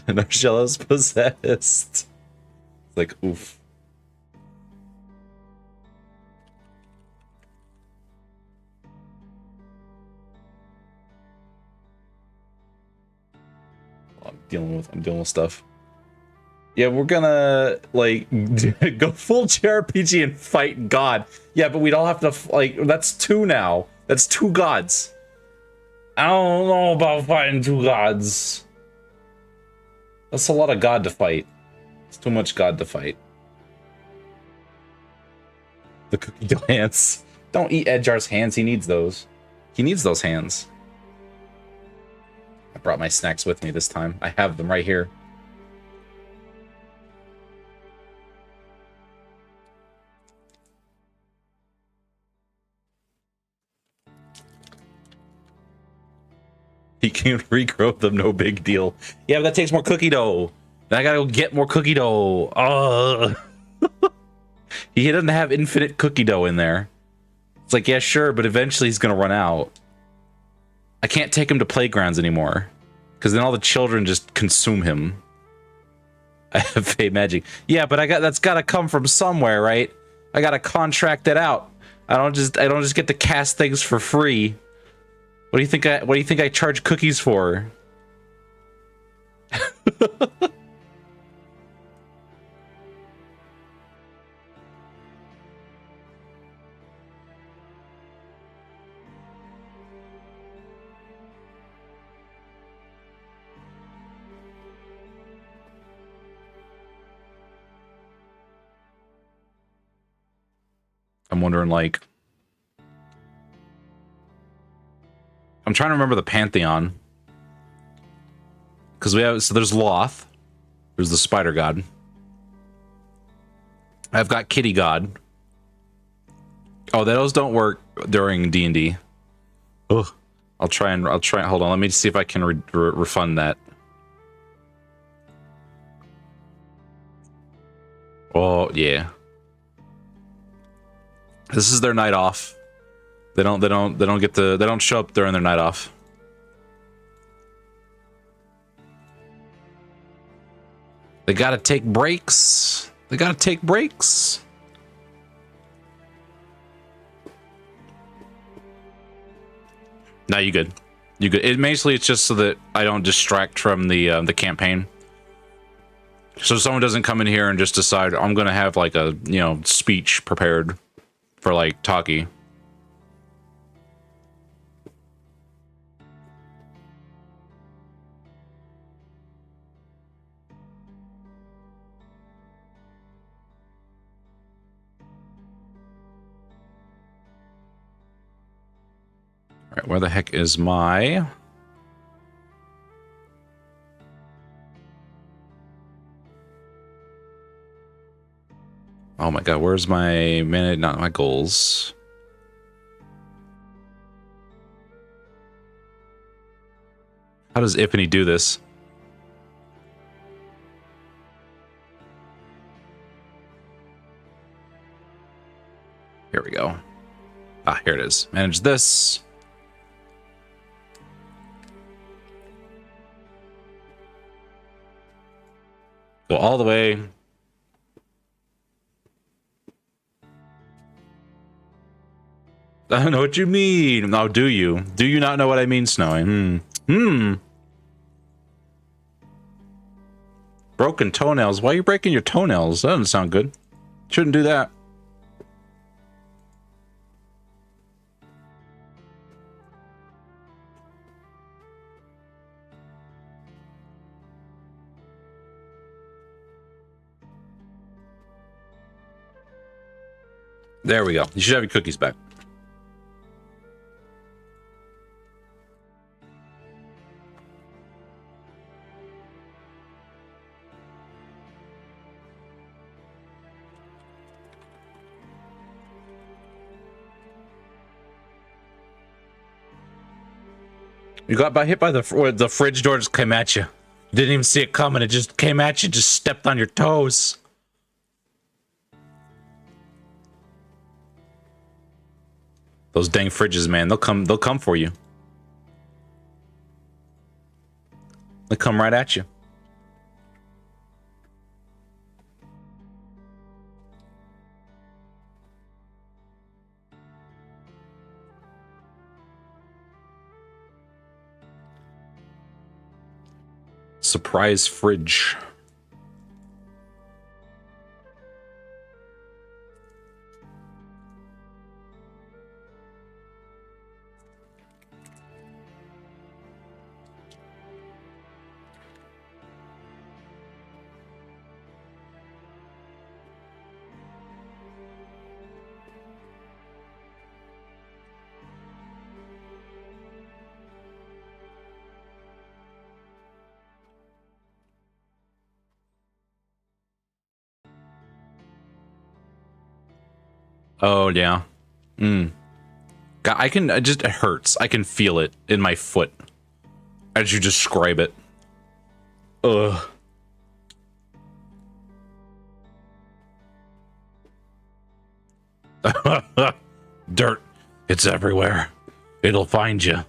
And Argella's possessed. It's like, oof. I'm dealing with stuff. Yeah, we're gonna like go full JRPG and fight God. Yeah, but we'd all have to like that's two now. That's two gods. I don't know about fighting two gods. That's a lot of God to fight. It's too much God to fight. The cookie dough hands. Don't eat Edjar's hands. He needs those. He needs those hands. I brought my snacks with me this time. I have them right here. He can regrow them, no big deal. Yeah, but that takes more cookie dough. Then I gotta go get more cookie dough. He doesn't have infinite cookie dough in there. It's like, yeah, sure, but eventually he's gonna run out. I can't take him to playgrounds anymore, because then all the children just consume him. I have fey magic. Yeah, but that's gotta come from somewhere, right? I gotta contract it out. I don't just get to cast things for free. What do you think I charge cookies for? I'm wondering, like, I'm trying to remember the Pantheon. Because there's Loth. There's the Spider God. I've got Kitty God. Oh, those don't work during D&D. Ugh. I'll try, hold on, let me see if I can refund that. Oh, yeah. This is their night off. They don't show up during their night off. They gotta take breaks. No, you good. It's just so that I don't distract from the campaign. So someone doesn't come in here and just decide I'm gonna have like a speech prepared for like Taki. All right, where the heck is my? Oh my god, where's my minute? Not my goals. How does Ipany do this? Here we go. Ah, here it is. Manage this. Go all the way. I don't know what you mean. Oh, do you? Do you not know what I mean, Snowy? Broken toenails. Why are you breaking your toenails? That doesn't sound good. Shouldn't do that. There we go. You should have your cookies back. You got hit by the fridge door just came at you. You didn't even see it coming. It just came at you, just stepped on your toes. Those dang fridges, man, they'll come for you. They'll come right at you. Surprise fridge. Oh, yeah. God, it hurts. I can feel it in my foot as you describe it. Ugh. Dirt. It's everywhere. It'll find you.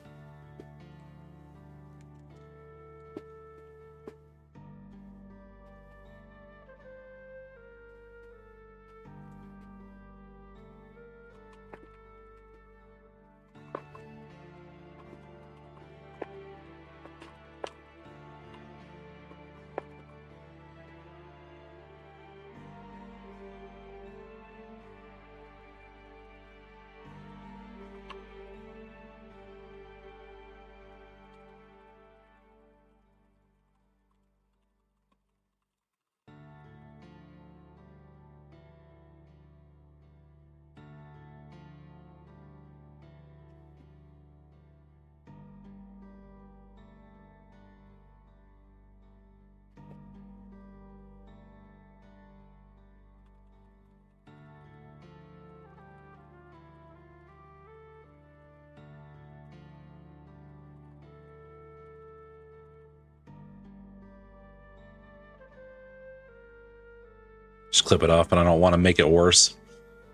Just clip it off, but I don't want to make it worse.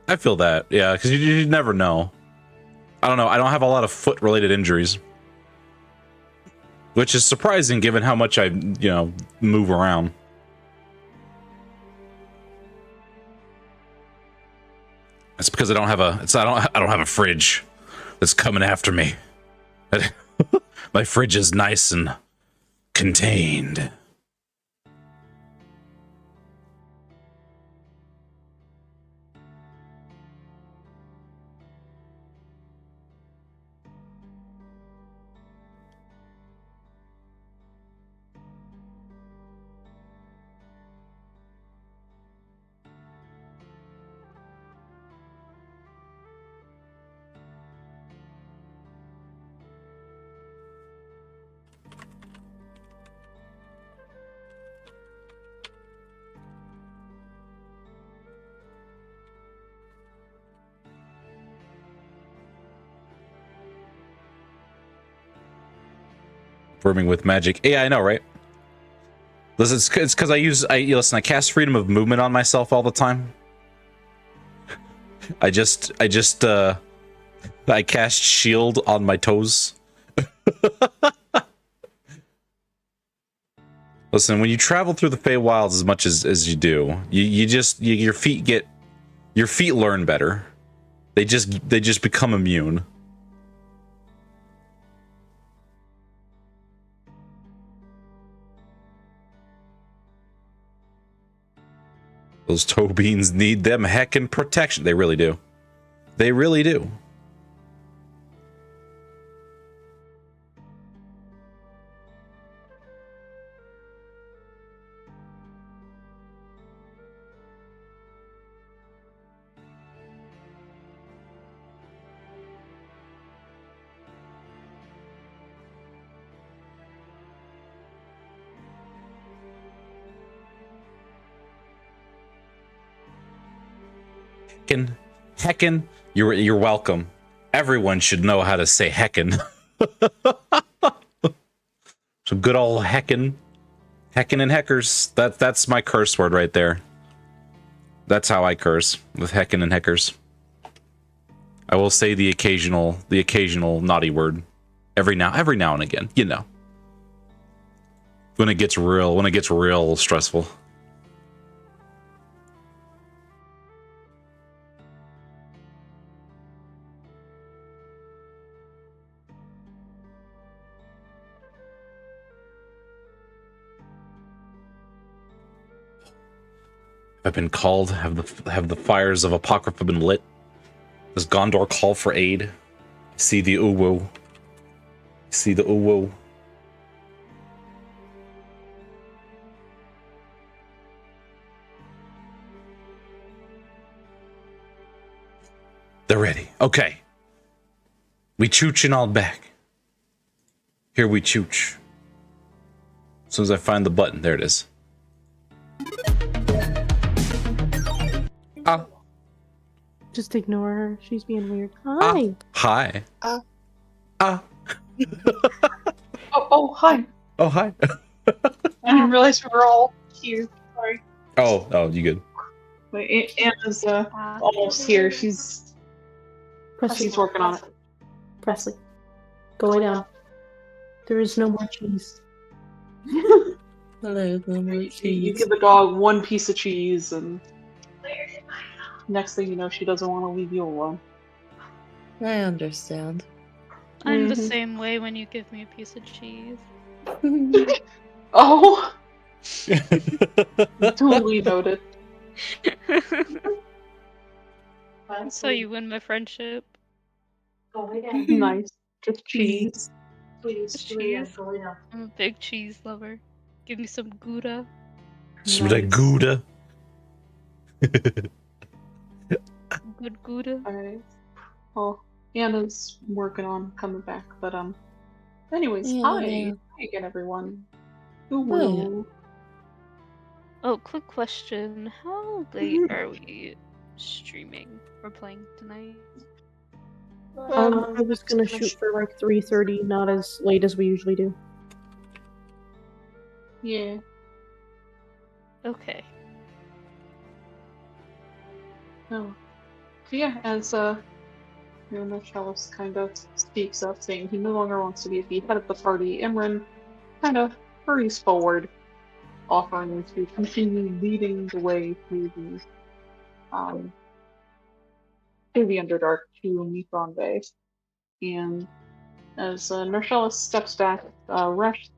I feel that, yeah, because you never know. I don't know. I don't have a lot of foot-related injuries, which is surprising given how much I, move around. It's because I don't have I don't have a fridge that's coming after me. My fridge is nice and contained. Confirming with magic. Yeah, I know, right? Listen, it's because I cast freedom of movement on myself all the time. I cast shield on my toes. Listen, when you travel through the Feywilds as much as you do, your feet learn better. They just become immune. Those toe beans need them heckin' protection. They really do. They really do. Heckin', you're welcome. Everyone should know how to say heckin'. Some good old heckin'. Heckin' and heckers. That's my curse word right there. That's how I curse, with heckin' and heckers. I will say the occasional naughty word every now and again, you know. When it gets real stressful. I've been called. Have the fires of Apocrypha been lit? Does Gondor call for aid? See the uwu. See the uwu. They're ready. Okay. We choochin' all back. Here we chooch. As soon as I find the button, there it is. Ah. Just ignore her. She's being weird. Hi. Hi. Ah. Oh, hi. Oh, hi. I didn't realize we were all here. Sorry. Oh, you good. Wait, Anna's almost here. She's Presley. working on it. Presley. Go lay down. There is no more cheese. Hello, number You cheese. give the dog one piece of cheese, and next thing you know, she doesn't want to leave you alone. I understand. I'm the Mhm. same way when you give me a piece of cheese. Oh, totally noted. That's how you win my friendship. Go lay down. Nice. Just cheese. Please, Just go lay down. cheese. Go lay down. I'm a big cheese lover. Give me some Gouda. Some of that Gouda. Good Gouda. Alright. Well, Anna's working on coming back, but anyways, Yeah, hi. yeah. Hi again, everyone. Who Oh, yeah. will? Oh, quick question. How late are we streaming or playing tonight? I was gonna shoot for like 3:30, not as late as we usually do. Yeah. Okay. Oh. So yeah, as the cellist kind of speaks up, saying he no longer wants to be at the head of the party, Imran kind of hurries forward, offering to continue leading the way um through the Underdark to Mithron Bay. And as Nershella steps back, Resh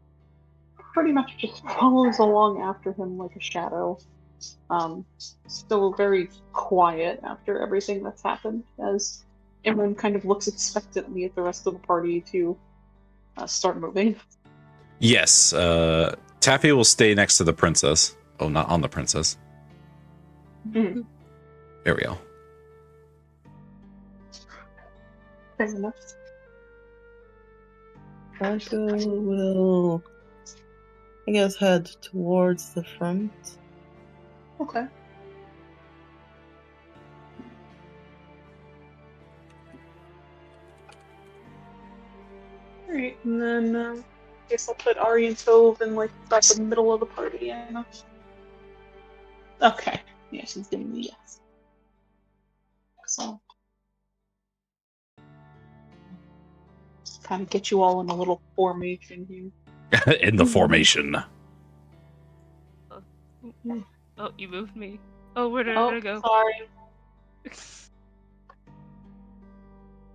pretty much just follows along after him like a shadow. Still very quiet after everything that's happened, as Imran kind of looks expectantly at the rest of the party to start moving. Yes, Taffy will stay next to the princess. Oh, not on the princess. Mhm. There we go. Fair enough. Marco will, I guess, head towards the front. Okay. Alright, and then I guess I'll put Ari and Tove in like about the middle of the party. Yeah. Okay. Yeah, she's giving me yes. So just kind of get you all in a little formation here. In the formation. Oh, you moved me. Oh, where did I go? Sorry.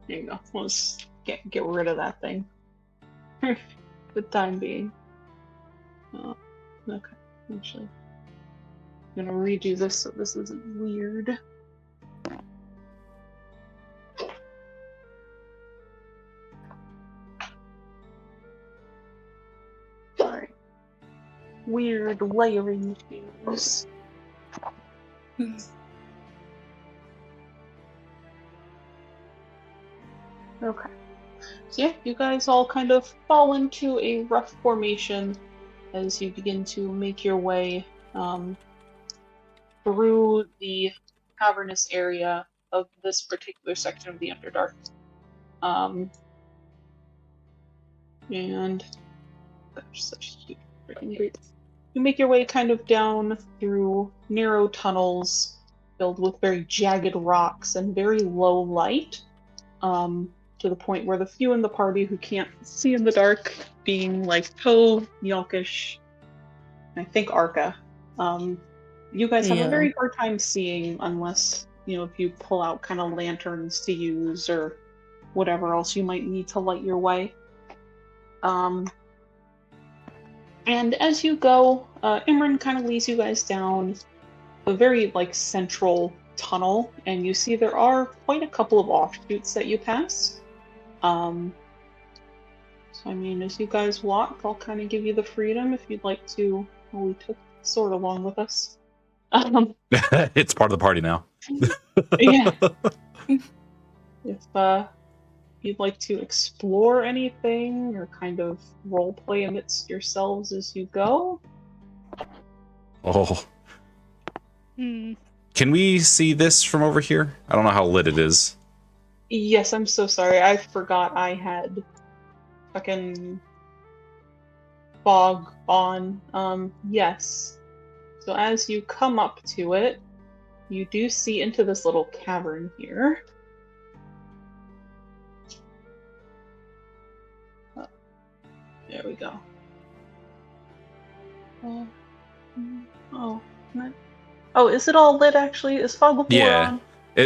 There you go. We'll just get rid of that thing. For the time being. Oh, okay. Actually, I'm gonna redo this so this isn't weird. Sorry. Weird layering issues. Okay. So yeah, you guys all kind of fall into a rough formation as you begin to make your way through the cavernous area of this particular section of the Underdark. And there's such huge freaking gates. you make your way kind of down through narrow tunnels filled with very jagged rocks and very low light, to the point where the few in the party who can't see in the dark, being like Poe, Yelkish, and I think Arca, you guys have a Yeah. very hard time seeing unless, if you pull out kind of lanterns to use or whatever else you might need to light your way. And as you go, Imran kind of leads you guys down a very central tunnel, and you see there are quite a couple of offshoots that you pass. So I mean, as you guys walk, I'll kind of give you the freedom if you'd like to. Well, we took the sword along with us. It's part of the party now. Yeah. If you'd like to explore anything or kind of role play amidst yourselves as you go. Oh. Hmm. Can we see this from over here? I don't know how lit it is. Yes, I'm so sorry. I forgot I had fucking fog on. Yes. So as you come up to it, you do see into this little cavern here. Oh, there we go. Oh, is it all lit actually? Is fog of war Yeah. on?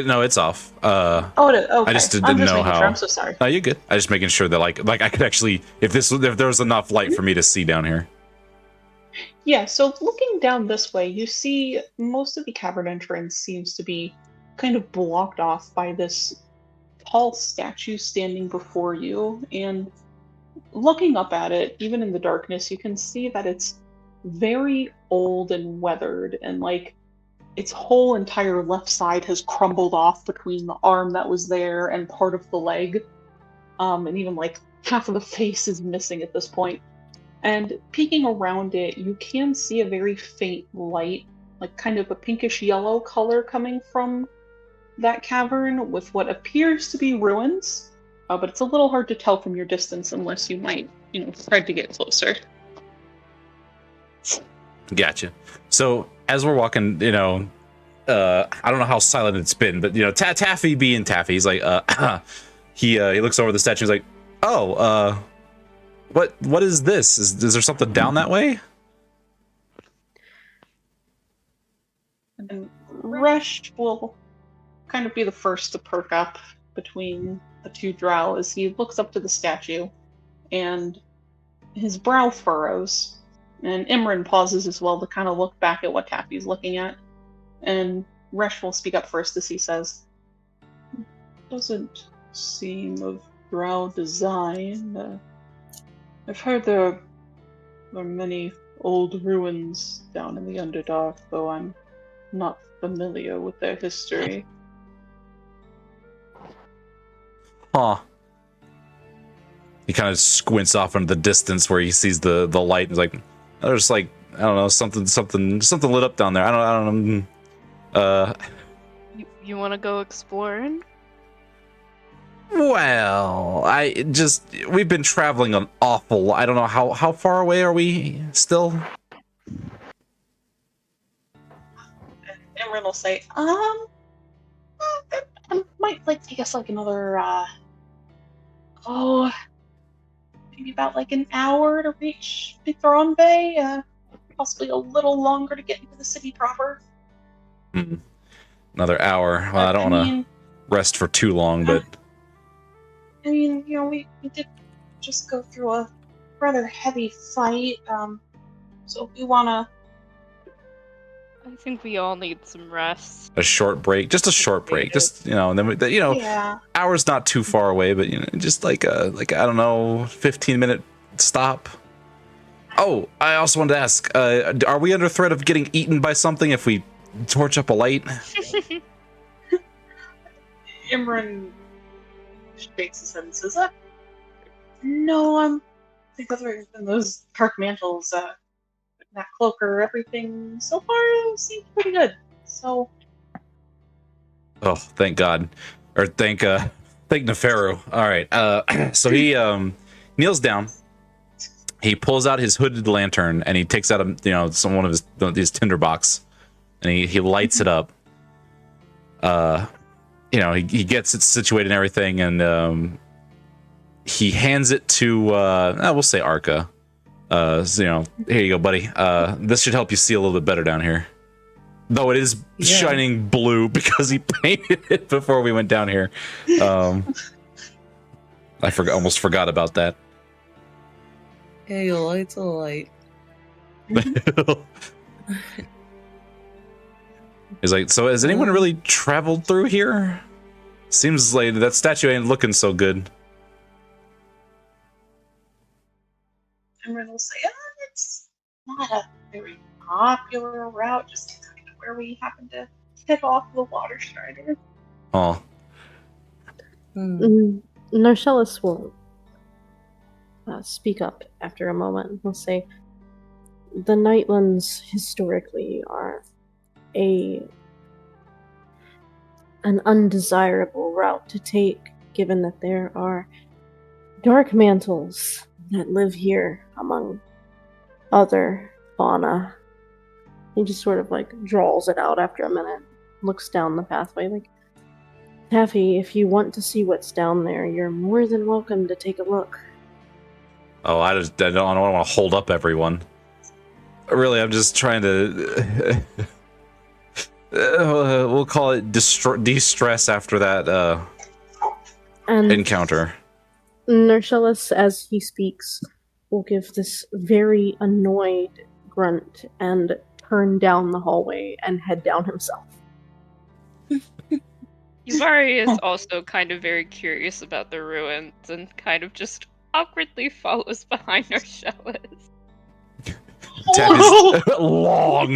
No, it's off. Okay. I just I'm didn't just know making how. sure. I'm so sorry. No, you're good. I just making sure that like I could actually, if there was enough light for me to see down here. Yeah, so looking down this way, you see most of the cavern entrance seems to be kind of blocked off by this tall statue standing before you. And looking up at it, even in the darkness, you can see that it's very old and weathered, and its whole entire left side has crumbled off between the arm that was there and part of the leg. And even half of the face is missing at this point. And peeking around it, you can see a very faint light, kind of a pinkish yellow color coming from that cavern with what appears to be ruins. But it's a little hard to tell from your distance unless you might, try to get closer. Gotcha. So as we're walking, I don't know how silent it's been, but Taffy being Taffy, he's like, he looks over the statue, he's like, oh, what is this? Is there something down that way? And Resh will kind of be the first to perk up between the two drow as he looks up to the statue, and his brow furrows. And Imran pauses as well to kind of look back at what Taffy's looking at. And Resh will speak up first as he says, "Doesn't seem of drow design. I've heard there are many old ruins down in the Underdark, though I'm not familiar with their history." Huh. He kind of squints off into the distance where he sees the light. He's like, there's I don't know, something lit up down there. I don't know. You want to go exploring? Well, we've been traveling an awful. I don't know how far away are we still? And Imran will say, it might take us another maybe about an hour to reach Bithron Bay, possibly a little longer to get into the city proper. Another hour. Well, I don't want to rest for too long, but I mean, we did just go through a rather heavy fight, so if we wanna... I think we all need some rest. a short break, just a short break, just and then Yeah. hour's not too far away, but just I don't know, 15-minute stop. Oh, I also wanted to ask, are we under threat of getting eaten by something if we torch up a light? Imran shakes his head and says, no, I think other than those dark mantles, that cloak or everything so far seems pretty good. So, Oh, thank God, or thank Neferu. All right, so he kneels down. he pulls out his hooded lantern and he takes out one of his tinderbox, and he lights it up. He gets it situated and everything, and he hands it to we'll say Arca. Here you go, buddy. This should help you see a little bit better down here. Though it is shining blue because he painted it before we went down here. I almost forgot about that. Hey, a light's a light. He's like, so has anyone really traveled through here? Seems like that statue ain't looking so good. Cameron will say, it's not a very popular route, just kind of where we happen to hit off the water strider. Oh. Narcellus will speak up after a moment. He'll say, the Nightlands historically are an undesirable route to take, given that there are dark mantles that live here among other fauna. He just sort of draws it out after a minute, looks down the pathway like, Taffy, if you want to see what's down there, you're more than welcome to take a look. Oh, I don't want to hold up everyone. Really, I'm just trying to we'll call it de-stress after that encounter. Narcellus, as he speaks, will give this very annoyed grunt and turn down the hallway and head down himself. Yubari is also kind of very curious about the ruins and kind of just awkwardly follows behind Narcellus. Tab is long.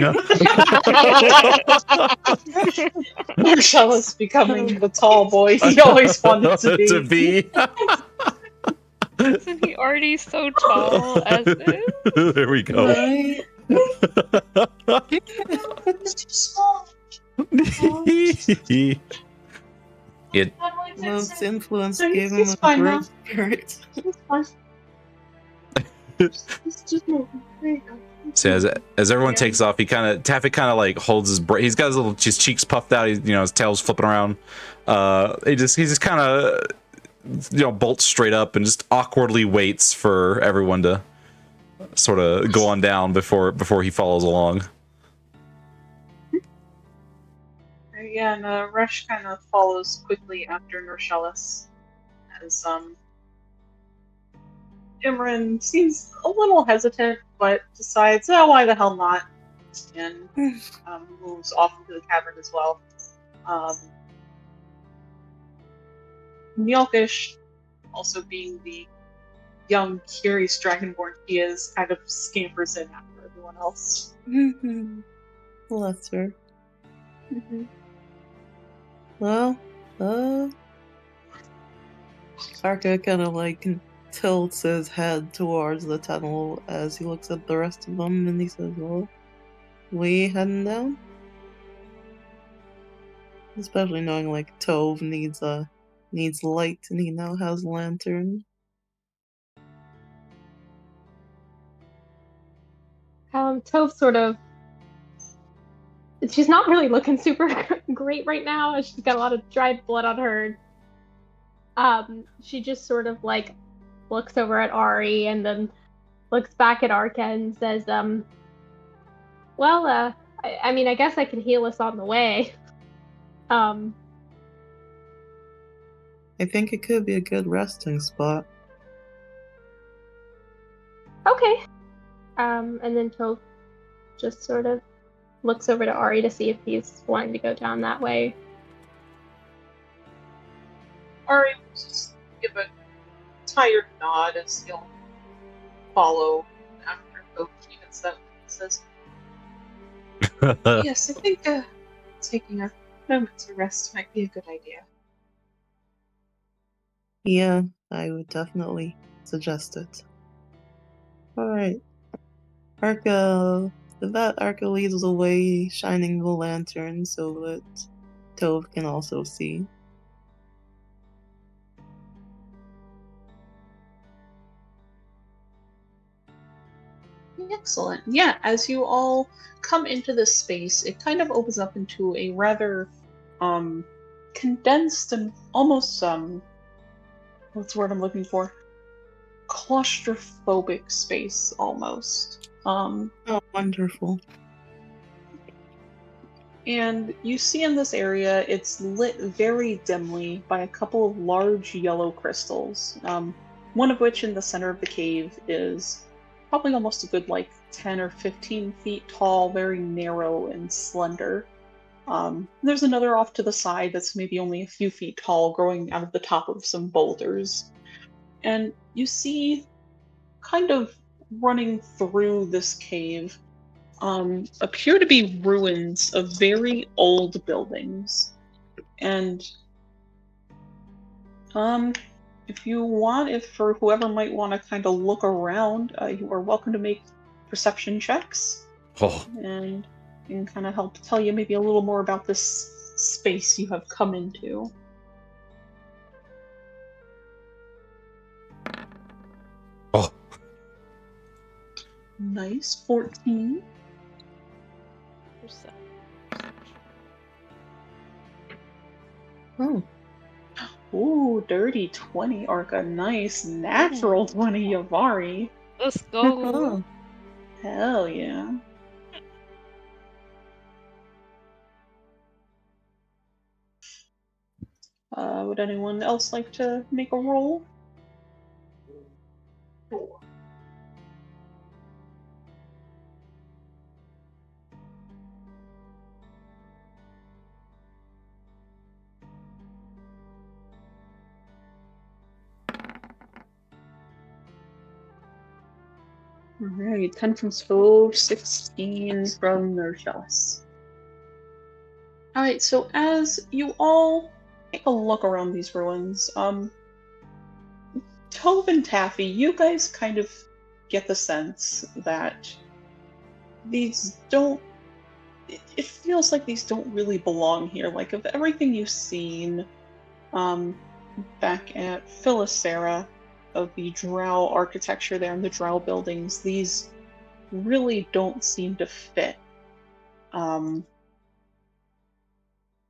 Marcellus becoming the tall boy he always wanted to be. Isn't he already so tall as is? There we go. Right? It's too small. Luke's influence gave him a great spirit. So as everyone takes off, Taffy kind of holds his breath. He's got his cheeks puffed out. His tail's flipping around. He just kind of bolts straight up and just awkwardly waits for everyone to sort of go on down before he follows along. Yeah, and Rush kind of follows quickly after Narcellus, as Imran seems a little hesitant, but decides, why the hell not, and moves off into the cavern as well. Mjolkish, also being the young, curious dragonborn he is, kind of scampers in after everyone else. Bless her. Mm-hmm. Well, Arca kind of tilts his head towards the tunnel as he looks at the rest of them, and he says, well, we heading down? Especially knowing Tove needs light and he now has lantern. Tove sort of. She's not really looking super great right now. She's got a lot of dried blood on her. She just sort of looks over at Ari and then looks back at Arca and says, I guess I can heal us on the way. I think it could be a good resting spot. Okay. And then Tove just sort of looks over to Ari to see if he's wanting to go down that way. Ari will just give a tired nod as he'll follow after Tove even says, yes, I think taking a moment to rest might be a good idea. Yeah, I would definitely suggest it. Alright. Arca leads the way, shining the lantern so that Tove can also see. Excellent. Yeah, as you all come into this space, it kind of opens up into a rather condensed and almost what's the word I'm looking for? Claustrophobic space almost. Oh, wonderful. And you see in this area, it's lit very dimly by a couple of large yellow crystals. One of which in the center of the cave is probably almost a good like 10 or 15 feet tall, very narrow and slender. There's another off to the side that's maybe only a few feet tall, growing out of the top of some boulders. And you see, kind of running through this cave, appear to be ruins of very old buildings. And if you want, if for whoever might want to kind of look around, you are welcome to make perception checks. Oh, And can kind of help tell you maybe a little more about this space you have come into. oh, Nice, 14. Oh, Ooh, dirty 20, Arca. Nice, natural 20, Yavari. Let's go. Hell yeah. Would anyone else like to make a roll? Alright, 10 from Spo, 16 from Nerchus. Alright, so as you all take a look around these ruins, Tove and Taffy, you guys kind of get the sense that these don't. It feels like these don't really belong here. Like, of everything you've seen back at Philisera, of the Drow architecture there and the Drow buildings, these really don't seem to fit.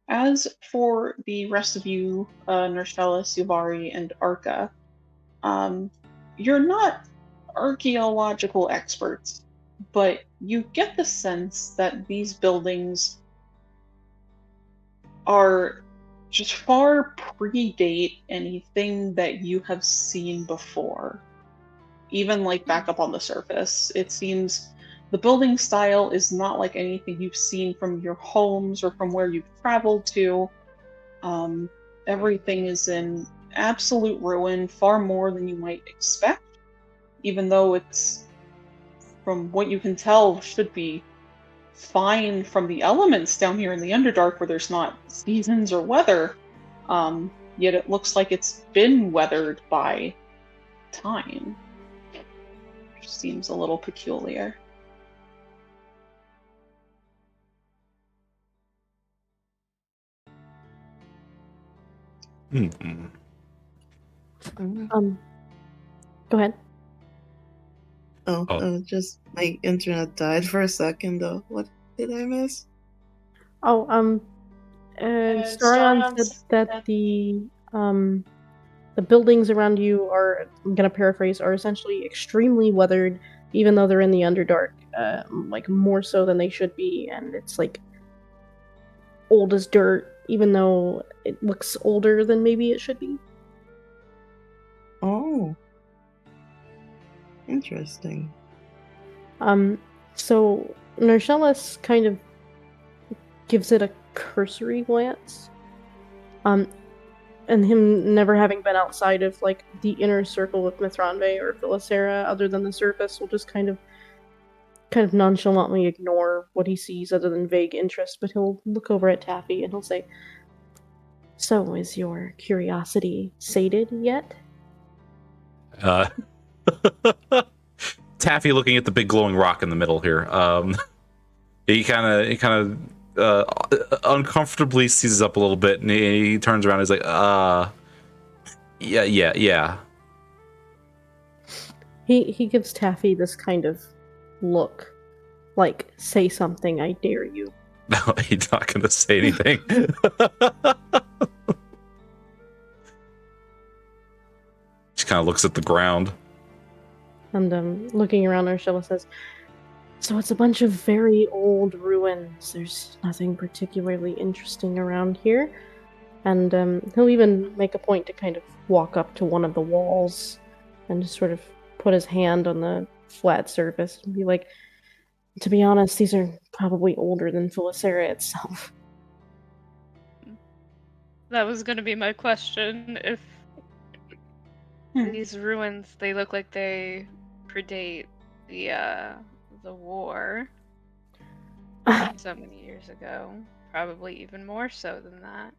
As for the rest of you, Nerfelis, Yuvari, and Arca, you're not archaeological experts, but you get the sense that these buildings are just far predate anything that you have seen before. Even like back up on the surface, it seems the building style is not like anything you've seen from your homes or from where you've traveled to. Everything is in absolute ruin, far more than you might expect, even though it's, from what you can tell, should be fine from the elements down here in the Underdark where there's not seasons or weather. Yet it looks like it's been weathered by time. Which seems a little peculiar. mm-hmm. Go ahead. Oh, just my internet died for a second though. What did I miss? Oh, Starion said that the buildings around you are, I'm gonna paraphrase, are essentially extremely weathered, even though they're in the Underdark, like more so than they should be, and it's like old as dirt, even though it looks older than maybe it should be. Oh, interesting. So Nerchelis kind of gives it a cursory glance. And him never having been outside of like the inner circle of Mithranve or Philisera, other than the surface, will just kind of nonchalantly ignore what he sees other than vague interest, but he'll look over at Taffy and he'll say, "So, is your curiosity sated yet?" Taffy looking at the big glowing rock in the middle here. He kind of uncomfortably seizes up a little bit, and he turns around. And he's like, yeah. He gives Taffy this kind of look. Like, say something, I dare you. No, he's not going to say anything. She kind of looks at the ground. And looking around, Ursula says, "So it's a bunch of very old ruins. There's nothing particularly interesting around here." And he'll even make a point to kind of walk up to one of the walls and just sort of put his hand on the flat surface and be like, "To be honest, these are probably older than Felicera itself." That was going to be my question. If these ruins, they look like they predate the war so many years ago. Probably even more so than that.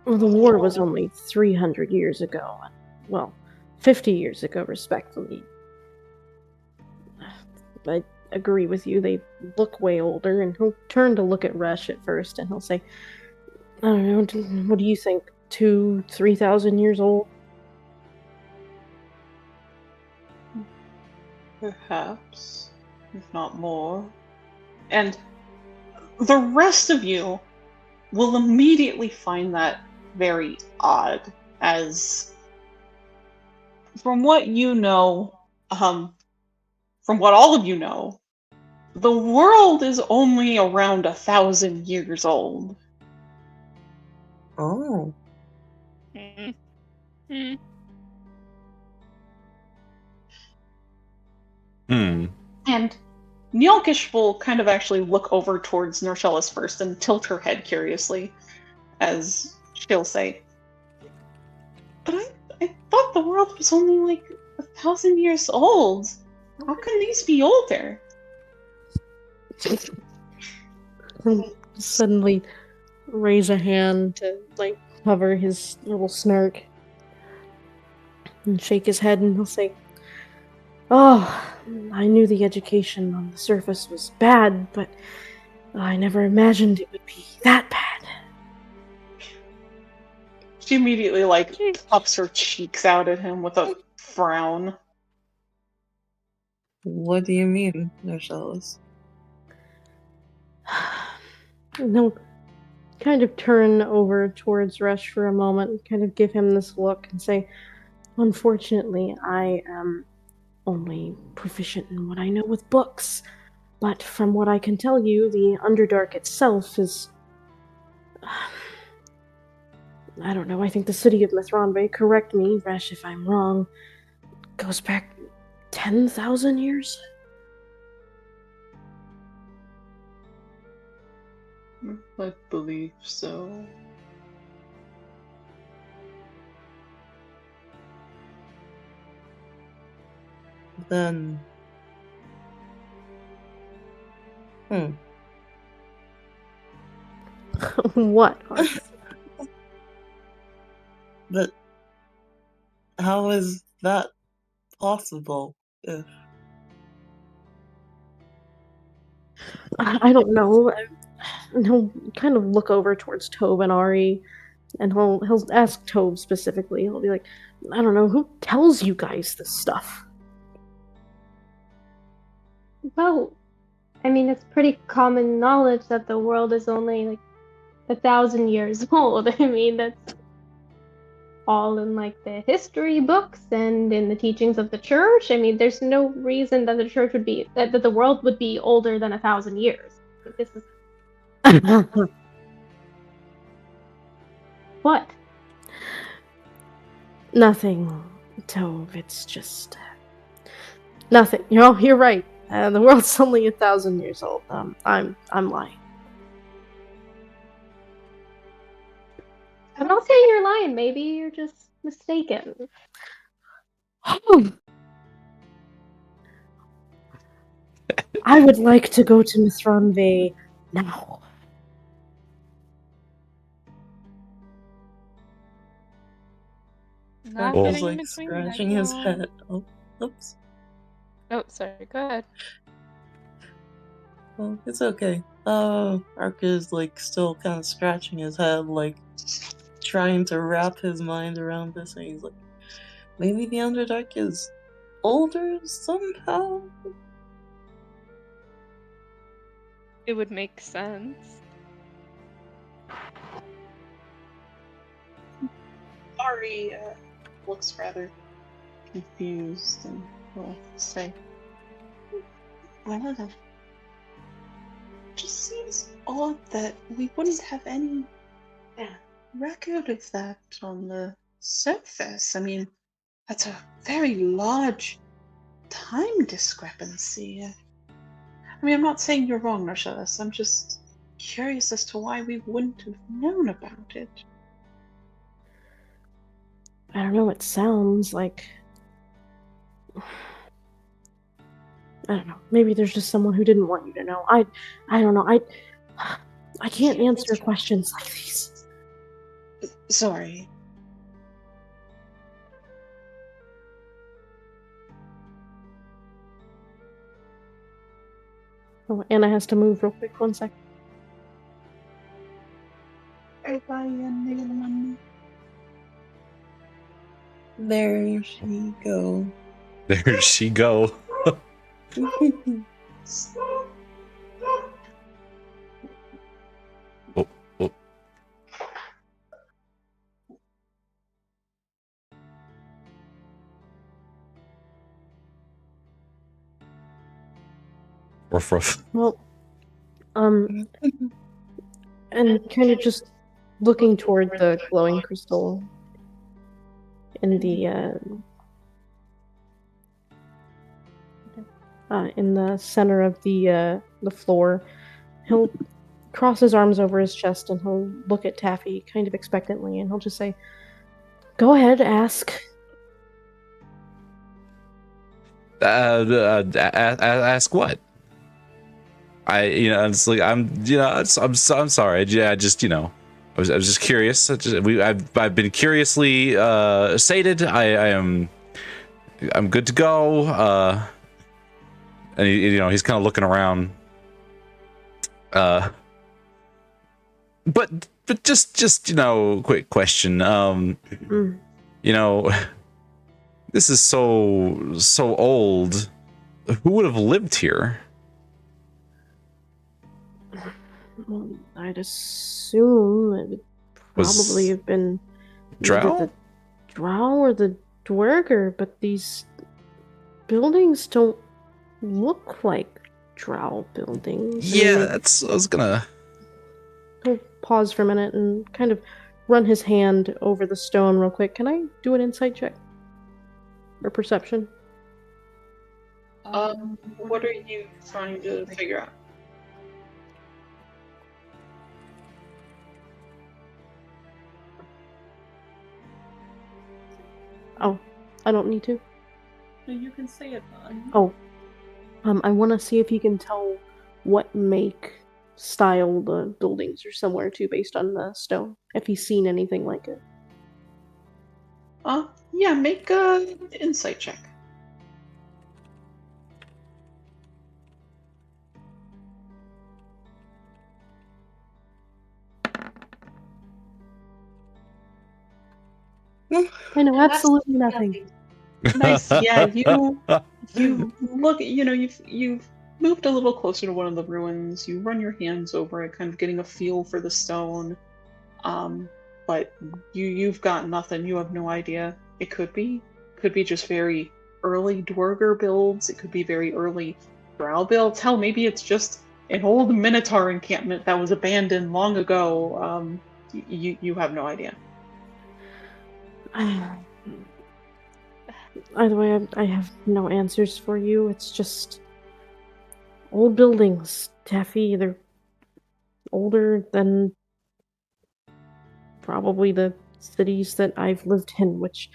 Well, the war was only 300 years ago. Well, 50 years ago, respectfully. I agree with you, they look way older, and he'll turn to look at Resh at first, and he'll say, "I don't know, what do you think? 2,000-3,000 years old?" Perhaps, if not more. And the rest of you will immediately find that very odd, as from what you know, from what all of you know, the world is only around 1,000 years old. Oh. And Nilkish will kind of actually look over towards Norcellis first and tilt her head curiously, as she'll say, "But I thought the world was only like 1,000 years old. How can these be older?" He'll suddenly raise a hand to, like, cover his little smirk and shake his head, and he'll say, "Oh, I knew the education on the surface was bad, but I never imagined it would be that bad." She immediately, puffs her cheeks out at him with a frown. What do you mean, Norcellis? And he'll kind of turn over towards Rush for a moment and kind of give him this look and say, "Unfortunately, I am only proficient in what I know with books, but from what I can tell you, the Underdark itself is... I don't know, I think the city of Mithranve, correct me, Resh, if I'm wrong, goes back 10,000 years?" I believe so. Then... What? But how is that possible? If I don't know. And he'll kind of look over towards Tove and Ari, and he'll ask Tove specifically. He'll be like, "I don't know, who tells you guys this stuff?" Well, I mean, it's pretty common knowledge that the world is only like 1,000 years old. I mean, that's all in like the history books and in the teachings of the church. I mean, there's no reason that the church would be that the world would be older than 1,000 years. This is what? Nothing, Tove. It's just nothing. You're right. The world's only 1,000 years old. I'm lying. I'm not saying you're lying. Maybe you're just mistaken. I would like to go to Mithranve now. Not Well- He's getting in like between scratching his anyone. head. Oh, oops. Oh, sorry. Go ahead. Well, it's okay. Ark is like still kind of scratching his head, like trying to wrap his mind around this, and he's like, maybe the Underdark is older somehow? It would make sense. Ari looks rather confused and will say, well, it just seems odd that we wouldn't have any record of that on the surface. I mean, that's a very large time discrepancy. I mean, I'm not saying you're wrong, Marcellus. I'm just curious as to why we wouldn't have known about it. I don't know, it sounds like... I don't know. Maybe there's just someone who didn't want you to know. I don't know. I can't answer questions like these. Sorry. Oh, Anna has to move real quick. 1 sec. There she go. There she go. Oh, oh. Ruff, ruff. Well, and kind of just looking toward the glowing crystal in the center of the floor, he'll cross his arms over his chest and he'll look at Taffy kind of expectantly, and he'll just say, "Go ahead, ask." Ask what? It's like I'm sorry. I just, I was just curious. I've been curiously sated. I'm good to go. And he's kind of looking around. But just quick question. This is so old. Who would have lived here? Well, I'd assume it would probably have been Drow? either the Drow or the Dwerger, but these buildings don't look like Drow buildings. Yeah, I was gonna... He'll pause for a minute and kind of run his hand over the stone real quick. Can I do an insight check? Or perception? What are you trying to figure out? Oh, I don't need to. No, you can say it. Oh, I want to see if you can tell what make, style the buildings are similar to based on the stone. If he's seen anything like it. Yeah, make a insight check. I know absolutely nothing. Nice. Yeah, you look. You've moved a little closer to one of the ruins. You run your hands over it, kind of getting a feel for the stone. But you've got nothing. You have no idea. It could be just very early Dwerger builds. It could be very early Drow builds. Hell, maybe it's just an old Minotaur encampment that was abandoned long ago. You have no idea. Either way, I have no answers for you. It's just old buildings, Taffy. They're older than probably the cities that I've lived in, which,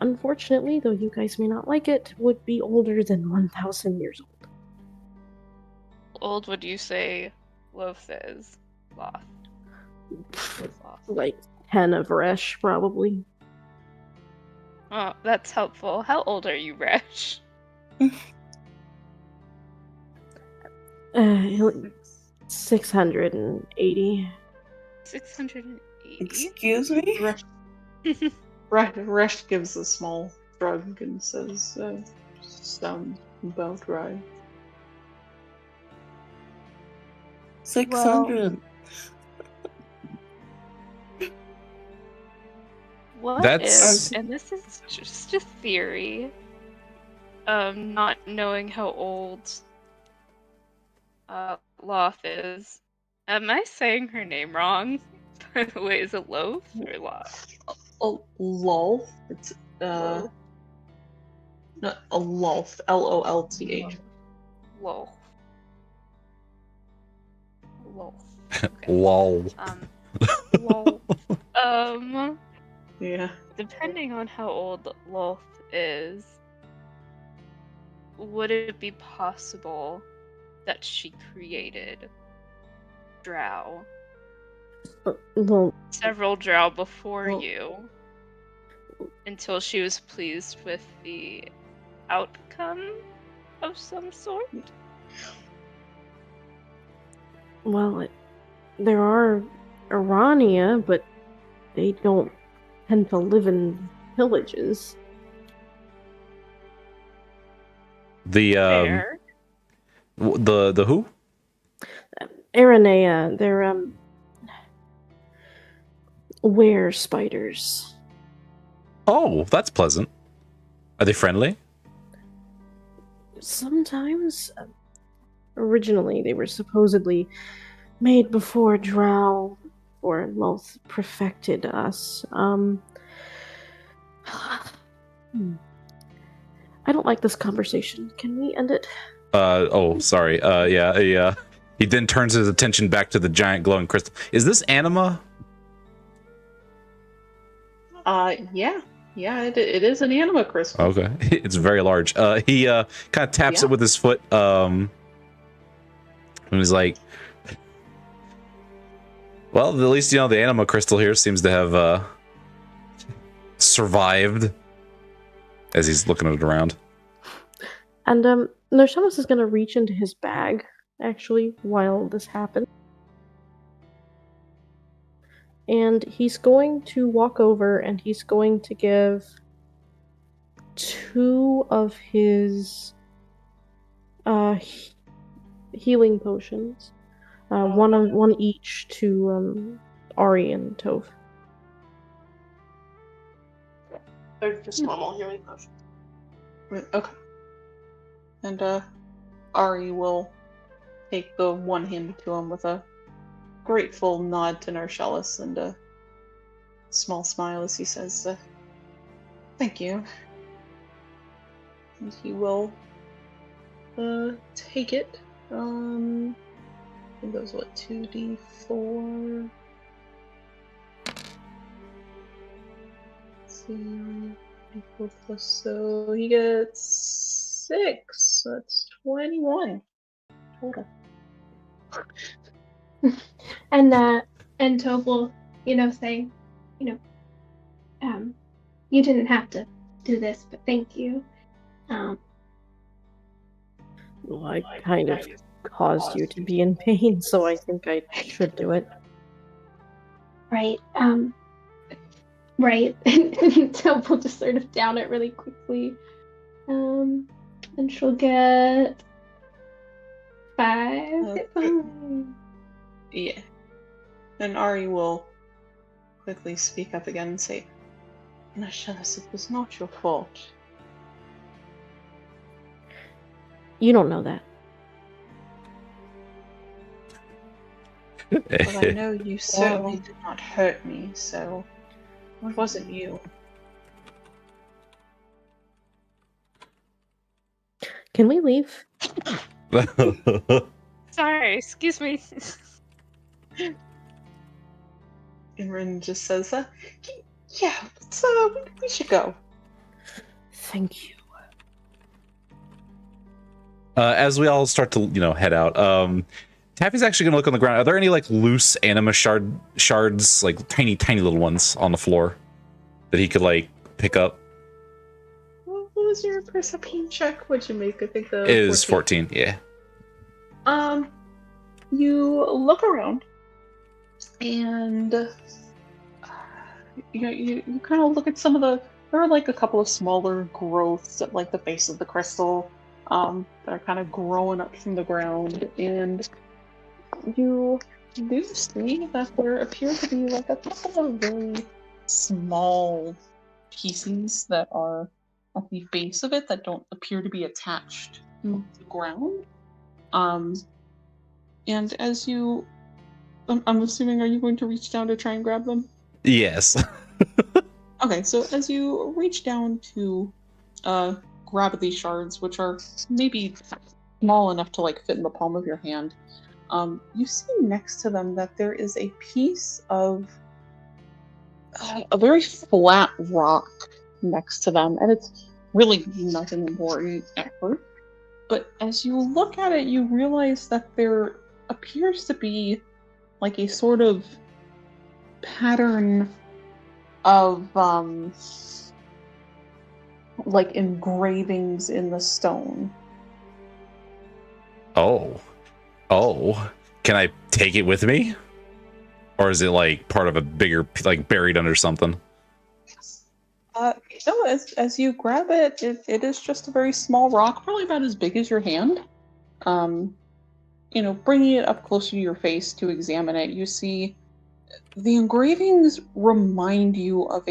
unfortunately, though you guys may not like it, would be older than 1,000 years old. Old would you say Loth is? Loth. Like 10 of Resh, probably. Oh, that's helpful. How old are you, Resh? 680. 680? Excuse me? Resh gives a small shrugs and says, sounds about right. 600. What That's- if, and this is just a theory, not knowing how old Loth is. Am I saying her name wrong? By the way, is it Loth or Loth? Oh, Lolth. It's, Loth. not a Lolth. Lolth. Loth. Loth. Lol. Lol. Yeah. Depending on how old Loth is, would it be possible that she created drow? Well, Several drow before Well- you, until she was pleased with the outcome of some sort? well, there are Irania, but they don't tend to live in villages. The Fair. the who? Aranea, they're were spiders. Oh, that's pleasant. Are they friendly? Sometimes, originally, they were supposedly made before Drow or Loth perfected us. I don't like this conversation. Can we end it? Oh, sorry. Yeah. He then turns his attention back to the giant glowing crystal. Is this anima? Yeah. Yeah, it is an anima crystal. Okay, it's very large. He kind of taps Yeah. it with his foot. And he's like, "Well, at least the anima crystal here seems to have survived." As he's looking at it around. And Norshamas is gonna reach into his bag, actually, while this happens. And he's going to walk over and he's going to give 2 of his healing potions. One each to Ari and Toph. They're just normal healing potions. Okay. And Ari will take the one handed to him with a grateful nod to Narshalis and a small smile as he says, thank you. And he will take it. I think that was what, 2d4? Let's see, 4 plus, so he gets 6. That's 21 total. And Toph will, say, you didn't have to do this, but thank you. Well, I kind of caused you to be in pain, so I think I should do it. Right. Right. And Toph will just sort of down it really quickly. And she'll get 5 hit points. Yeah. And Ari will quickly speak up again and say, Narshalis, it was not your fault. You don't know that. But I know you certainly did not hurt me, so it wasn't you. Can we leave? Sorry, excuse me. Imran just says, yeah, we should go. Thank you. As we all start to, head out, Taffy's actually gonna look on the ground. Are there any like loose anima shards, like tiny little ones on the floor that he could like pick up? What was your perception check? What'd you make? I think the It is 14, yeah. You look around, and you kind of look at some of there are like a couple of smaller growths at like the base of the crystal that are kind of growing up from the ground, and you do see that there appear to be like a couple of very small pieces that are at the base of it that don't appear to be attached to the ground. And as you, I'm assuming, are you going to reach down to try and grab them? Yes. Okay, so as you reach down to grab these shards, which are maybe small enough to like fit in the palm of your hand, you see next to them that there is a piece of a very flat rock next to them, and it's really nothing important at first. But as you look at it, you realize that there appears to be like a sort of pattern of like engravings in the stone. Oh. Can I take it with me? Or is it like part of a bigger, like buried under something? No, as you grab it, it is just a very small rock, probably about as big as your hand. Bringing it up closer to your face to examine it, you see the engravings remind you of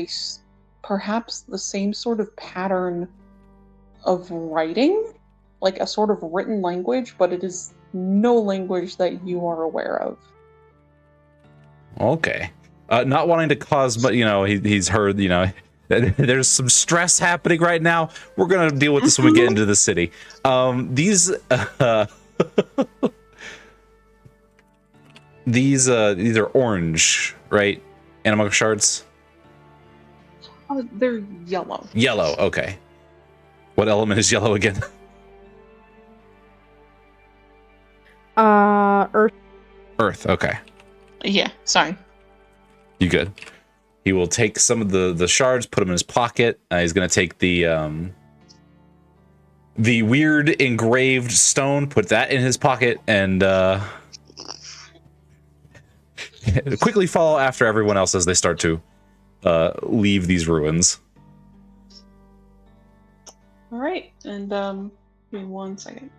perhaps the same sort of pattern of writing, like a sort of written language, but it is no language that you are aware of. Okay. Not wanting to cause, but he's heard, there's some stress happening right now. We're gonna deal with this when we get into the city. These are orange, right? Animal shards. They're yellow. Yellow. Okay. What element is yellow again? Earth. Earth. Okay. Yeah. Sorry. You good? He will take some of the shards, put them in his pocket. He's gonna take the weird engraved stone, put that in his pocket, and quickly follow after everyone else as they start to leave these ruins. All right, and give me 1 second.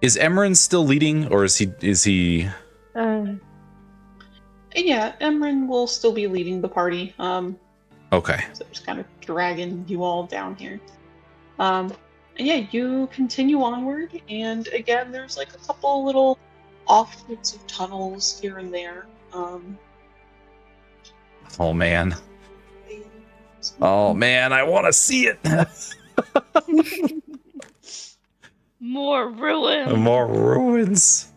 Is Emran still leading, or is he? Yeah, Emran will still be leading the party. Okay. So just kind of dragging you all down here. Yeah, you continue onward, and again, there's like a couple little offshoots of tunnels here and there. Oh man, I want to see it. More ruins. More ruins.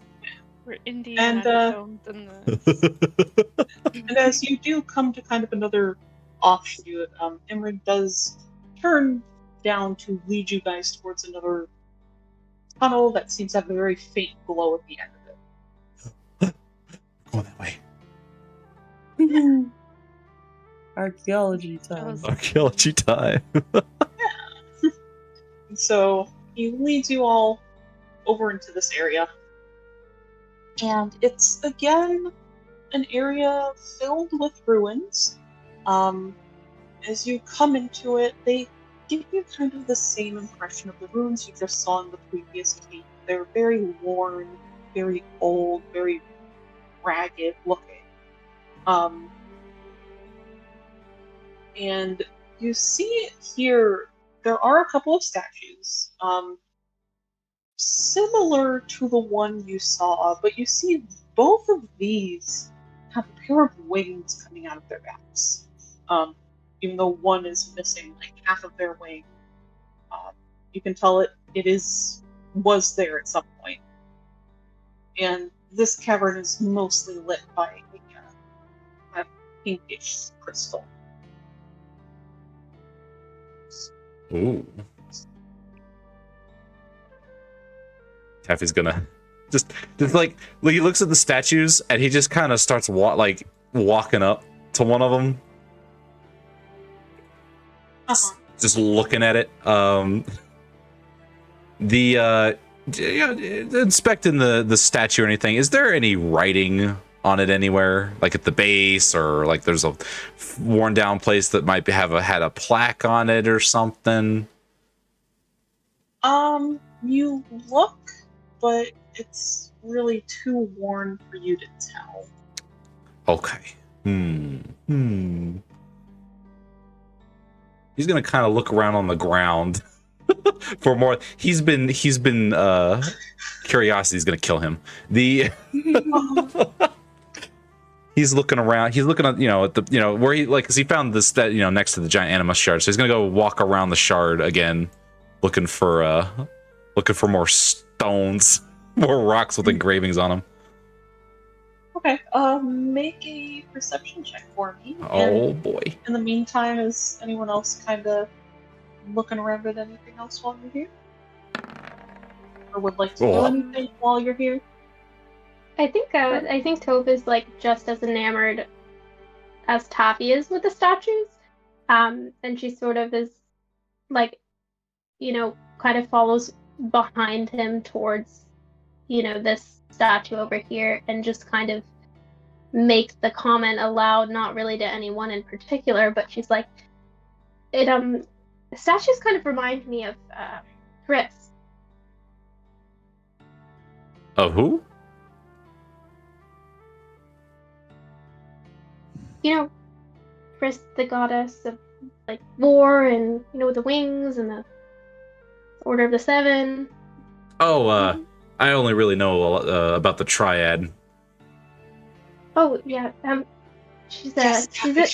We're Indiana Jones in this. And as you do come to kind of another offshoot, Imran does turn down to lead you guys towards another tunnel that seems to have a very faint glow at the end of it. Go that way. Archaeology time. Archaeology time. So he leads you all over into this area. And it's, again, an area filled with ruins. As you come into it, they give you kind of the same impression of the ruins you just saw in the previous tape. They're very worn, very old, very ragged looking. And you see here, there are a couple of statues, similar to the one you saw, but you see both of these have a pair of wings coming out of their backs. Even though one is missing like half of their wing, you can tell was there at some point. And this cavern is mostly lit by a pinkish crystal. Ooh. Taffy's gonna just like he looks at the statues and he just kind of starts walking up to one of them. Just looking at it. The inspecting the statue or anything, is there any writing on it anywhere, like at the base, or like there's a worn down place that might had a plaque on it or something? You look, but it's really too worn for you to tell. Okay. He's gonna kind of look around on the ground for more. He's been curiosity's gonna kill him. He's looking around. He's looking at at the where he cause he found this that next to the giant anima shard. So he's gonna go walk around the shard again, looking for more stones, more rocks with engravings on them. Okay. Make a perception check for me. Oh boy. In the meantime, is anyone else kind of looking around at anything else while you're here, or would like to do anything while you're here? I think Tove is just as enamored as Taffy is with the statues, and she sort of is kind of follows behind him towards this statue over here, and just kind of makes the comment aloud, not really to anyone in particular, but she's like, the statues kind of remind me of Chris. Of who? Chris, the goddess of war, and with the wings and the Order of the Seven. Oh, I only really know about the triad. Oh yeah, she's included.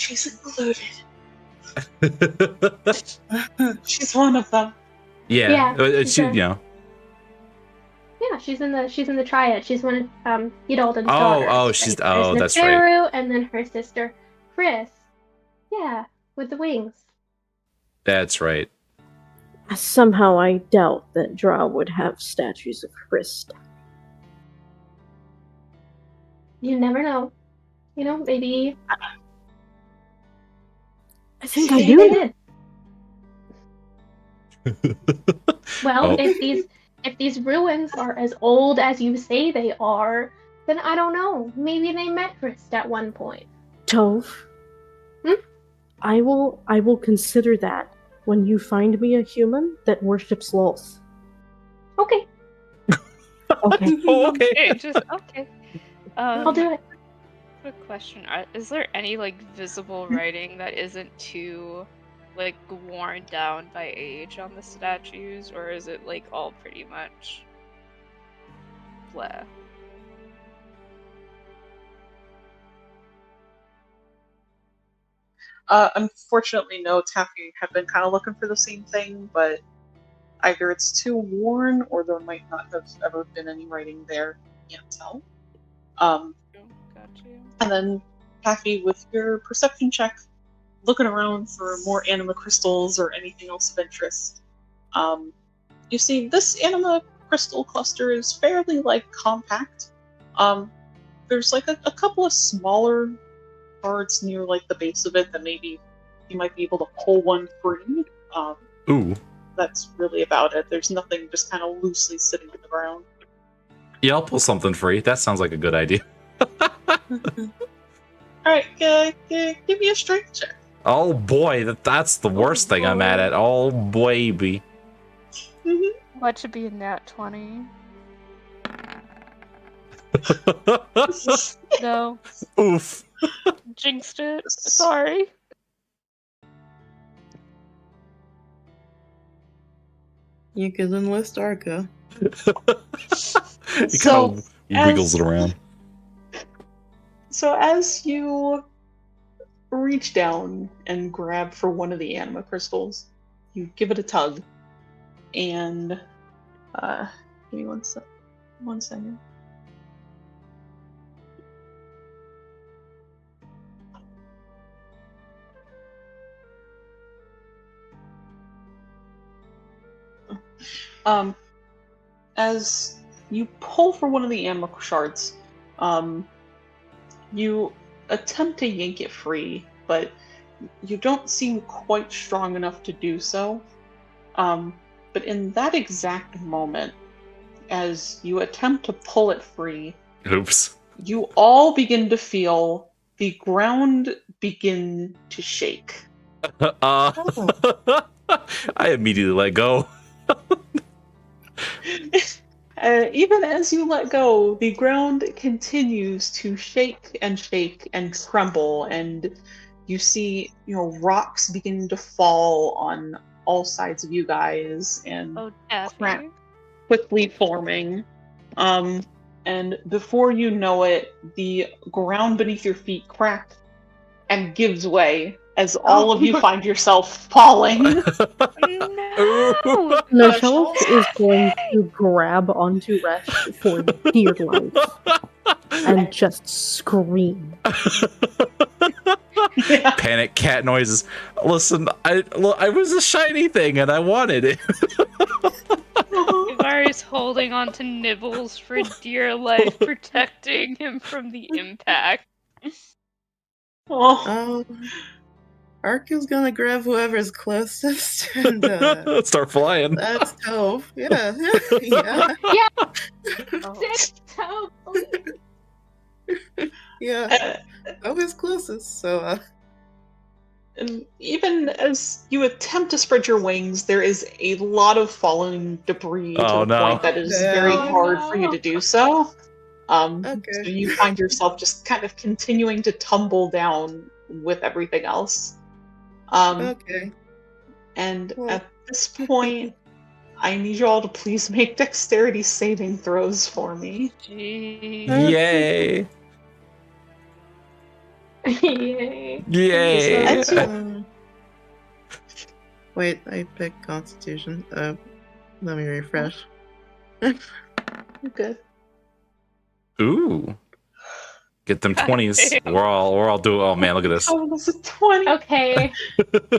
She's one of them. Yeah, Yeah, she's in the triad. She's one of Yidalden's daughters. There's that's Neferu, right. And then her sister Chris. Yeah, with the wings. That's right. Somehow I doubt that Drow would have statues of Chris. You never know. Maybe. I think I do. They did. Well, if these ruins are as old as you say they are, then I don't know. Maybe they met Chris at one point. Tove. I will consider that when you find me a human that worships Lolth. Okay. Okay. Okay, just okay. I'll do it. Quick question: is there any visible writing that isn't too worn down by age on the statues, or is it all pretty much blah? Unfortunately, no. Taffy have been kind of looking for the same thing, but either it's too worn or there might not have ever been any writing there. Can't tell. Gotcha. And then Taffy, with your perception check, looking around for more anima crystals or anything else of interest. You see this anima crystal cluster is fairly compact. There's a couple of smaller cards near the base of it that maybe you might be able to pull one free. Ooh. That's really about it. There's nothing just kind of loosely sitting on the ground. Yeah, I'll pull something free. That sounds like a good idea. Alright, give me a strength check. Oh boy, that's the worst thing I'm at. Oh baby. What should be a nat 20? No. Oof. Jinxed it. Sorry. You can enlist Arca. He kind of wiggles it around. So as you reach down and grab for one of the anima crystals, you give it a tug, and give me one second. As you pull for one of the anima shards, you attempt to yank it free, but you don't seem quite strong enough to do so. But in that exact moment, as you attempt to pull it free, Oops. you all begin to feel the ground begin to shake. I immediately let go. Even as you let go, the ground continues to shake and tremble, and you see, rocks begin to fall on all sides of you guys, and Oh, Daffy. cracks quickly forming. And before you know it, the ground beneath your feet cracks and gives way as all of you find yourself falling. No! Nachels is going to grab onto Resh for dear life and just scream. Yeah. Panic cat noises. Listen, I was a shiny thing and I wanted it. Ivari's holding on to Nibbles for dear life, protecting him from the impact. Oh. Ark is gonna grab whoever's closest and Start flying. that's Tove. Yeah. Yeah. Tove, Yeah. Tove is closest, so And even as you attempt to spread your wings, there is a lot of falling debris Oh, to the no. point that is Yeah. very Oh, hard for you no. to do so. Okay. So you find yourself just kind of continuing to tumble down with everything else. Okay. And Well. at this point, I need you all to please make dexterity saving throws for me. Jeez. Yay. Yay. Yay. Wait, I picked Constitution. Let me refresh. You're good. Ooh. Get them 20s. We're all doing. Oh man, look at this. Oh, that's a 20. Okay.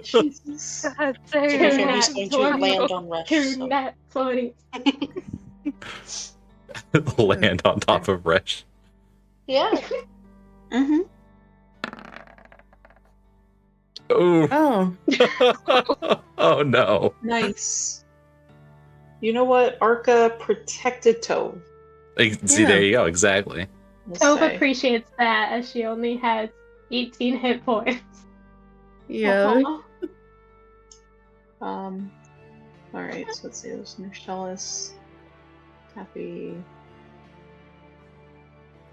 Jesus. God To be damn. fair, he's going to land on Resh. Two So. nat 20. Land on top of Resh. Yeah. Mm-hmm. Ooh. Oh. Oh no. Nice. You know what? Arca protected Tove. See, there you go. Exactly. We'll Tove say. appreciates that as she only has 18 hit points. Yeah. Alright, so let's see. There's Nursellis, Taffy.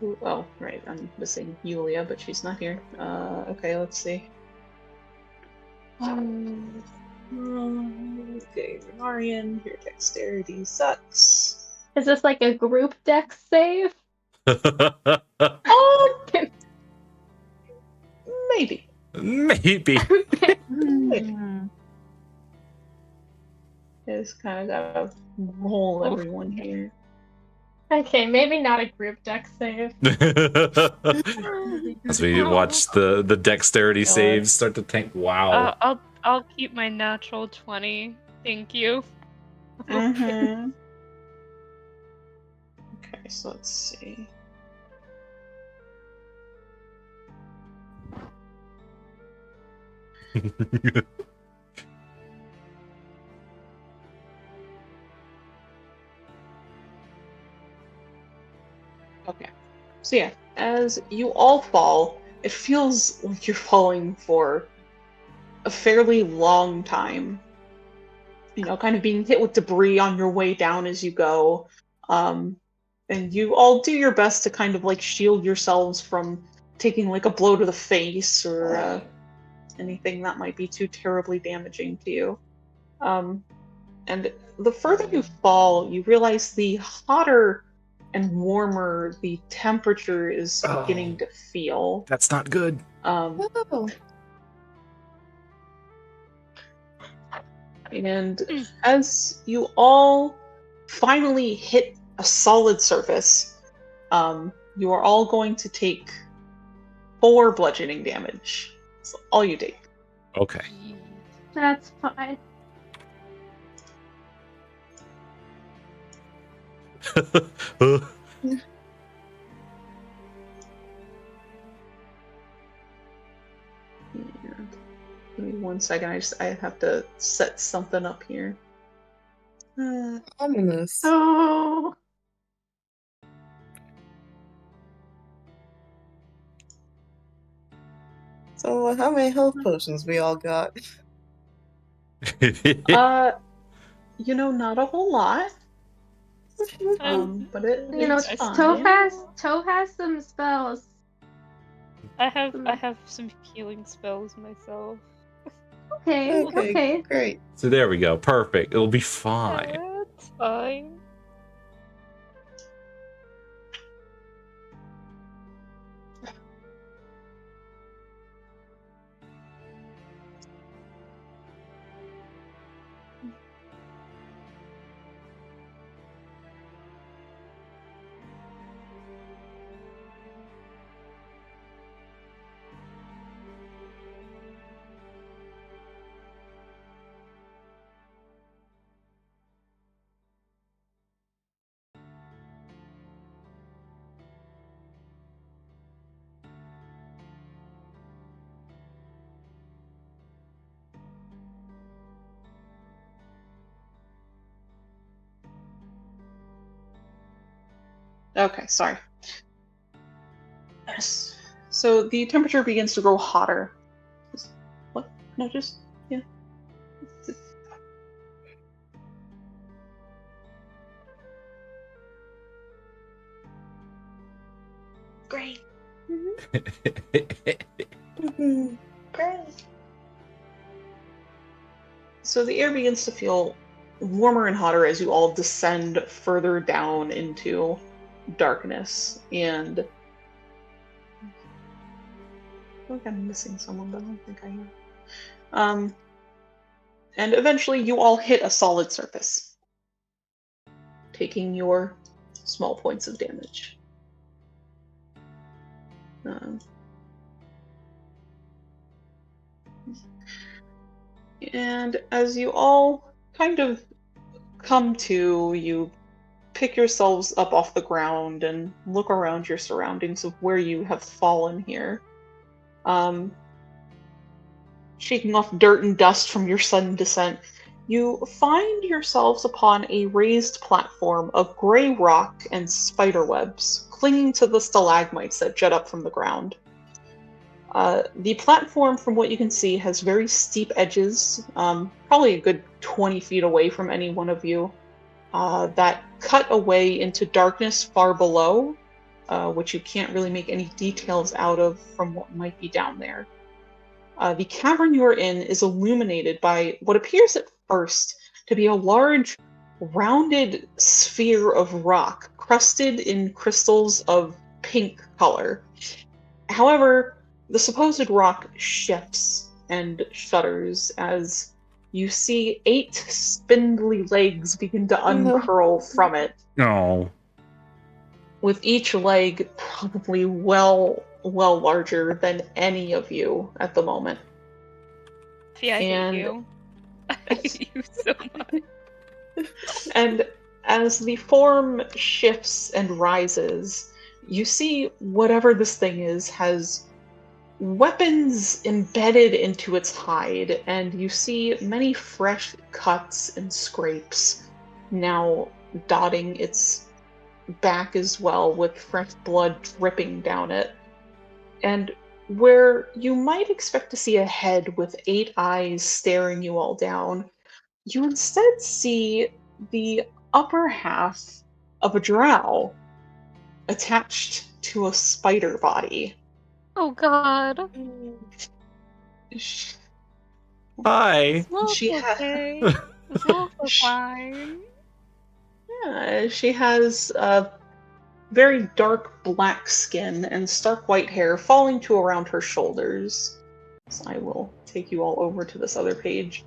Ooh, oh, right. I'm missing Yulia, but she's not here. Okay, let's see. Okay, Renarian, your dexterity sucks. Is this like a group dex save? Maybe. Maybe. Okay. Just kind of gotta roll everyone here. Okay, maybe not a group dex save. As we watch the dexterity saves start to tank. Wow. I'll keep my natural 20. Thank you. Mm-hmm. Okay, so let's see. Okay. So yeah, as you all fall, it feels like you're falling for a fairly long time. Kind of being hit with debris on your way down as you go. And you all do your best to kind of like shield yourselves from taking like a blow to the face or anything that might be too terribly damaging to you. And the further you fall, you realize the hotter and warmer the temperature is beginning to feel. That's not good. And as you all finally hit a solid surface, you are all going to take 4 bludgeoning damage. That's all you take. Okay. That's fine. Give me 1 second. I have to set something up here. Ominous. Oh. So, how many health potions we all got? Not a whole lot. But it's fine. Toe has some spells. I have some healing spells myself. Okay. Great. So there we go. Perfect. It'll be fine. That's fine. Okay, sorry. So the temperature begins to grow hotter. What? No, just yeah. Great. Great. So the air begins to feel warmer and hotter as you all descend further down into darkness, and I feel like I'm missing someone, but I don't think I am. And eventually you all hit a solid surface, taking your small points of damage. And as you all kind of come to, you pick yourselves up off the ground and look around your surroundings of where you have fallen here. Shaking off dirt and dust from your sudden descent, you find yourselves upon a raised platform of gray rock and spider webs clinging to the stalagmites that jut up from the ground. The platform, from what you can see, has very steep edges, probably a good 20 feet away from any one of you, that cut away into darkness far below, which you can't really make any details out of from what might be down there. The cavern you are in is illuminated by what appears at first to be a large, rounded sphere of rock crusted in crystals of pink color. However, the supposed rock shifts and shudders as you see 8 spindly legs begin to uncurl from it. No. With each leg probably well larger than any of you at the moment. Yeah, I hate you. I hate you so much. And as the form shifts and rises, you see whatever this thing is has weapons embedded into its hide, and you see many fresh cuts and scrapes now dotting its back as well, with fresh blood dripping down it. And where you might expect to see a head with 8 eyes staring you all down, you instead see the upper half of a drow attached to a spider body. Oh god. Hi. She okay. It's also fine. Yeah, she has a very dark black skin and stark white hair falling to around her shoulders. So I will take you all over to this other page.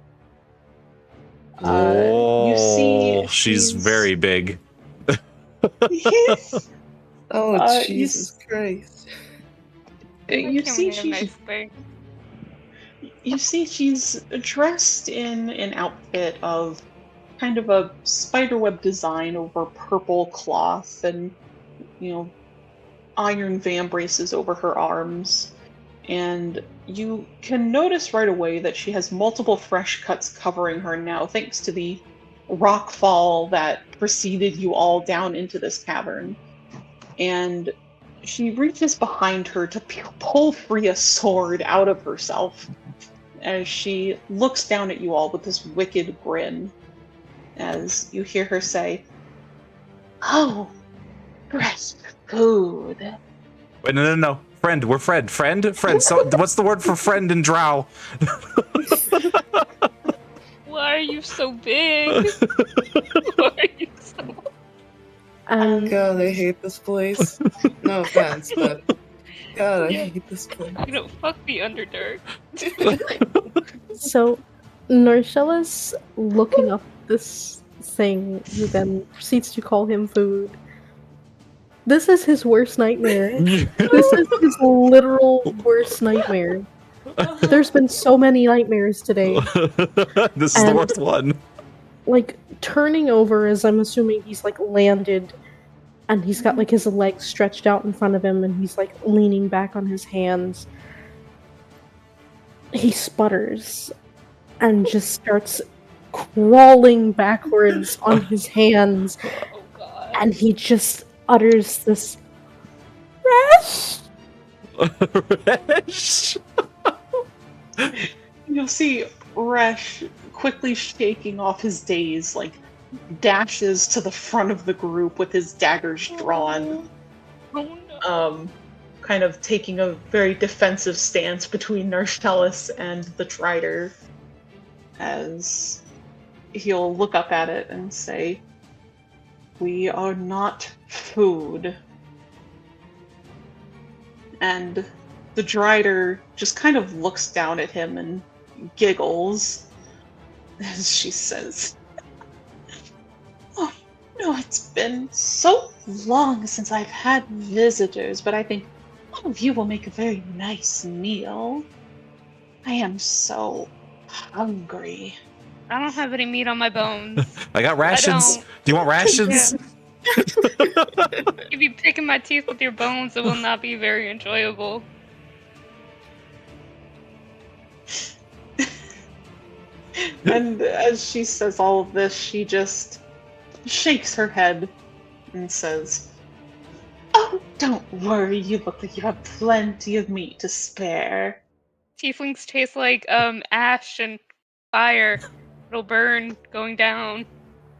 You see she's very big. Oh, Jesus Christ. You see she's dressed in an outfit of kind of a spiderweb design over purple cloth, and iron vambraces over her arms. And you can notice right away that she has multiple fresh cuts covering her now, thanks to the rock fall that preceded you all down into this cavern. And she reaches behind her to pull free a sword out of herself as she looks down at you all with this wicked grin as you hear her say, "Oh, fresh food." Wait, no. Friend, we're friend. So, what's the word for friend in Drow? Why are you so big? Why are you so... God, I hate this place. No offense, but God, I Yeah. hate this place. You know, fuck the Underdark. So, Norcella's looking up this thing, who then proceeds to call him food. This is his worst nightmare. This is his literal worst nightmare. There's been so many nightmares today. This is the worst one. Like, turning over as I'm assuming he's, like, landed, and he's got, like, his legs stretched out in front of him, and he's, like, leaning back on his hands. He sputters and just starts crawling backwards on his hands, Oh god. and he just utters this Resh! Resh. You'll see Resh quickly shaking off his daze, like dashes to the front of the group with his daggers drawn. Oh no. Kind of taking a very defensive stance between Narstellus and the Trider, as he'll look up at it and say, "We are not food." And the Drider just kind of looks down at him and giggles as she says, "Oh, no, it's been so long since I've had visitors, but I think one of you will make a very nice meal. I am so hungry." I don't have any meat on my bones. I got rations. don't. Do you want rations? If you picking my teeth with your bones, it will not be very enjoyable. And as she says all of this, she just shakes her head and says, "Oh, don't worry, you look like you have plenty of meat to spare." Tieflings taste like ash and fire. It'll burn going down.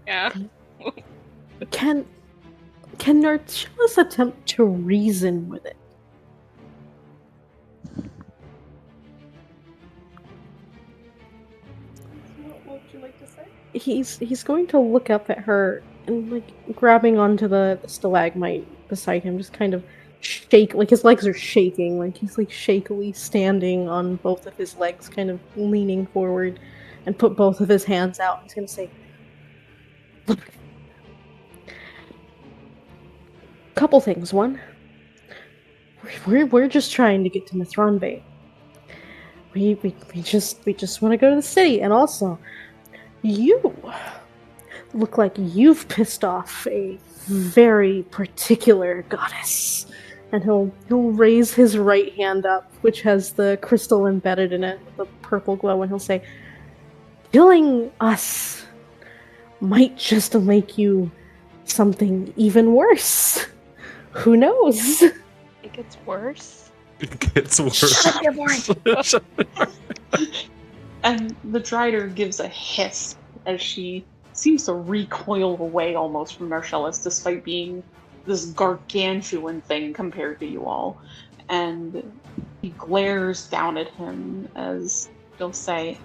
Yeah. Can Narcellus attempt to reason with it? What would you like to say? He's going to look up at her and, like, grabbing onto the stalagmite beside him, just kind of shake, like his legs are shaking, like he's like shakily standing on both of his legs, kind of leaning forward, and put both of his hands out. He's gonna say, "Look, couple things. One, we're just trying to get to Mithranbe. We just want to go to the city, and also, you look like you've pissed off a very particular goddess." And he'll raise his right hand up, which has the crystal embedded in it, the purple glow, and he'll say, "Killing us might just make you something even worse. Who knows?" It gets worse. It gets worse. Shut your voice. And the Drider gives a hiss as she seems to recoil away almost from Narcellus, despite being this gargantuan thing compared to you all. And he glares down at him as he'll say,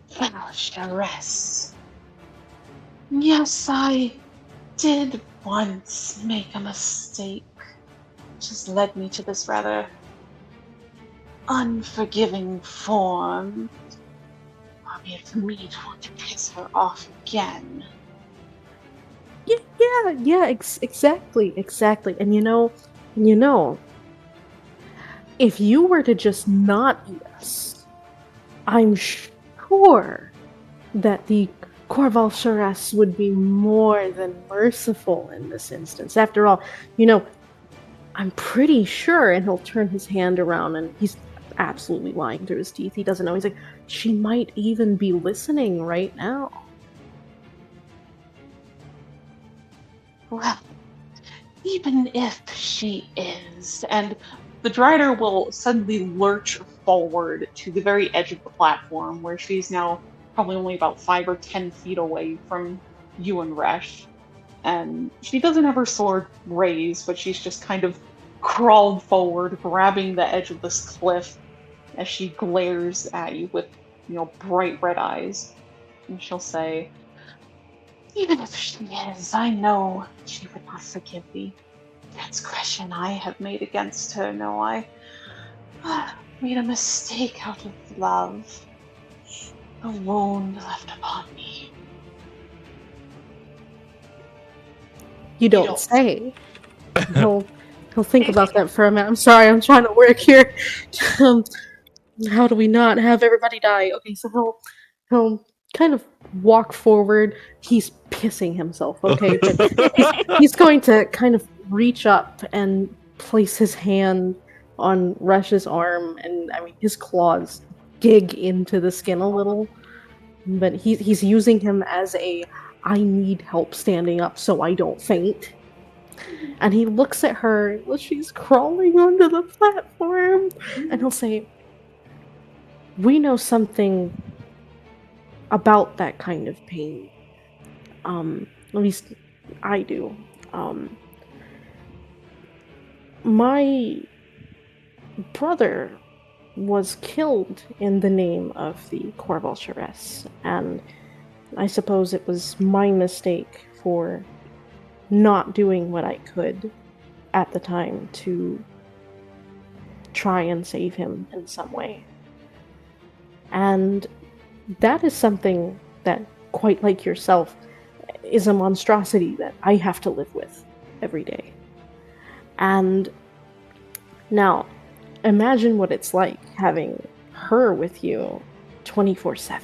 "Fellowsharess, yes, I did once make a mistake, which has led me to this rather unforgiving form. Albeit for me to want to piss her off again." Yeah, exactly. And you know, if you were to just not eat us, I'm sure that the Corval Sharas would be more than merciful in this instance. After all, I'm pretty sure, and he'll turn his hand around, and he's absolutely lying through his teeth. He doesn't know. He's like, she might even be listening right now. Well, even if she is, and the Drider will suddenly lurch forward to the very edge of the platform, where she's now probably only about 5 or 10 feet away from you and Resh. And she doesn't have her sword raised, but she's just kind of crawled forward, grabbing the edge of this cliff as she glares at you with, bright red eyes. And she'll say, even if she is, I know she would not forgive the transgression I have made against her. No, I made a mistake out of love. A wound left upon me. You don't say. He'll think about that for a minute. I'm sorry, I'm trying to work here. How do we not have everybody die? Okay, so he'll kind of walk forward. He's pissing himself, okay? But he's going to kind of reach up and place his hand on Resh's arm, and I mean his claws dig into the skin a little. But he's using him as a I need help standing up so I don't faint. And he looks at her while she's crawling onto the platform, and he'll say, we know something about that kind of pain. At least I do. My brother was killed in the name of the Corvalcheres, and I suppose it was my mistake for not doing what I could at the time to try and save him in some way. And that is something that, quite like yourself, is a monstrosity that I have to live with every day. And now, imagine what it's like having her with you 24/7.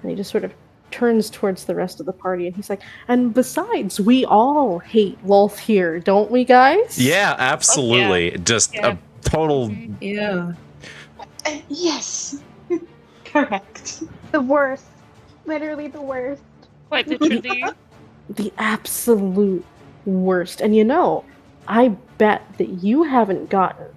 And he just sort of turns towards the rest of the party and he's like, and besides, we all hate Lolth here, don't we, guys? Yeah, absolutely. Just a total. Yeah. Yes, correct. The worst. Literally the worst. Quite literally. The absolute worst. And I bet that you haven't gotten,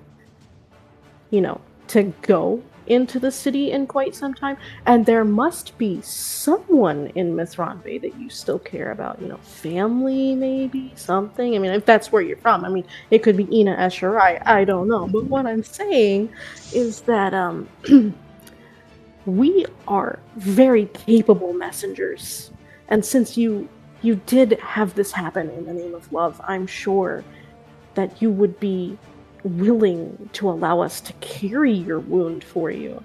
to go into the city in quite some time, and there must be someone in Mithranve that you still care about, family maybe, something. I mean, if that's where you're from, I mean, it could be Ina Escher, I don't know, but what I'm saying is that we are very capable messengers, and since you did have this happen in the name of love, I'm sure that you would be willing to allow us to carry your wound for you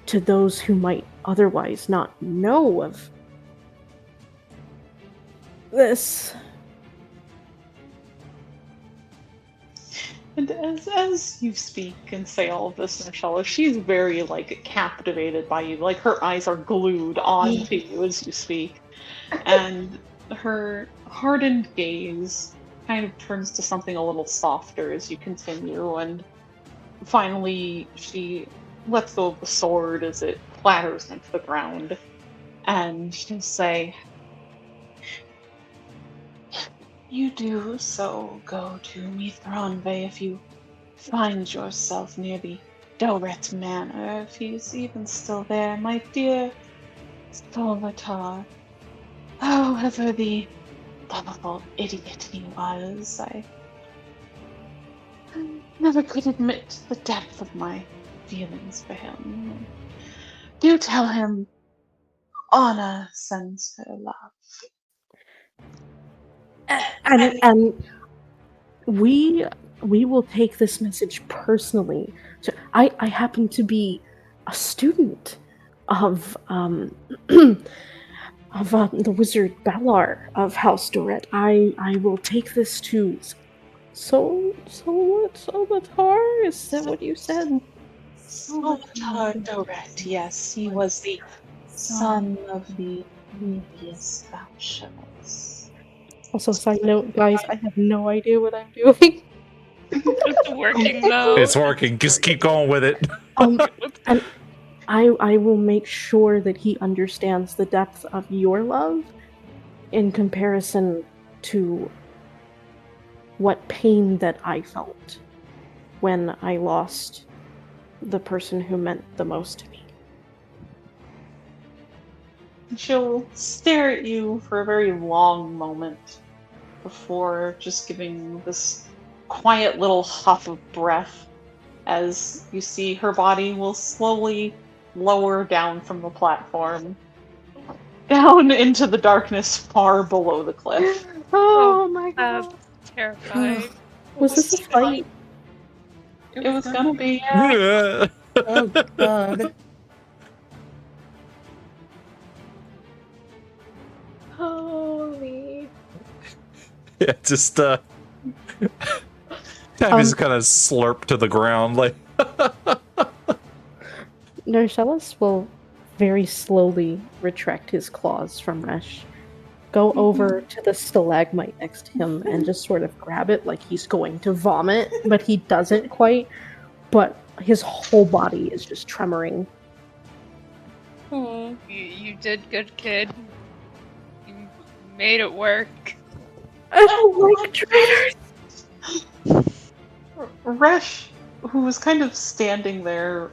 to those who might otherwise not know of this. And as you speak and say all of this, Michelle, she's very captivated by you. Like her eyes are glued onto you as you speak, and her hardened gaze kind of turns to something a little softer as you continue, and finally she lets go of the sword as it clatters into the ground, and she'll say, you do so go to Mithranve if you find yourself near the Doret Manor, if he's even still there, my dear Solvatar. However the lovable idiot he was, I never could admit the depth of my feelings for him. Do tell him Anna sends her love. And we will take this message personally. So I happen to be a student of the wizard Balar of House Doret. I will take this to Solvatar? Is that what you said? Solvatar Doret, yes, he was the son of the previous Vouchers. Also, side note, guys, I have no idea what I'm doing. It's working though. It's working. Just keep going with it. And I will make sure that he understands the depth of your love in comparison to what pain that I felt when I lost the person who meant the most to me. She'll stare at you for a very long moment before just giving this quiet little huff of breath as you see her body will slowly lower down from the platform, down into the darkness far below the cliff. Oh my god. Terrifying. Was this a fight? It was gonna be, yeah. Oh god. Holy. Yeah, just Tabby's kind of slurped to the ground, like. Narcellus will very slowly retract his claws from Resh, go over to the stalagmite next to him, and just sort of grab it like he's going to vomit, but he doesn't quite. But his whole body is just tremoring. You did good, kid. You made it work. I don't like traitors! Resh, who was kind of standing there,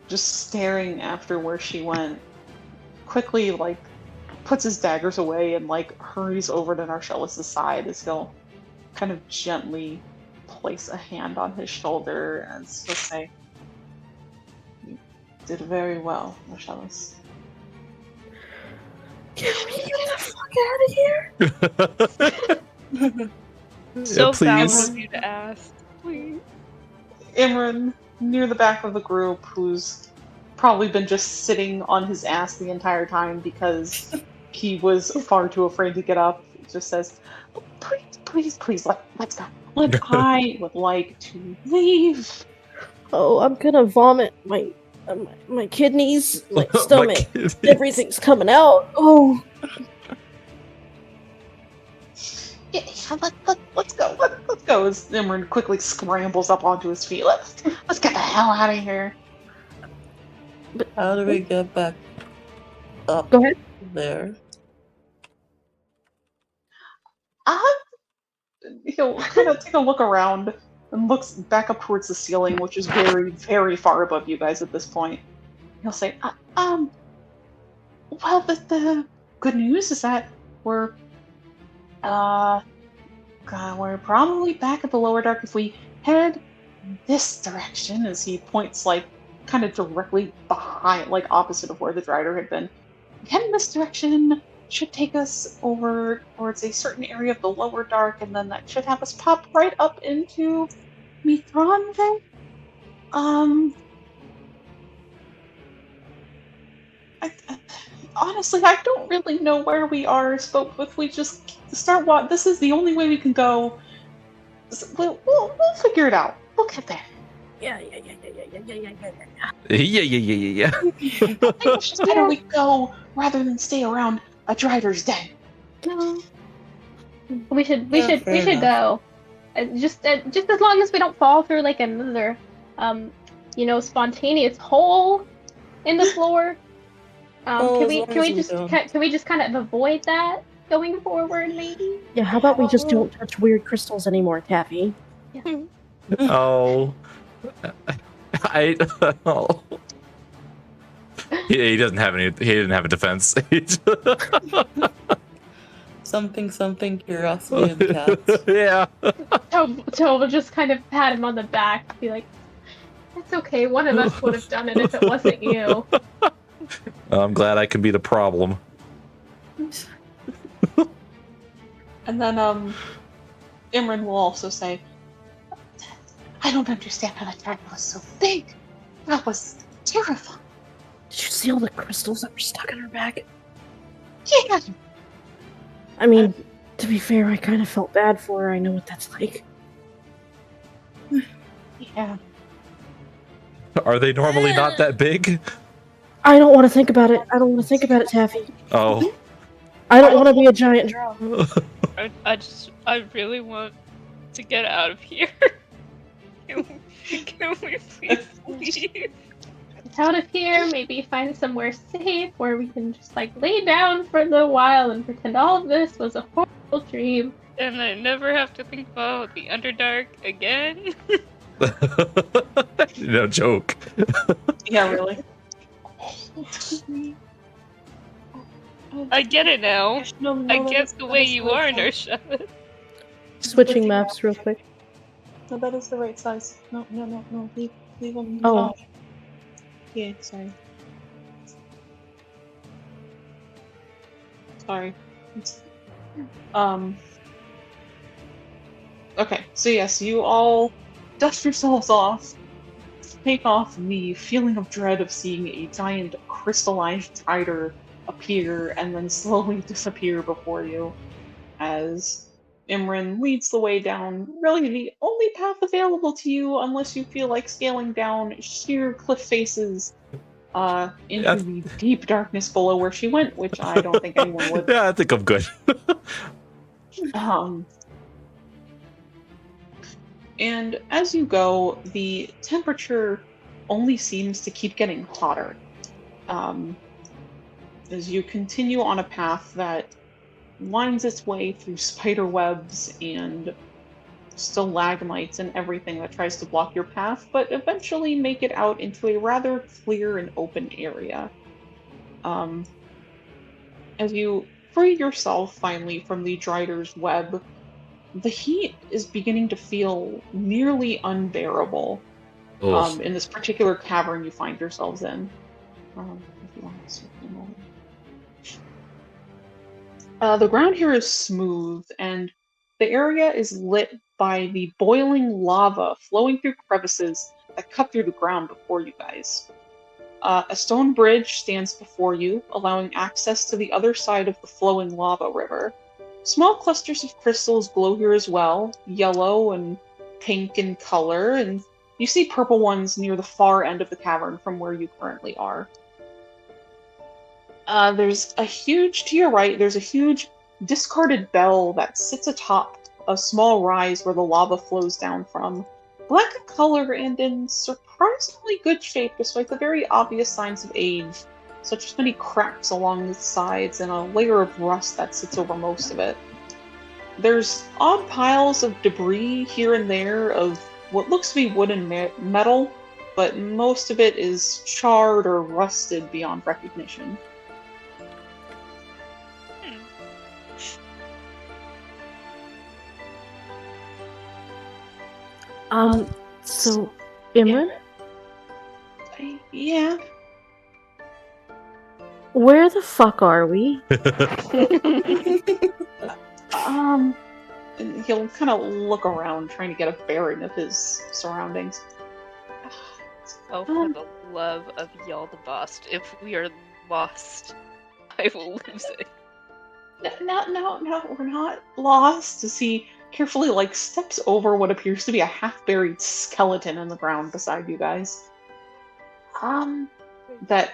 just staring after where she went, quickly, like, puts his daggers away and, like, hurries over to Narcellus' side as he'll kind of gently place a hand on his shoulder and he'll say, "You did very well, Narcellus." Can we get the fuck out of here? So please. foul of you to ask. Please. Imran, near the back of the group, who's probably been just sitting on his ass the entire time because he was far too afraid to get up, just says, please, let's go. I would like to leave. Oh, I'm gonna vomit my kidneys, my stomach, everything's coming out. Oh. Yeah, let's go. Let's go. As Imran quickly scrambles up onto his feet. Let's get the hell out of here. But How do we get back up Go ahead. there? He'll kind of take a look around and looks back up towards the ceiling, which is very, very far above you guys at this point. He'll say, well, the good news is that we're probably back at the lower dark if we head this direction, as he points, like, kind of directly behind, like, opposite of where the Drider had been. Head in this direction should take us over towards a certain area of the lower dark, and then that should have us pop right up into Mithranve. Honestly, I don't really know where we are, so if we just start this is the only way we can go. We'll figure it out. We'll get there. Yeah. I think it's just better we go rather than stay around a Drider's den. No. We should go. Just as long as we don't fall through like another spontaneous hole in the floor. Can we just kind of avoid that going forward, maybe? Yeah, how about we just don't touch weird crystals anymore, Taffy? Yeah. Oh. Oh. He doesn't have any. He didn't have a defense. Something curiosity and cats. Yeah. So we'll just kind of pat him on the back, be like, "It's okay. One of us would have done it if it wasn't you." I'm glad I can be the problem. And then Imran will also say, "I don't understand how that dragon was so big. That was terrifying." Did you see all the crystals that were stuck in her back? Yeah. I mean, to be fair, I kind of felt bad for her. I know what that's like. Yeah. Are they normally not that big? I don't want to think about it. I don't want to think about it, Taffy. Oh. I don't want to be a giant drow. I really want to get out of here. Can we please leave? Get out of here. Maybe find somewhere safe where we can just like lay down for a little while and pretend all of this was a dream. And I never have to think about the Underdark again. No joke. Yeah, really. I get it now. No, I that get is- the that way is you right are, size. Nersha. Switching maps real quick. No, that is the right size. No. Leave them. Oh. Yeah, sorry. Sorry. Okay, so yes, you all dust yourselves off, take off the feeling of dread of seeing a giant crystallized spider appear and then slowly disappear before you as Imran leads the way down really the only path available to you unless you feel like scaling down sheer cliff faces into the deep darkness below where she went, which I don't think anyone would. Yeah, I think I'm good. And as you go, the temperature only seems to keep getting hotter. As you continue on a path that winds its way through spider webs and stalagmites and everything that tries to block your path, but eventually make it out into a rather clear and open area. As you free yourself finally from the Drider's web, the heat is beginning to feel nearly unbearable Ugh. in this particular cavern you find yourselves in. If you want to switch them over. The ground here is smooth, and the area is lit by the boiling lava flowing through crevices that cut through the ground before you guys. A stone bridge stands before you, allowing access to the other side of the flowing lava river. Small clusters of crystals glow here as well, yellow and pink in color, and you see purple ones near the far end of the cavern from where you currently are. To your right, there's a huge discarded bell that sits atop a small rise where the lava flows down from. Black in color and in surprisingly good shape despite the very obvious signs of age, such as many cracks along the sides and a layer of rust that sits over most of it. There's odd piles of debris here and there of what looks to be wood and metal, but most of it is charred or rusted beyond recognition. So, Imran? Yeah. Where the fuck are we? And he'll kind of look around, trying to get a bearing of his surroundings. Oh, for the love of Yaldabast, if we are lost, I will lose it. No, we're not lost. As he carefully, steps over what appears to be a half-buried skeleton in the ground beside you guys. That,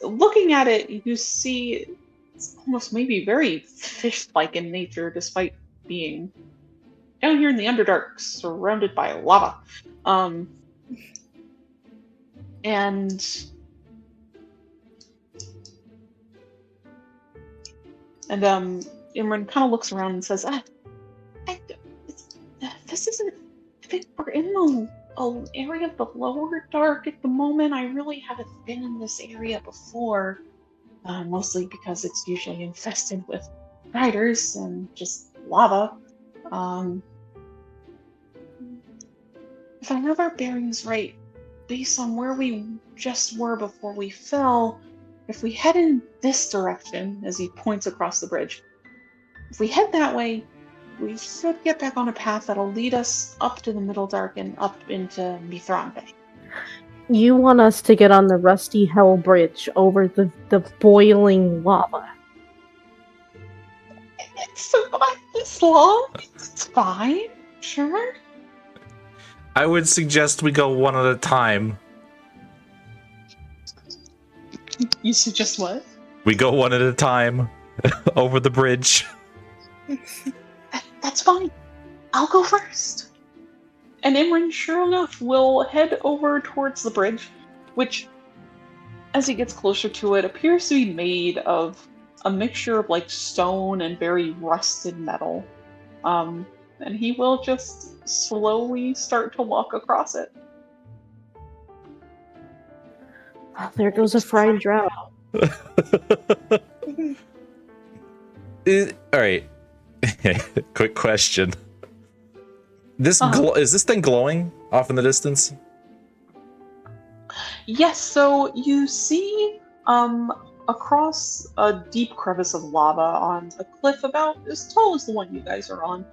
looking at it, you see it's almost maybe very fish-like in nature, despite being down here in the Underdark, surrounded by lava. And Imran kind of looks around and says, this isn't, I think we're in the area of the lower dark at the moment. I really haven't been in this area before, mostly because it's usually infested with riders and just lava. If I have our bearings right, based on where we just were before we fell, if we head in this direction, as he points across the bridge, if we head that way, we should get back on a path that'll lead us up to the Middle Dark and up into Mithrande. You want us to get on the rusty hell bridge over the boiling lava. It's survived this long. It's fine. Sure. I would suggest we go one at a time. You suggest what? We go one at a time over the bridge. That's fine. I'll go first. And Imran, sure enough, will head over towards the bridge, which, as he gets closer to it, appears to be made of a mixture of like stone and very rusted metal. And he will just slowly start to walk across it. Oh, there goes a fried drought. All right. Quick question. Is this thing glowing off in the distance? Yes, so you see across a deep crevice of lava on a cliff about as tall as the one you guys are on,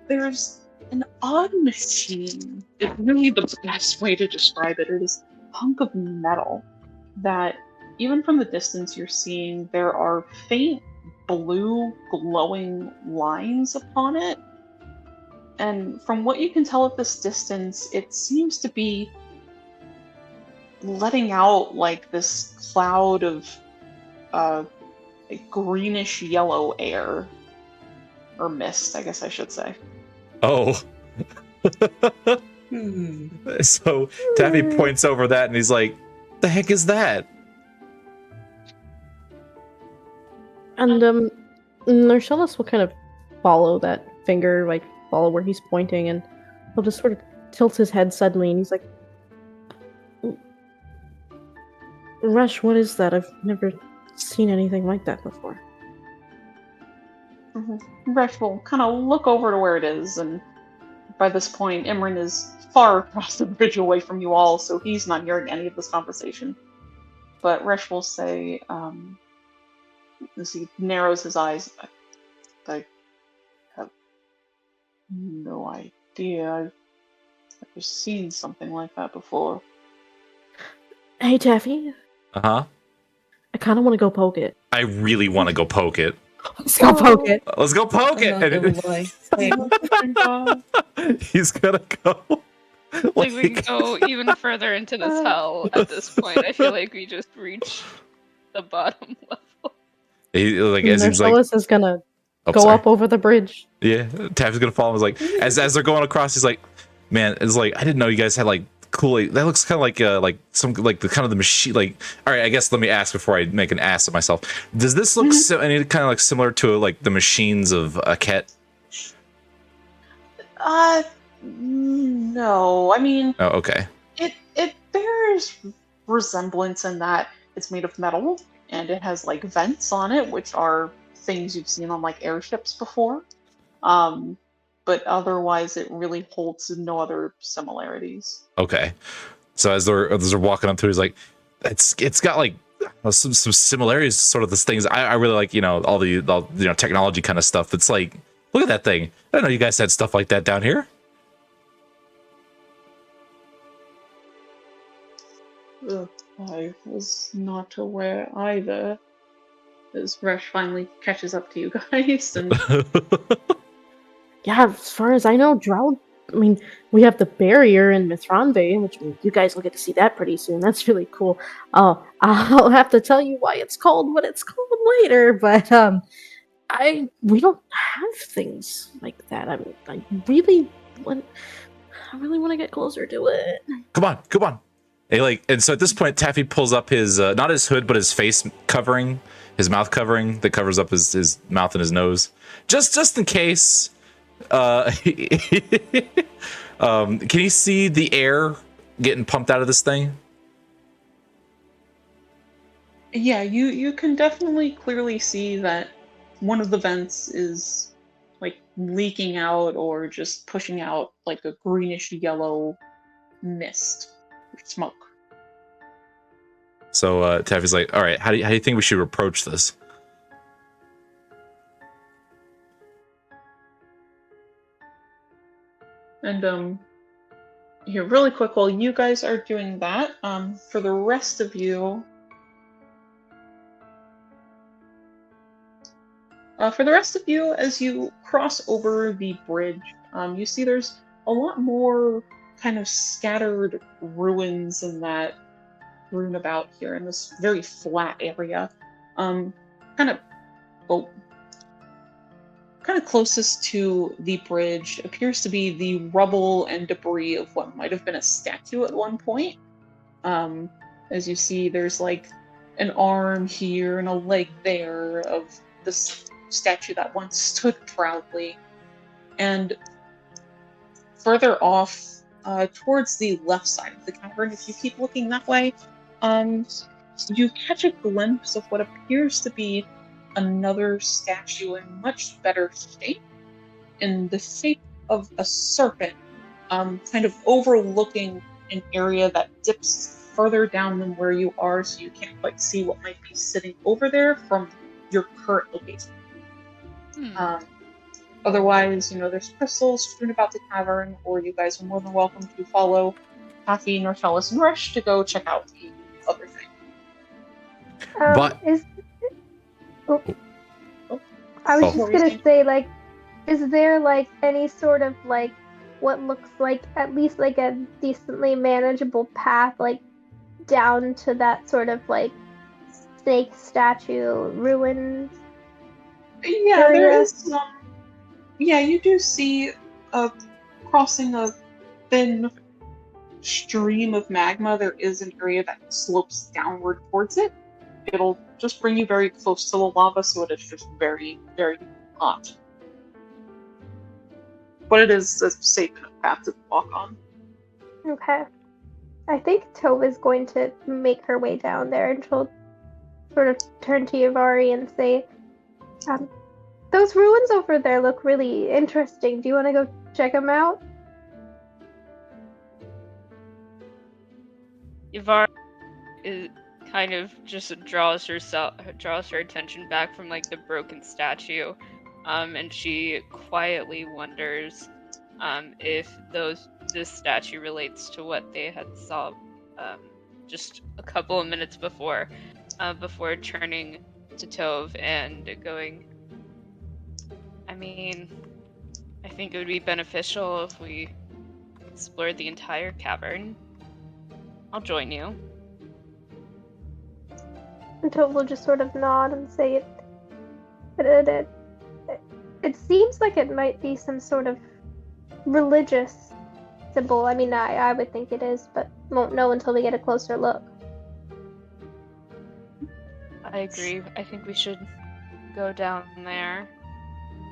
there's an odd machine. It's really the best way to describe it. It is a hunk of metal that, even from the distance you're seeing, there are faint blue glowing lines upon it. And from what you can tell at this distance, it seems to be letting out like this cloud of greenish yellow air. Or mist, I guess I should say. Oh. So Taffy points over that and he's like, the heck is that? And Narcellus will kind of follow that finger, like follow where he's pointing, and he'll just sort of tilt his head suddenly, and he's like, Rush, what is that? I've never seen anything like that before. Resh will kind of look over to where it is, and by this point, Imran is far across the bridge away from you all, so he's not hearing any of this conversation. But Resh will say, as he narrows his eyes, I have no idea. I've never seen something like that before. Hey, Taffy. Uh-huh. I kind of want to go poke it. I really want to go poke it. Let's go poke it. Let's go poke it. He's gonna go. Like we can go even further into this hell at this point. I feel like we just reached the bottom level. Marcellus is gonna go up over the bridge. Yeah, Taffy's gonna follow him. Like as they're going across, he's like, "Man, it's like I didn't know you guys had like cool. That looks kind of like some like the kind of the machine. Like, all right, I guess let me ask before I make an ass of myself. Does this look any kind of like similar to like the machines of Ket? No. I mean, oh, okay. It bears resemblance in that it's made of metal and it has like vents on it, which are things you've seen on like airships before. But otherwise, it really holds no other similarities. Okay, so as they're walking up to, he's like, it's got like some similarities to sort of these things. I really like all the technology kind of stuff. It's like, look at that thing. I didn't know you guys had stuff like that down here. I was not aware either. As Resh finally catches up to you guys, and yeah, as far as I know, drought. I mean, we have the barrier in Mithranve, which you guys will get to see that pretty soon. That's really cool. I'll have to tell you why it's called what it's called later, but we don't have things like that. I really want to get closer to it. Come on. And so at this point, Taffy pulls up his not his hood, but his face covering, his mouth covering that covers up his mouth and his nose, just in case. Can you see the air getting pumped out of this thing? Yeah, you can definitely clearly see that one of the vents is like leaking out or just pushing out like a greenish yellow mist or smoke. So Taffy's like, all right, how do you think we should approach this? And here, really quick, while you guys are doing that, for the rest of you, as you cross over the bridge, you see there's a lot more kind of scattered ruins in that room about here in this very flat area. Kind of closest to the bridge appears to be the rubble and debris of what might have been a statue at one point. As you see, there's like an arm here and a leg there of this statue that once stood proudly. And further off, towards the left side of the cavern, if you keep looking that way, you catch a glimpse of what appears to be another statue in much better shape, in the shape of a serpent, kind of overlooking an area that dips further down than where you are, so you can't quite see what might be sitting over there from your current location. Otherwise, there's crystals strewn about the cavern, or you guys are more than welcome to follow Taffy, Norfellis, and Rush to go check out the other thing. But- I was Oh. just gonna say, like, is there like any sort of like what looks like at least like a decently manageable path like down to that sort of like snake statue ruins? Yeah, area? there is some. Yeah, you do see crossing a thin stream of magma. There is an area that slopes downward towards it. It'll just bring you very close to the lava, so it is just very, very hot. But it is a safe enough path to walk on. Okay. I think Tove is going to make her way down there, and she'll sort of turn to Yavari and say, those ruins over there look really interesting. Do you want to go check them out? Yavari is kind of just draws her attention back from like the broken statue, and she quietly wonders if this statue relates to what they had saw just a couple of minutes before turning to Tove and going, I mean, I think it would be beneficial if we explored the entire cavern. I'll join you. And Tove will just sort of nod and say it seems like it might be some sort of religious symbol. I mean, I would think it is, but won't know until we get a closer look. I agree. I think we should go down there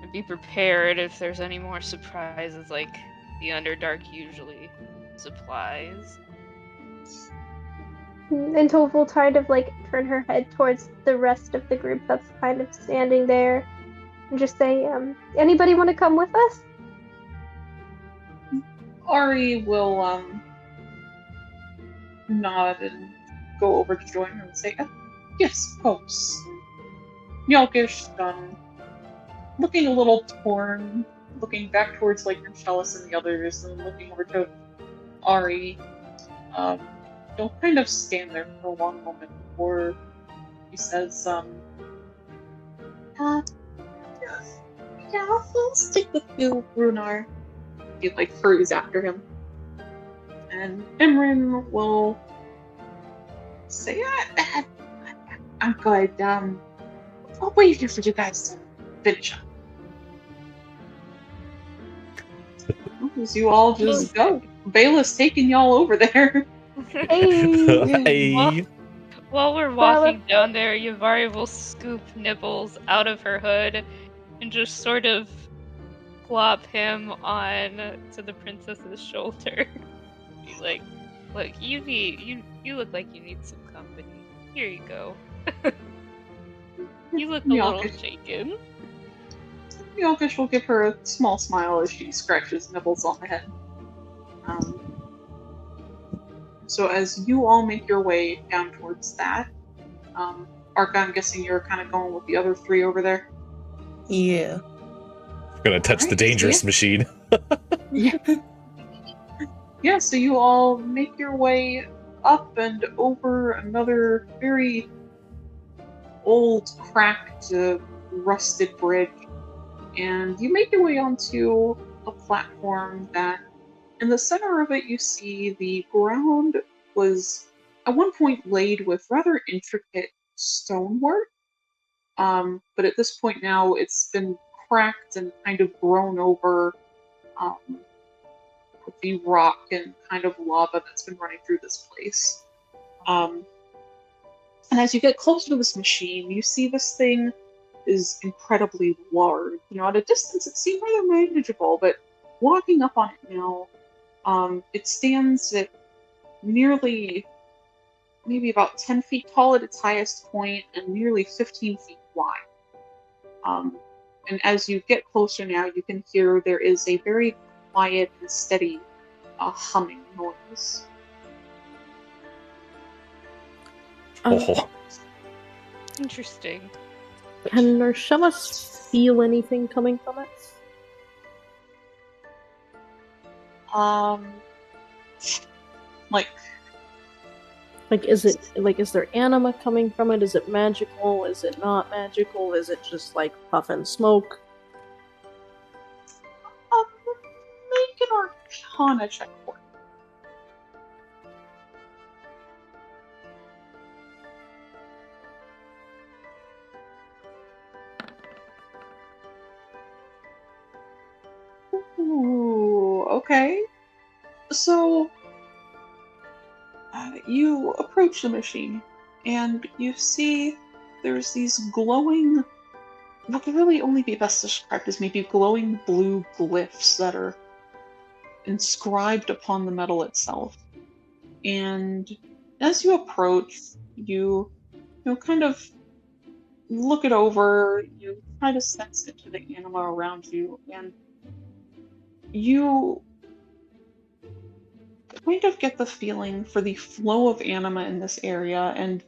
and be prepared if there's any more surprises like the Underdark usually supplies. And Tove will kind of like turn her head towards the rest of the group that's kind of standing there and just say, anybody want to come with us? Ari will nod and go over to join her and say, yes, of course. Yelkish, looking a little torn, looking back towards like Norfellis and the others, and looking over to Ari. He'll kind of stand there for a long moment before he says, yeah, I'll stick with you, Runar. He like hurries after him. And Imran will say, I'm good, I'll wait here for you guys to finish up. As you all just go. Bayless taking y'all over there. Hey. While we're walking down there, Yavari will scoop Nibbles out of her hood and just sort of plop him on to the princess's shoulder. Be like, look, you look like you need some company. Here you go. You look a little shaken. Yelkish will give her a small smile as she scratches Nibbles on the head. So as you all make your way down towards that, Arca, I'm guessing you're kind of going with the other three over there? Yeah. Gonna touch the dangerous machine. Yeah, so you all make your way up and over another very old, cracked, rusted bridge, and you make your way onto a platform that, in the center of it, you see the ground was at one point laid with rather intricate stonework, but at this point now it's been cracked and kind of grown over with the rock and kind of lava that's been running through this place. And as you get closer to this machine, you see this thing is incredibly large. At a distance it seemed rather manageable, but walking up on it now, it stands at nearly maybe about 10 feet tall at its highest point and nearly 15 feet wide. And as you get closer now, you can hear there is a very quiet and steady humming noise. Oh, Interesting. Can Narcellas feel anything coming from it? Like, is there anima coming from it? Is it magical? Is it not magical? Is it just like puff and smoke? make an Arcana check for me. Ooh, okay. So, you approach the machine, and you see there's these glowing, what could really only be best described as maybe glowing blue glyphs that are inscribed upon the metal itself. And as you approach, you kind of look it over, you try to sense into the anima around you, and you kind of get the feeling for the flow of anima in this area, and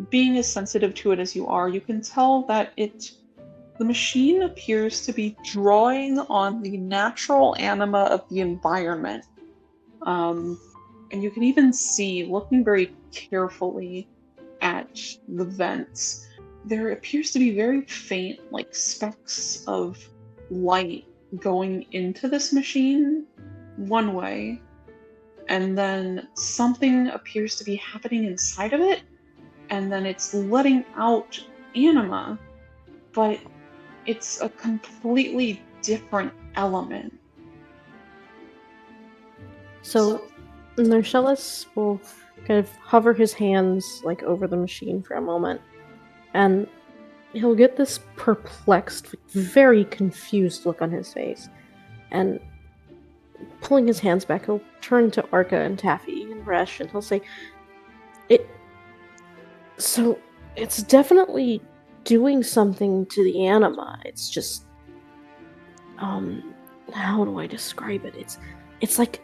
being as sensitive to it as you are, you can tell that the machine appears to be drawing on the natural anima of the environment. And you can even see, looking very carefully at the vents, there appears to be very faint, like specks of light going into this machine one way, and then something appears to be happening inside of it, and then it's letting out anima, but it's a completely different element. So Narcellas will kind of hover his hands like over the machine for a moment, and he'll get this perplexed, very confused look on his face, and pulling his hands back, he'll turn to Arca and Taffy and Resh, and he'll say, So, it's definitely doing something to the anima. It's just, how do I describe it? It's like,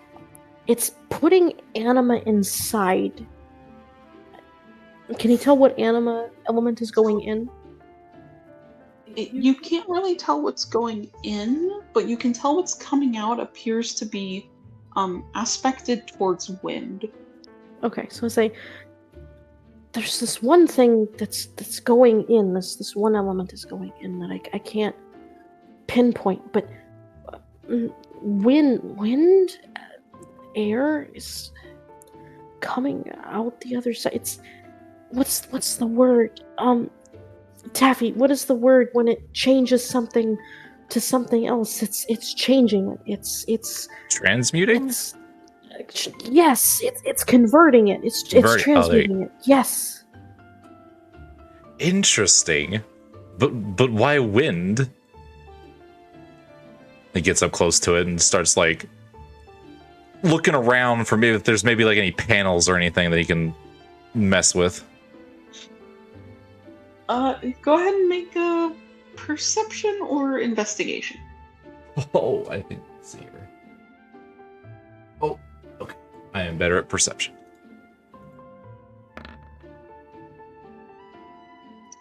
it's putting anima inside. Can you tell what anima element is going in? You can't really tell what's going in, but you can tell what's coming out appears to be aspected towards wind. Okay, so I say there's this one thing that's going in. This one element is going in that I can't pinpoint, but wind, air is coming out the other side. It's what's the word? Taffy, what is the word when it changes something to something else? It's changing it. It's transmuting? Yes, it's converting it. It's transmuting it. Yes. Interesting. But why wind? He gets up close to it and starts like looking around for maybe if there's maybe like any panels or anything that he can mess with. Go ahead and make a perception or investigation. Oh, I think let's see here. Oh, okay. I am better at perception.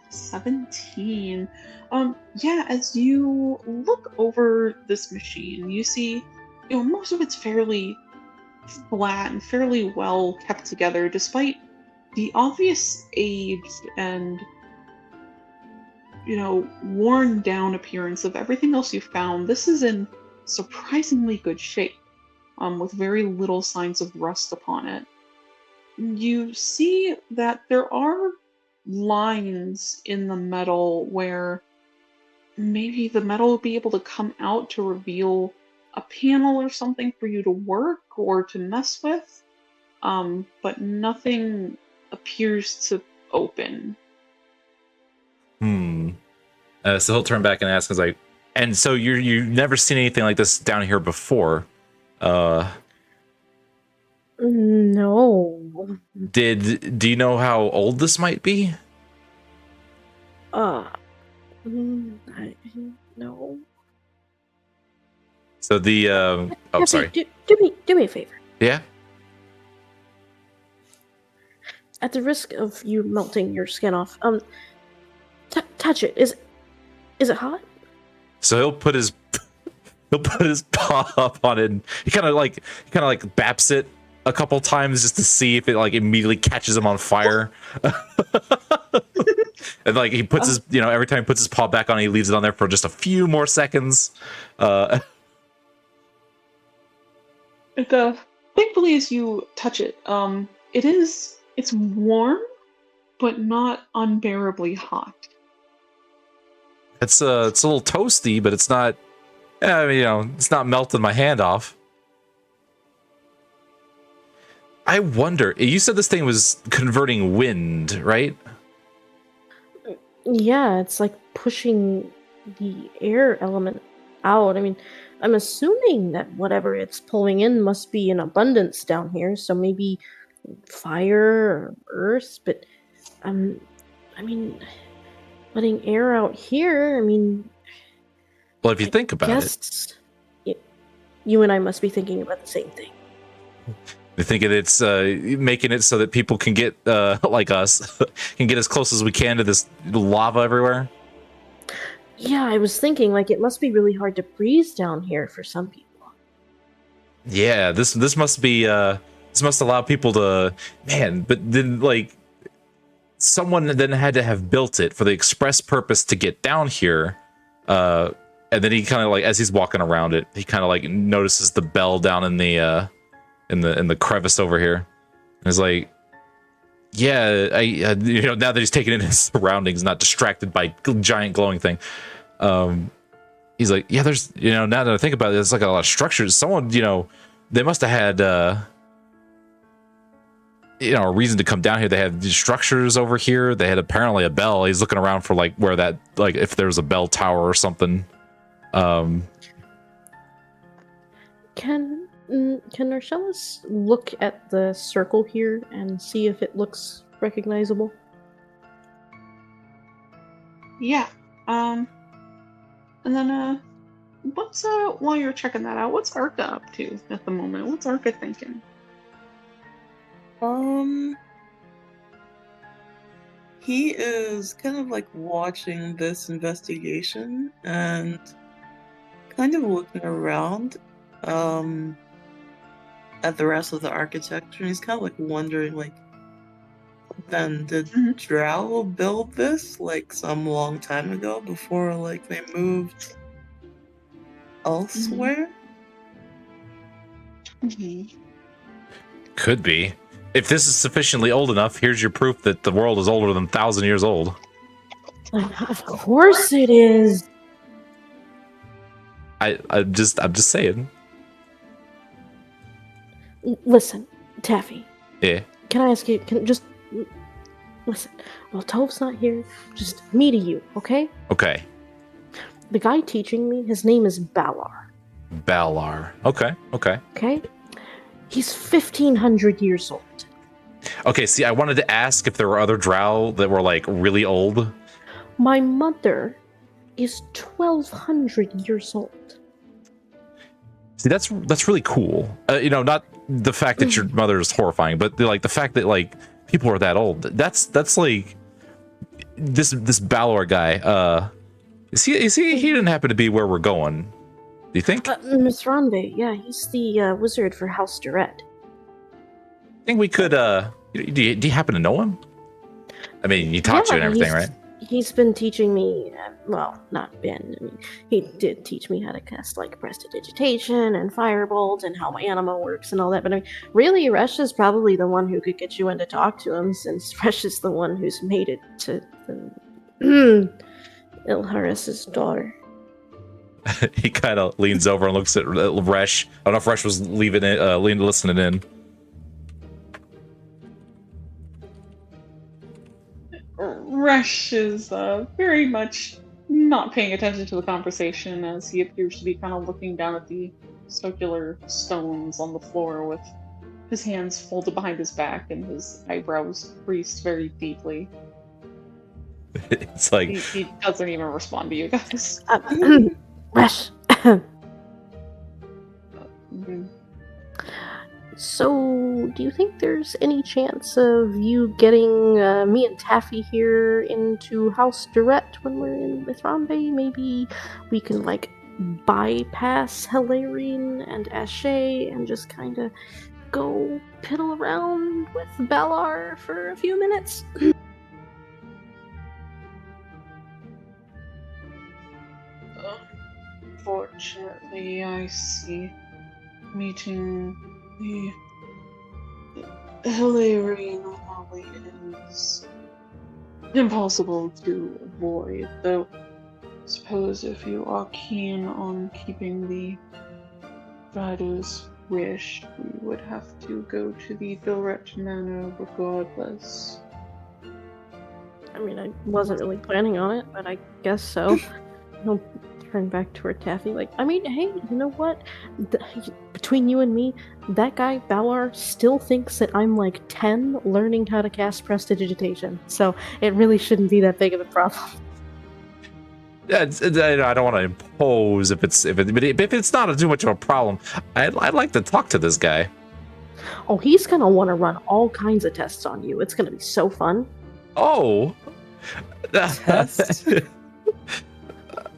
17. Yeah, as you look over this machine, you see, most of it's fairly flat and fairly well kept together, despite the obvious age and worn down appearance of everything else you found. This is in surprisingly good shape, with very little signs of rust upon it. You see that there are lines in the metal where maybe the metal will be able to come out to reveal a panel or something for you to work or to mess with, but nothing appears to open. So he'll turn back and ask, like, and so you've never seen anything like this down here before. No. Do you know how old this might be? No. So the Jeffrey, sorry. Do me a favor. Yeah. At the risk of you melting your skin off, touch it. Is it hot? So he'll put his paw up on it. And he kind of like baps it a couple times just to see if it like immediately catches him on fire. And like he puts his, every time he puts his paw back on, he leaves it on there for just a few more seconds. Thankfully, as you touch it, it's warm, but not unbearably hot. It's a little toasty, but it's not. I mean, it's not melting my hand off. I wonder. You said this thing was converting wind, right? Yeah, it's like pushing the air element out. I mean, I'm assuming that whatever it's pulling in must be in abundance down here, so maybe fire or earth, but I mean, letting air out here, I mean... Well, if you think about it... You and I must be thinking about the same thing. You're thinking it's making it so that people can get, like us, can get as close as we can to this lava everywhere? Yeah, I was thinking, like, it must be really hard to breathe down here for some people. Yeah, this must be, this must allow people to... Man, but then, like... Someone then had to have built it for the express purpose to get down here, and then he kind of like, as he's walking around it, he kind of like notices the bell down in the crevice over here, and he's like, "Yeah, now that he's taken in his surroundings, not distracted by giant glowing thing, he's like, yeah, there's now that I think about it, there's like a lot of structures. Someone, they must have had." A reason to come down here. They have these structures over here. They had apparently a bell. He's looking around for like where that, like if there's a bell tower or something. Can Narcellus look at the circle here and see if it looks recognizable? Yeah. And then what's while you're checking that out, what's Arca up to at the moment? What's Arca thinking? He is kind of like watching this investigation and kind of looking around at the rest of the architecture. And he's kind of like wondering, like, then did Drow build this like some long time ago before like they moved elsewhere? Could be. If this is sufficiently old enough, here's your proof that the world is older than 1,000 years old. Of course it is. I'm just saying. Listen, Taffy. Yeah. Can I ask you? Listen. Well, Tove's not here. Just me to you, okay? Okay. The guy teaching me, his name is Balar. Balar. Okay. Okay. He's 1,500 years old. Okay, see, I wanted to ask if there were other drow that were, like, really old. My mother is 1,200 years old. See, that's really cool. Not the fact that your mother is horrifying, but, like, the fact that, like, people are that old. That's like... This Balor guy, he didn't happen to be where we're going, do you think? Miss Ronde, yeah, he's the wizard for House Duret. I think we could, do you happen to know him? I mean, he taught you and everything, right? He's been teaching me, well, not been, I mean, he did teach me how to cast, like, prestidigitation and firebolt and how my anima works and all that, but I mean, really, Resh is probably the one who could get you in to talk to him, since Resh is the one who's made it to Ilharis's daughter. He kind of leans over and looks at Resh. I don't know if Resh was listening in. Resh is very much not paying attention to the conversation as he appears to be kind of looking down at the circular stones on the floor with his hands folded behind his back and his eyebrows creased very deeply. It's like He doesn't even respond to you guys. Resh. Mhm. So, do you think there's any chance of you getting me and Taffy here into House Direct when we're in Mithrambe? Maybe we can, like, bypass Hilarion and Ashe and just kind of go piddle around with Belar for a few minutes? Unfortunately, I see meeting the Hilarion Holly is impossible to avoid, though suppose if you are keen on keeping the rider's wish, we would have to go to the Bilret Manor regardless. I mean, I wasn't really planning on it, but I guess so. He'll turn back to her Taffy, like, I mean, hey, you know what? Between you and me, that guy, Balar, still thinks that I'm like 10 learning how to cast Prestidigitation, so it really shouldn't be that big of a problem. I don't want to impose if it's not too much of a problem. I'd like to talk to this guy. Oh, he's gonna want to run all kinds of tests on you. It's gonna be so fun. Oh, Test?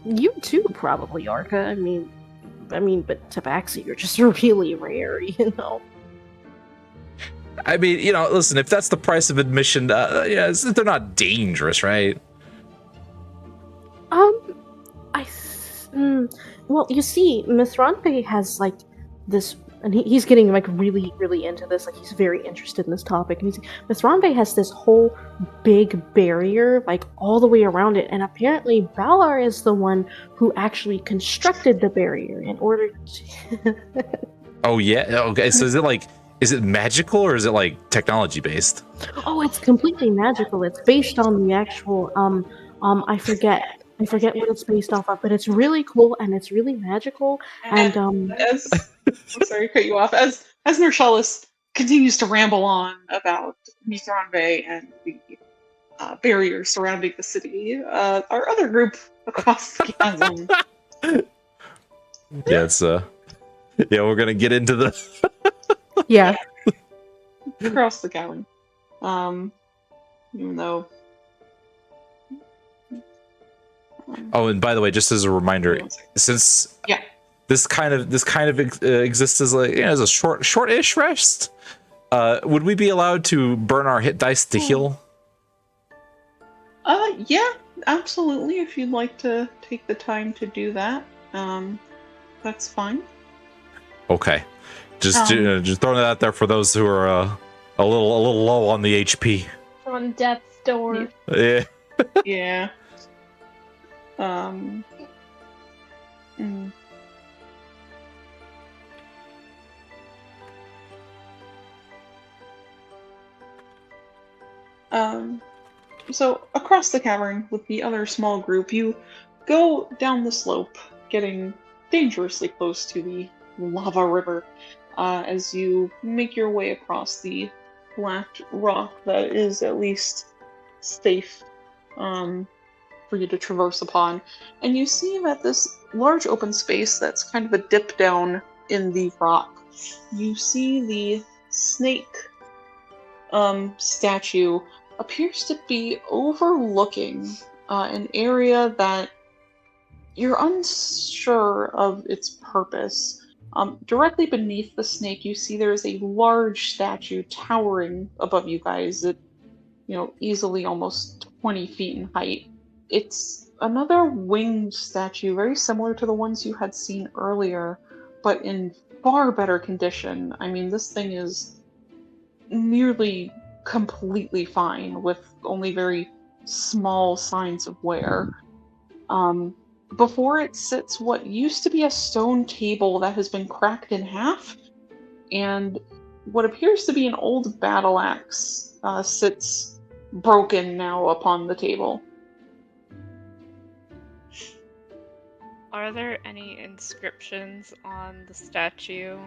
You too, probably, Arca. I mean, but Tabaxi, you're just really rare, you know. I mean, listen, if that's the price of admission, they're not dangerous, right? Well, you see, Mithranpe has like this, and he's getting like really, really into this. Like he's very interested in this topic. And Mithranpe has this whole big barrier, like all the way around it. And apparently, Balar is the one who actually constructed the barrier in order to. Oh yeah. Okay. So is it magical or is it like technology based? Oh, it's completely magical. It's based on the actual I forget what it's based off of, but it's really cool and it's really magical. And I'm sorry to cut you off. As Nershalis continues to ramble on about Mithranbe and the barriers surrounding the city, our other group across the chasm. Yeah, it's we're gonna get into the yeah. Across the chasm. Even though. Oh, and by the way, just as a reminder, since this kind of exists as as a short-ish rest, would we be allowed to burn our hit dice to heal? Yeah, absolutely. If you'd like to take the time to do that, that's fine. Okay, just throwing that out there for those who are a little low on the HP. On death's door. Yeah. Yeah. So across the cavern with the other small group, you go down the slope, getting dangerously close to the lava river, as you make your way across the flat rock that is at least safe for you to traverse upon. And you see that this large open space that's kind of a dip down in the rock, you see the snake statue appears to be overlooking an area that you're unsure of its purpose. Directly beneath the snake, you see there is a large statue towering above you guys at, easily almost 20 feet in height. It's another winged statue, very similar to the ones you had seen earlier, but in far better condition. I mean, this thing is nearly completely fine with only very small signs of wear. Before it sits what used to be a stone table that has been cracked in half, and what appears to be an old battle axe sits broken now upon the table. Are there any inscriptions on the statue?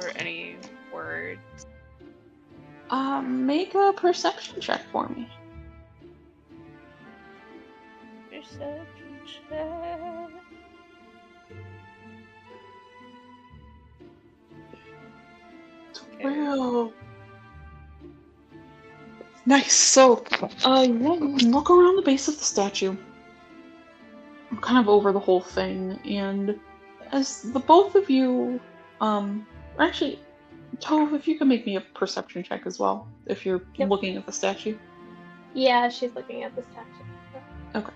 Or any words? Make a perception check for me. Perception check. Okay. Well, nice. So, you look around the base of the statue, kind of over the whole thing, and as the both of you, actually, Tove, if you can make me a perception check as well, if you're Yep. looking at the statue. Yeah, she's looking at the statue. Okay.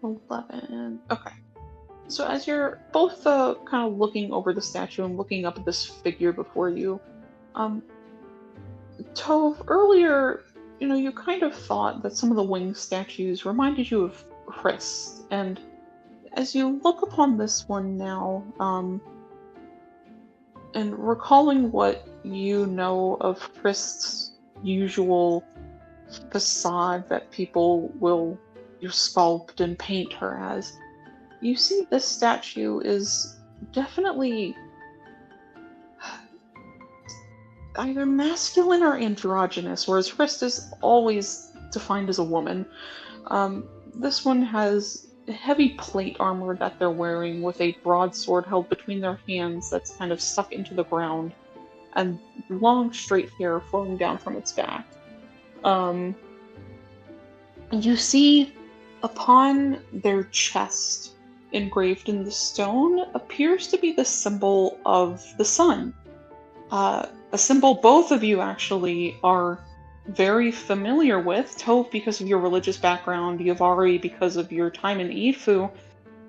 $11. Okay. So as you're both kind of looking over the statue and looking up at this figure before you, Tove, earlier, you kind of thought that some of the winged statues reminded you of Chris, and as you look upon this one now, and recalling what you know of Chris' usual facade that people will sculpt and paint her as, you see this statue is definitely either masculine or androgynous, whereas Hrist is always defined as a woman. This one has heavy plate armor that they're wearing with a broadsword held between their hands that's kind of stuck into the ground, and long straight hair flowing down from its back. You see upon their chest, engraved in the stone, appears to be the symbol of the sun. A symbol both of you actually are very familiar with, Tove because of your religious background, Yavari because of your time in Idfu,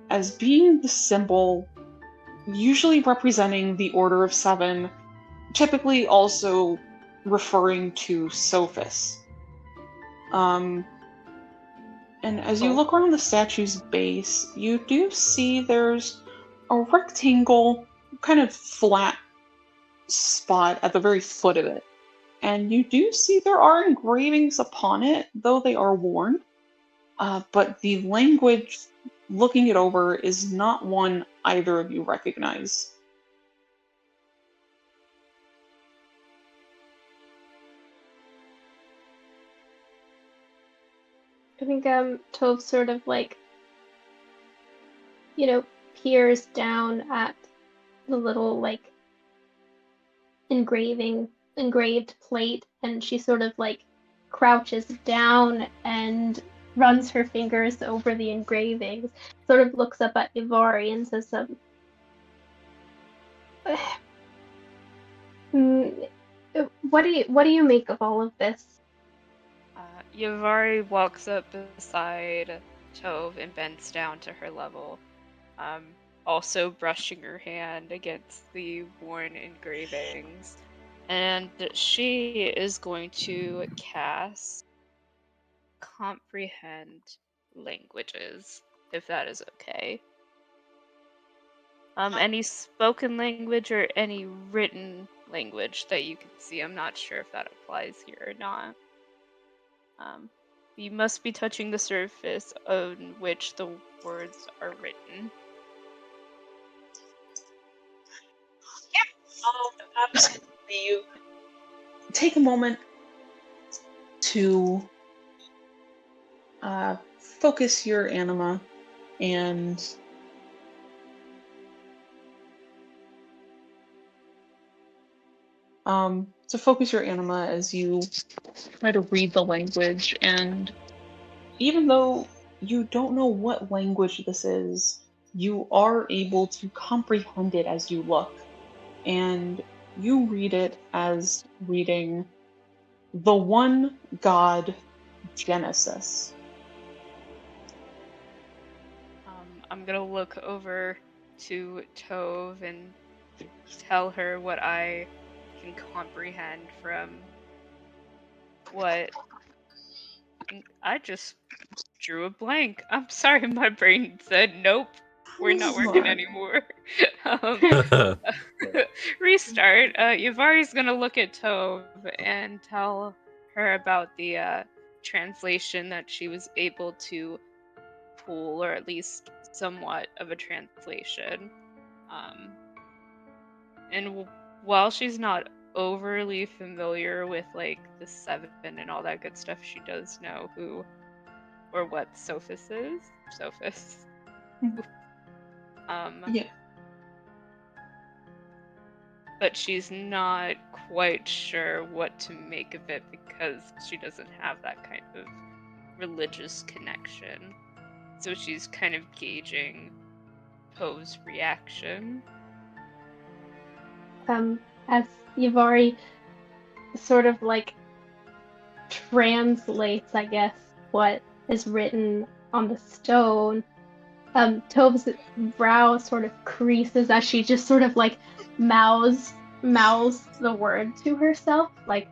as being the symbol usually representing the Order of Seven, typically also referring to Sophis. And as you look around the statue's base, you do see there's a rectangle, kind of flat spot at the very foot of it. And you do see there are engravings upon it, though they are worn. But the language, looking it over, is not one either of you recognize. I think Tove sort of peers down at the little engraved plate, and she sort of crouches down and runs her fingers over the engravings, sort of looks up at Ivari and says, what do you make of all of this? Yavari walks up beside Tove and bends down to her level, also brushing her hand against the worn engravings. And she is going to cast Comprehend Languages, if that is okay. Any spoken language or any written language that you can see. I'm not sure if that applies here or not. You must be touching the surface on which the words are written. Yeah, absolutely. You take a moment to focus your anima and as you try to read the language, and even though you don't know what language this is, you are able to comprehend it as you look, and you read it as reading the one God Genesis. I'm gonna look over to Tove and tell her what I can comprehend from what I just drew a blank. I'm sorry, my brain said nope. we're not working anymore. um, Restart. Yavari's gonna look at Tove and tell her about the translation that she was able to pull, or at least somewhat of a translation. And while she's not overly familiar with like the Seven and all that good stuff, she does know who or what Sophis is. Sophis. Yeah. But she's not quite sure what to make of it because she doesn't have that kind of religious connection. So she's kind of gauging Poe's reaction. As Yavari sort of like translates, I guess, what is written on the stone, Tove's brow sort of creases as she just sort of like mouths the word to herself, like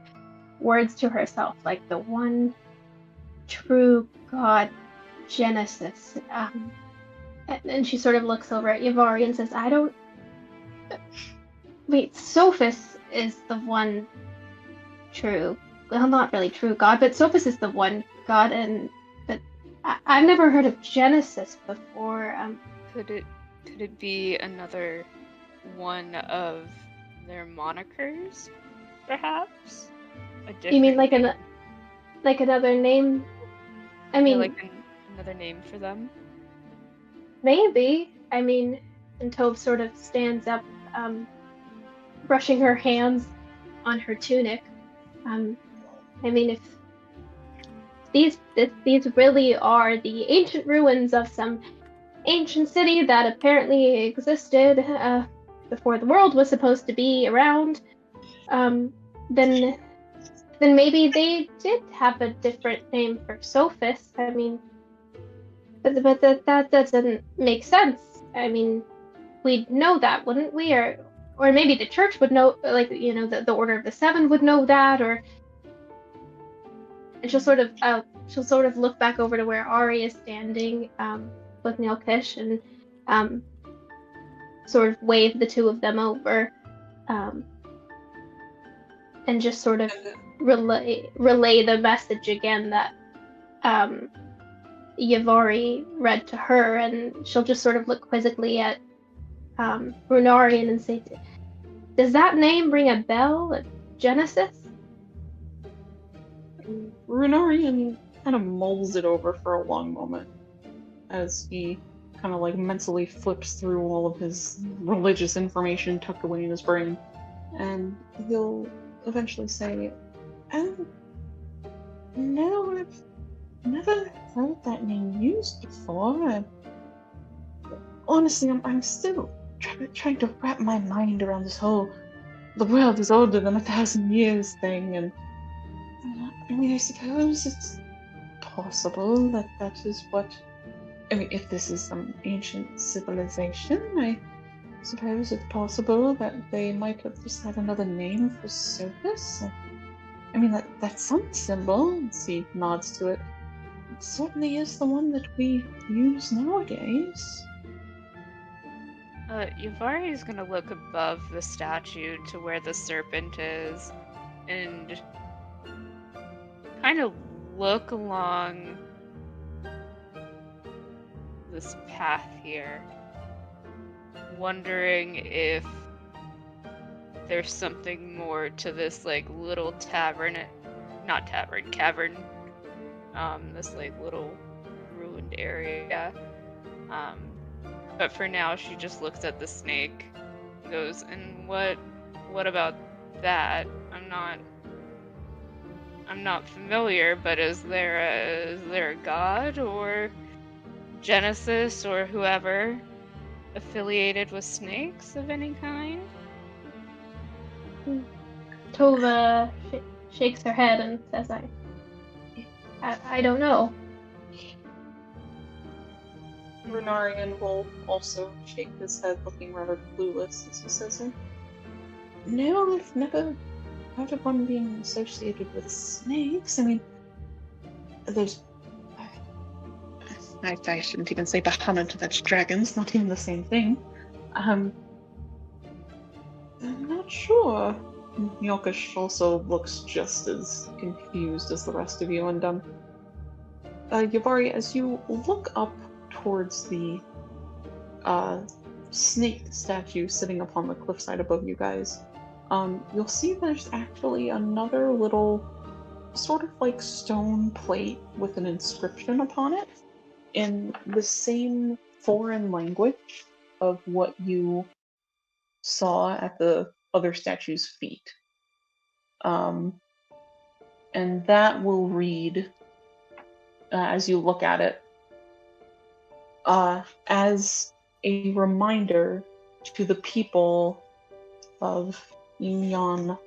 words to herself, like the one true God, Genesis. And she sort of looks over at Yavari and says, I don't. Wait, Sophis is the one true. Well, not really true God, but Sophis is the one God, but I've never heard of Genesis before. Could it be another one of their monikers, perhaps? You mean like another name? I mean, like another name for them? Maybe. I mean, and Tove sort of stands up, brushing her hands on her tunic. I mean, if these really are the ancient ruins of some ancient city that apparently existed before the world was supposed to be around, then maybe they did have a different name for Sophis. I mean, but that doesn't make sense. I mean, we'd know that, wouldn't we? Or maybe the church would know, like, you know, the Order of the Seven would know that, and she'll sort of look back over to where Ari is standing with Nilkish and sort of wave the two of them over, and just sort of relay the message again that Yavari read to her, and she'll just sort of look quizzically at Runarian and say, does that name ring a bell? Genesis? Runarian kind of mulls it over for a long moment as he kind of like mentally flips through all of his religious information tucked away in his brain, and he'll eventually say, no, I've never heard that name used before. Honestly, I'm still trying to wrap my mind around this whole the world is older than 1,000 years thing, and I mean, I suppose it's possible that is what. I mean, if this is some ancient civilization, I suppose it's possible that they might have just had another name for Sophis. I mean, that sun symbol, he nods to it, it certainly is the one that we use nowadays. Yavari is gonna look above the statue to where the serpent is, and kind of look along this path here, wondering if there's something more to this like little cavern, this like little ruined area. But for now, she just looks at the snake, and goes, and what about that? I'm not familiar, but is there a god or Genesis or whoever affiliated with snakes of any kind? Tova shakes her head and says, I don't know. Runarian will also shake his head, looking rather clueless as he says it. No, I've never heard of one being associated with snakes. I mean, there's I shouldn't even say Bahamut, that's dragons, not even the same thing. I'm not sure. Yorkish also looks just as confused as the rest of you, and Yabari, as you look up towards the snake statue sitting upon the cliffside above you guys, you'll see there's actually another little sort of like stone plate with an inscription upon it in the same foreign language of what you saw at the other statue's feet. And that will read, as you look at it, as a reminder to the people of Imyan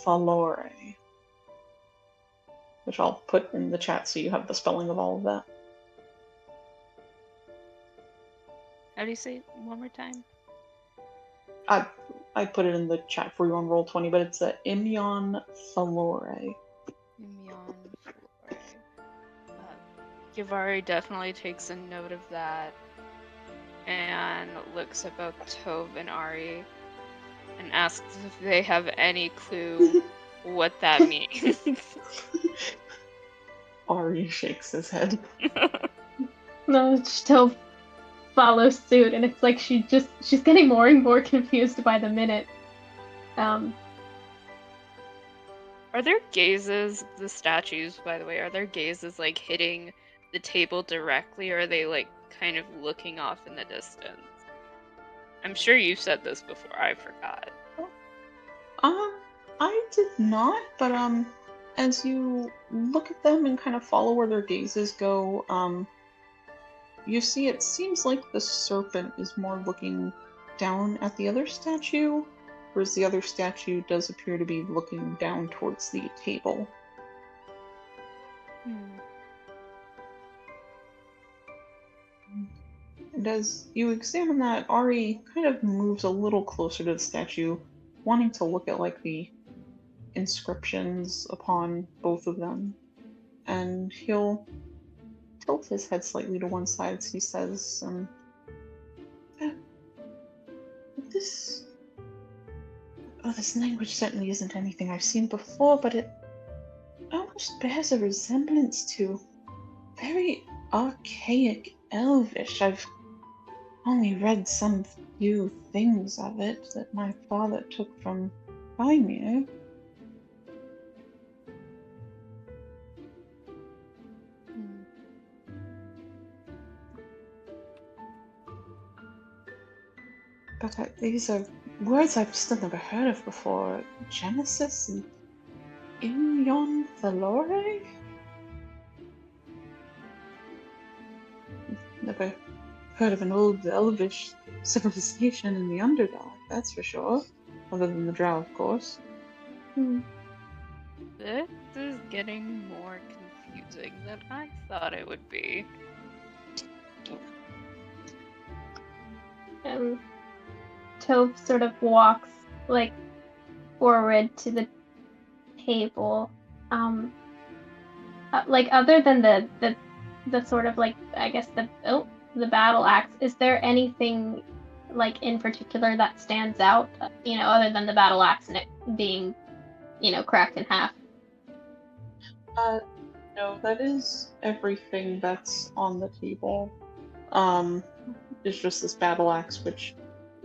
Falore, which I'll put in the chat so you have the spelling of all of that. How do you say it one more time? I put it in the chat for you on Roll20, but it's Imyan Falore. Mignon Flore. Yavari definitely takes a note of that and looks at both Tove and Ari and asks if they have any clue what that means. Ari shakes his head. No, still follows suit, and it's like she's getting more and more confused by the minute. Are their gazes, the statues, by the way, are their gazes like hitting the table directly, or are they like kind of looking off in the distance? I'm sure you said this before, I forgot. I did not, but as you look at them and kind of follow where their gazes go, you see it seems like the serpent is more looking down at the other statue, whereas the other statue does appear to be looking down towards the table. And as you examine that, Ari kind of moves a little closer to the statue, wanting to look at like the inscriptions upon both of them. And he'll tilt his head slightly to one side as he says, this language certainly isn't anything I've seen before, but it almost bears a resemblance to very archaic Elvish. I've only read some few things of it that my father took from Ymir. But these are words I've still never heard of before. Genesis and Imyon Valore? Never heard of an old Elvish civilization in the Underdark, that's for sure. Other than the Drow, of course. This is getting more confusing than I thought it would be. Tove sort of walks like forward to the table. Like other than the sort of like I guess the battle axe, is there anything like in particular that stands out? Other than the battle axe and it being, cracked in half. No, that is everything that's on the table. It's just this battle axe, which,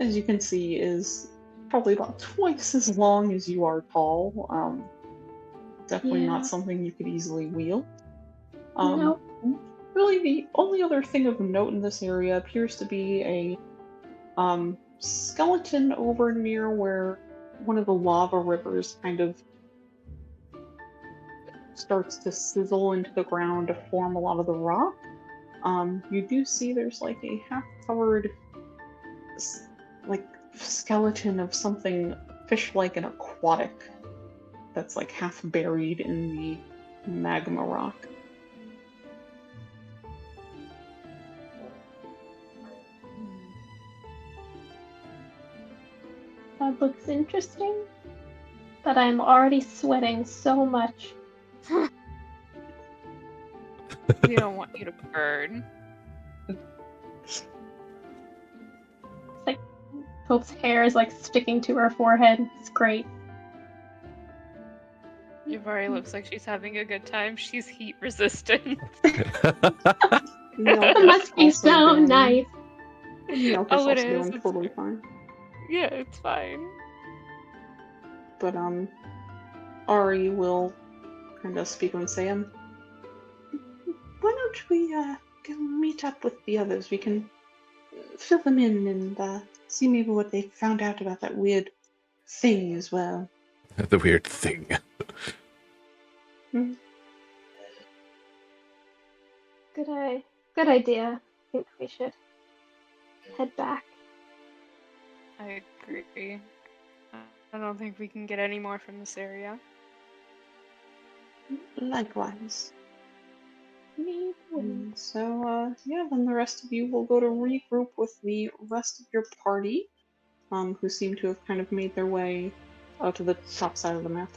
as you can see, is probably about twice as long as you are tall. Definitely not something you could easily wield. No. Really, the only other thing of note in this area appears to be a skeleton over near where one of the lava rivers kind of starts to sizzle into the ground to form a lot of the rock. You do see there's like a half-covered like skeleton of something fish-like and aquatic that's like half buried in the magma rock. That looks interesting, but I'm already sweating so much. We don't want you to burn. Hope's hair is like sticking to her forehead. It's great. Yuvari looks like she's having a good time. She's heat resistant. Milk It is must be also so doing- nice. Milk is Oh, it also is. doing It's totally great. fine. Yeah, it's fine. But Ari will kind of speak and say, why don't we go meet up with the others? We can fill them in and see maybe what they found out about that weird thing as well. The weird thing. Good idea. I think we should head back. I agree. I don't think we can get any more from this area. Likewise. So, yeah, then the rest of you will go to regroup with the rest of your party, who seem to have kind of made their way out to the top side of the map.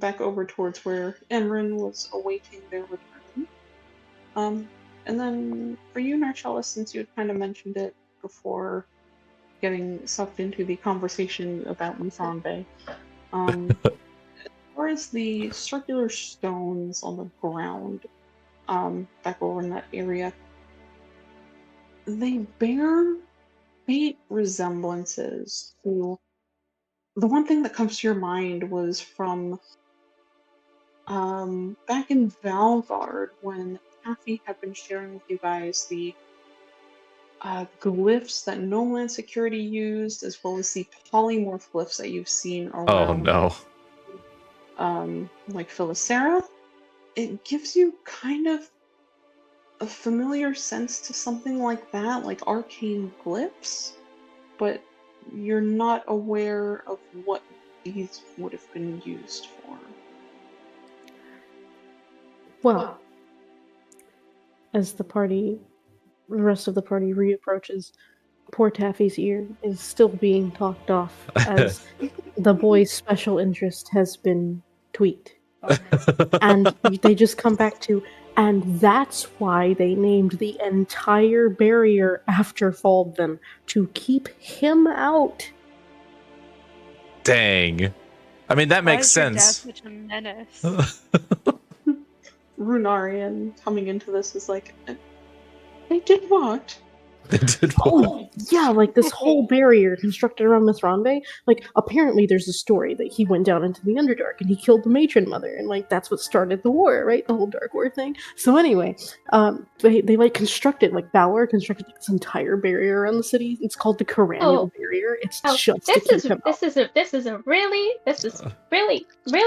Back over towards where Enrin was awaiting their return. And then for you, Narchellis, since you had kind of mentioned it before getting sucked into the conversation about Mithranbe, as far as the circular stones on the ground, back over in that area, they bear faint resemblances to the one thing that comes to your mind was from back in Valvard when Taffy had been sharing with you guys the glyphs that No Land Security used, as well as the polymorph glyphs that you've seen around. Oh no. Like Philisera. It gives you kind of a familiar sense to something like that, like arcane glyphs, but you're not aware of what these would have been used for. Well, as the rest of the party reapproaches, poor Taffy's ear is still being talked off as the boy's special interest has been tweaked. And they just come back to, and that's why they named the entire barrier after Falden, to keep him out. Dang. I mean, that Why makes is your dad sense. such a menace? Runarian coming into this is like, they did what? They did Oh, yeah, like this whole barrier constructed around Mithranbe. Like, apparently there's a story that he went down into the Underdark and he killed the matron mother, and like that's what started the war, right? The whole Dark War thing. So anyway, they like constructed, like Valor constructed like, this entire barrier around the city. It's called the Coranial Barrier. It's just to keep him out. This is really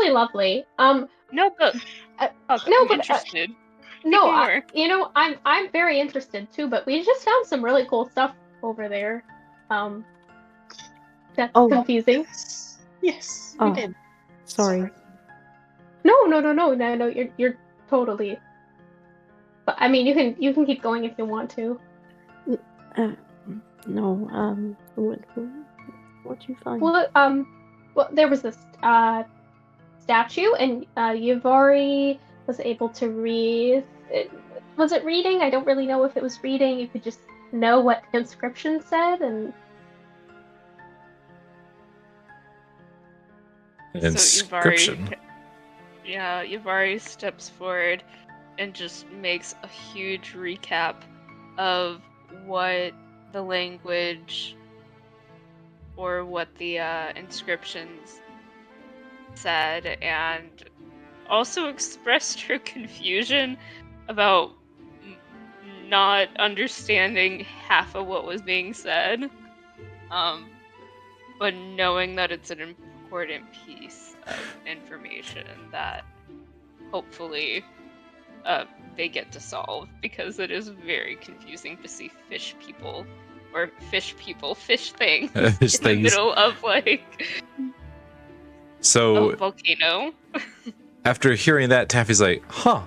lovely. No, but I'm interested. No, more. I'm very interested too, but we just found some really cool stuff over there. That's confusing. Yes, Oh, we did. Sorry. No, you're totally. But I mean, you can keep going if you want to. No, what'd you find? Well, there was this statue, and Yuvari was able to read. Was it reading? I don't really know if it was reading. You could just know what the inscription said, and Inscription. So Yuvari steps forward and just makes a huge recap of what the language or what the inscriptions said, and also expressed her confusion about not understanding half of what was being said, but knowing that it's an important piece of information that hopefully they get to solve, because it is very confusing to see fish things in the middle of like a volcano. After hearing that, Taffy's like, huh.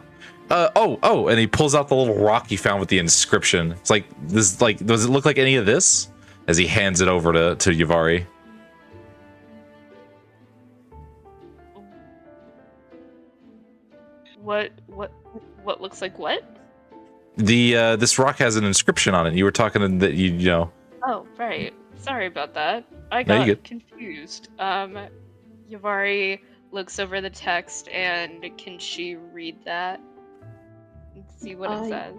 And he pulls out the little rock he found with the inscription. It's like, this, like, does it look like any of this? As he hands it over to Yuvari. What looks like what? This rock has an inscription on it. You were talking that you know. Right. Sorry about that. I No, you got good. confused. Yavari looks over the text and can she read that and see what it says?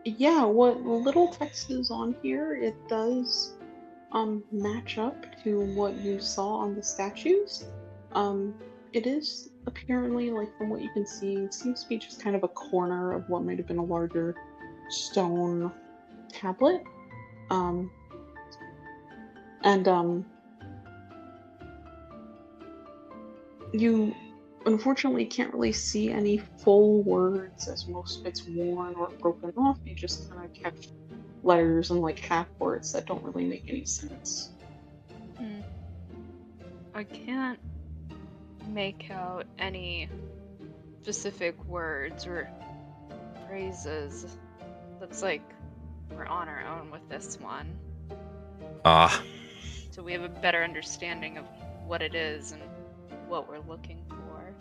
Yeah, what little text is on here, it does match up to what you saw on the statues. It is apparently, like from what you can see, it seems to be just kind of a corner of what might have been a larger stone tablet. And you unfortunately can't really see any full words as most of it's worn or broken off. You just kind of catch letters and like half words that don't really make any sense. I can't make out any specific words or phrases. Looks like we're on our own with this one. So we have a better understanding of what it is and what we're looking for.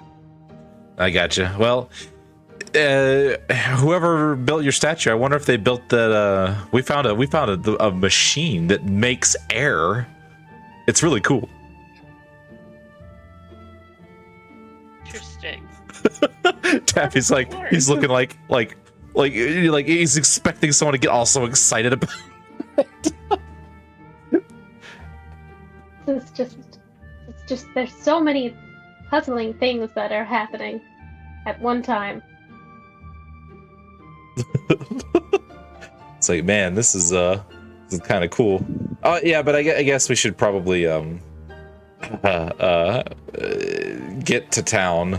I gotcha. Well, whoever built your statue, I wonder if they built that. We found a machine that makes air. It's really cool. Interesting. Taffy's like, he's looking like he's expecting someone to get all so excited about. It's just there's so many puzzling things that are happening at one time. It's like, man, this is kind of cool. Oh yeah, but I guess we should probably get to town.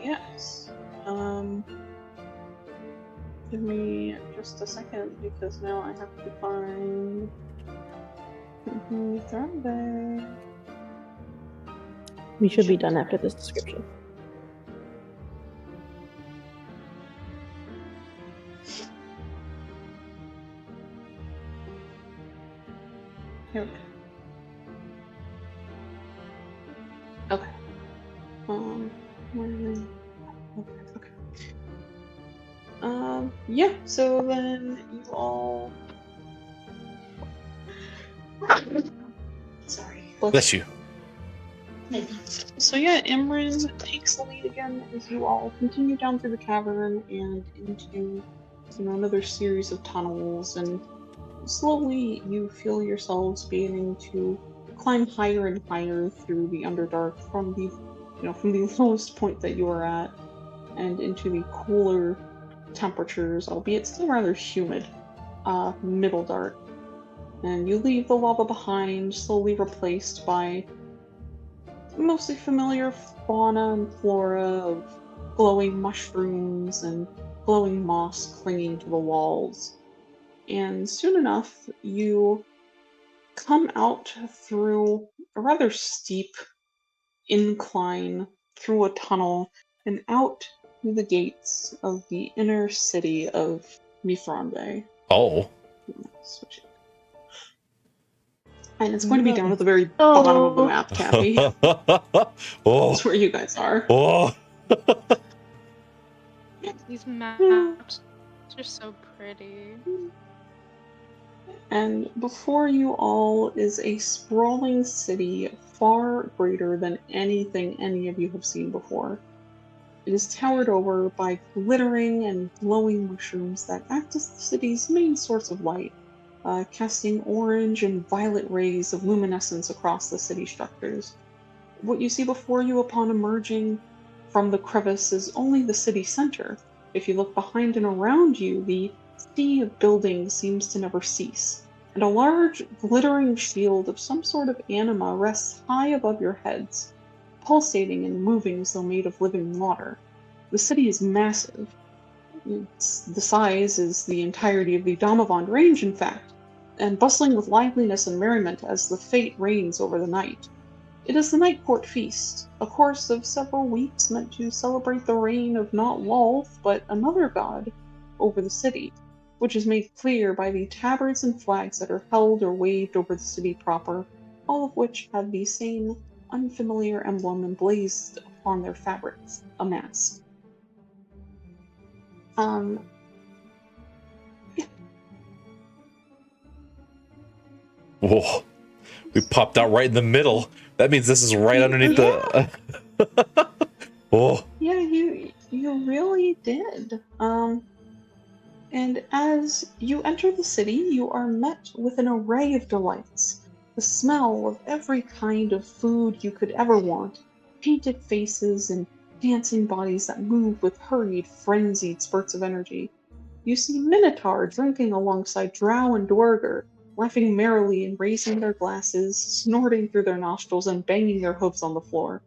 Yes. Give me just a second because now I have to find Sunday. We should be done after this description. Okay. Okay. Okay. Yeah, so then you all... Sorry. Bless you. So yeah, Imran takes the lead again as you all continue down through the cavern and into another series of tunnels, and slowly you feel yourselves beginning to climb higher and higher through the Underdark from the lowest point that you are at and into the cooler temperatures, albeit still rather humid, Middle Dark. And you leave the lava behind, slowly replaced by mostly familiar fauna and flora of glowing mushrooms and glowing moss clinging to the walls. And soon enough, you come out through a rather steep incline through a tunnel and out through the gates of the inner city of Mithranbe. Oh. Switch it. And it's going to be down at the very bottom of the map, Taffy. That's where you guys are. Oh. These maps are so pretty. And before you all is a sprawling city far greater than anything any of you have seen before. It is towered over by glittering and glowing mushrooms that act as the city's main source of light, casting orange and violet rays of luminescence across the city structures. What you see before you upon emerging from the crevice is only the city center. If you look behind and around you, the sea of buildings seems to never cease, and a large, glittering shield of some sort of anima rests high above your heads, pulsating and moving as though made of living water. The city is massive. The size is the entirety of the Damavand range, in fact, and bustling with liveliness and merriment as the fate reigns over the night. It is the Night Court Feast, a course of several weeks meant to celebrate the reign of not Lolth, but another god over the city, which is made clear by the tabards and flags that are held or waved over the city proper, all of which have the same unfamiliar emblem emblazed upon their fabrics, a mask. Um, Whoa. We popped out right in the middle. That means this is right underneath the... Oh. yeah, you really did. And as you enter the city, you are met with an array of delights. The smell of every kind of food you could ever want, painted faces and dancing bodies that move with hurried, frenzied spurts of energy. You see Minotaur drinking alongside Drow and Dwarger, laughing merrily and raising their glasses, snorting through their nostrils and banging their hooves on the floor.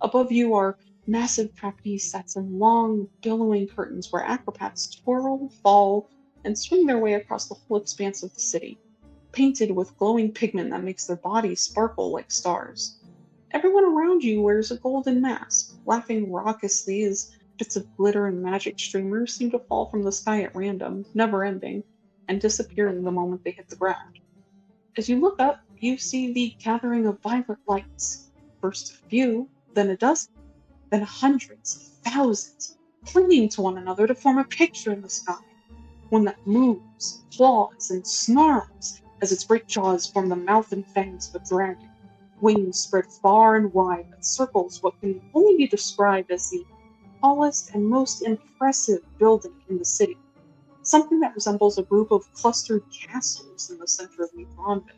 Above you are massive trapeze sets and long, billowing curtains where acrobats twirl, fall, and swing their way across the whole expanse of the city, painted with glowing pigment that makes their bodies sparkle like stars. Everyone around you wears a golden mask, laughing raucously as bits of glitter and magic streamers seem to fall from the sky at random, never ending, and disappearing the moment they hit the ground. As you look up, you see the gathering of violet lights, first a few, then a dozen, then hundreds of thousands, clinging to one another to form a picture in the sky, one that moves, claws, and snarls as its great jaws form the mouth and fangs of a dragon, wings spread far and wide that circles what can only be described as the tallest and most impressive building in the city, something that resembles a group of clustered castles in the center of Mithronde,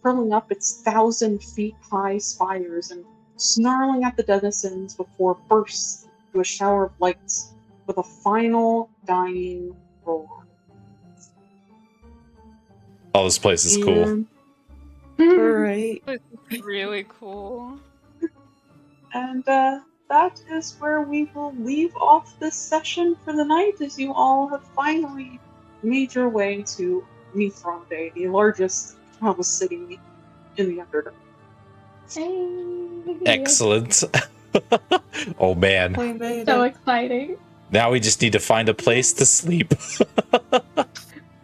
curling up its 1,000-feet-high spires and snarling at the denizens before bursts into a shower of lights with a final dying roar. Oh, this place is cool. Right. It's really cool. And that is where we will leave off this session for the night, as you all have finally made your way to Mithronde, the largest travel city in the Underdark. Excellent. Oh man. We made So it. exciting. Now we just need to find a place to sleep.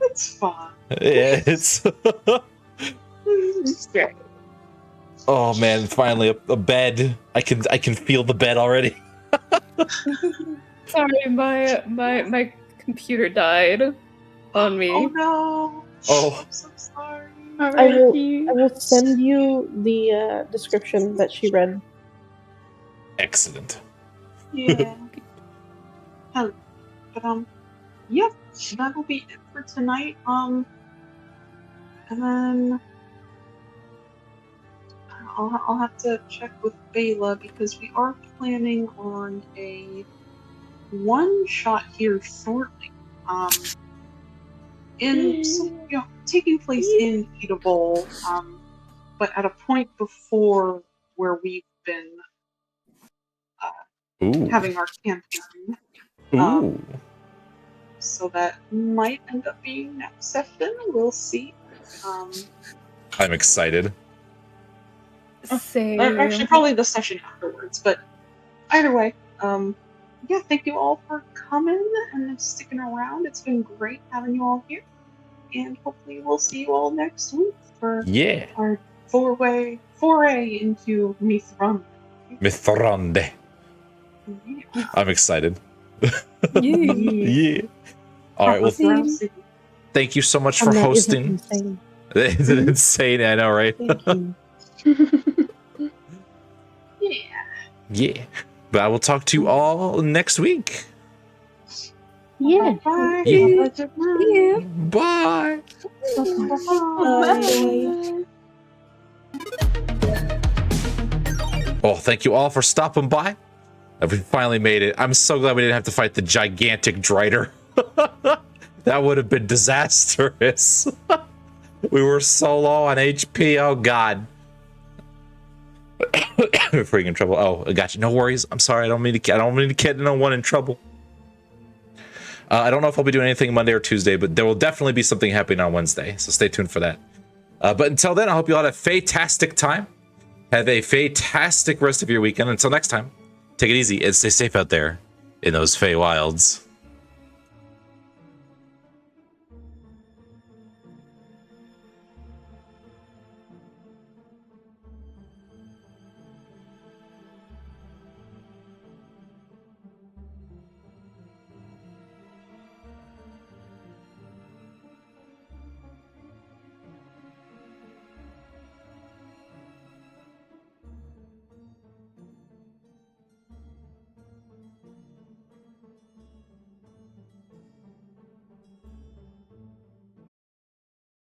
It's fun. Yeah, it's... Oh man, finally a bed. I can feel the bed already. Sorry, my computer died on me. Oh no! Oh. I'm so sorry. I will send you the description that she read. Excellent. Yeah. Hell, but yep, that'll be it for tonight. And then I'll have to check with Bela because we are planning on a one-shot here shortly. Taking place in Eatable, but at a point before where we've been having our campaign. Ooh. So that might end up being next session. We'll see. I'm excited. Same. Or actually, probably the session afterwards. But either way, yeah, thank you all for coming and sticking around. It's been great having you all here. And hopefully we'll see you all next week for our foray into Mithronde. Mithronde. Yeah. I'm excited. Yeah. Yeah. All right. Well, thank you so much for hosting. It's insane. I know, right? Thank you. Yeah. Yeah. But I will talk to you all next week. Yeah. Bye. Yeah. Yeah. Bye. Bye. Well, thank you all for stopping by. We finally made it. I'm so glad we didn't have to fight the gigantic Drider. That would have been disastrous. We were so low on HP. Oh, God. We're freaking in trouble. Oh, I got you. No worries. I'm sorry. I don't mean to get no one in trouble. I don't know if I'll be doing anything Monday or Tuesday, but there will definitely be something happening on Wednesday. So stay tuned for that. But until then, I hope you all had a fantastic time. Have a fantastic rest of your weekend. Until next time, take it easy and stay safe out there in those Fey Wilds.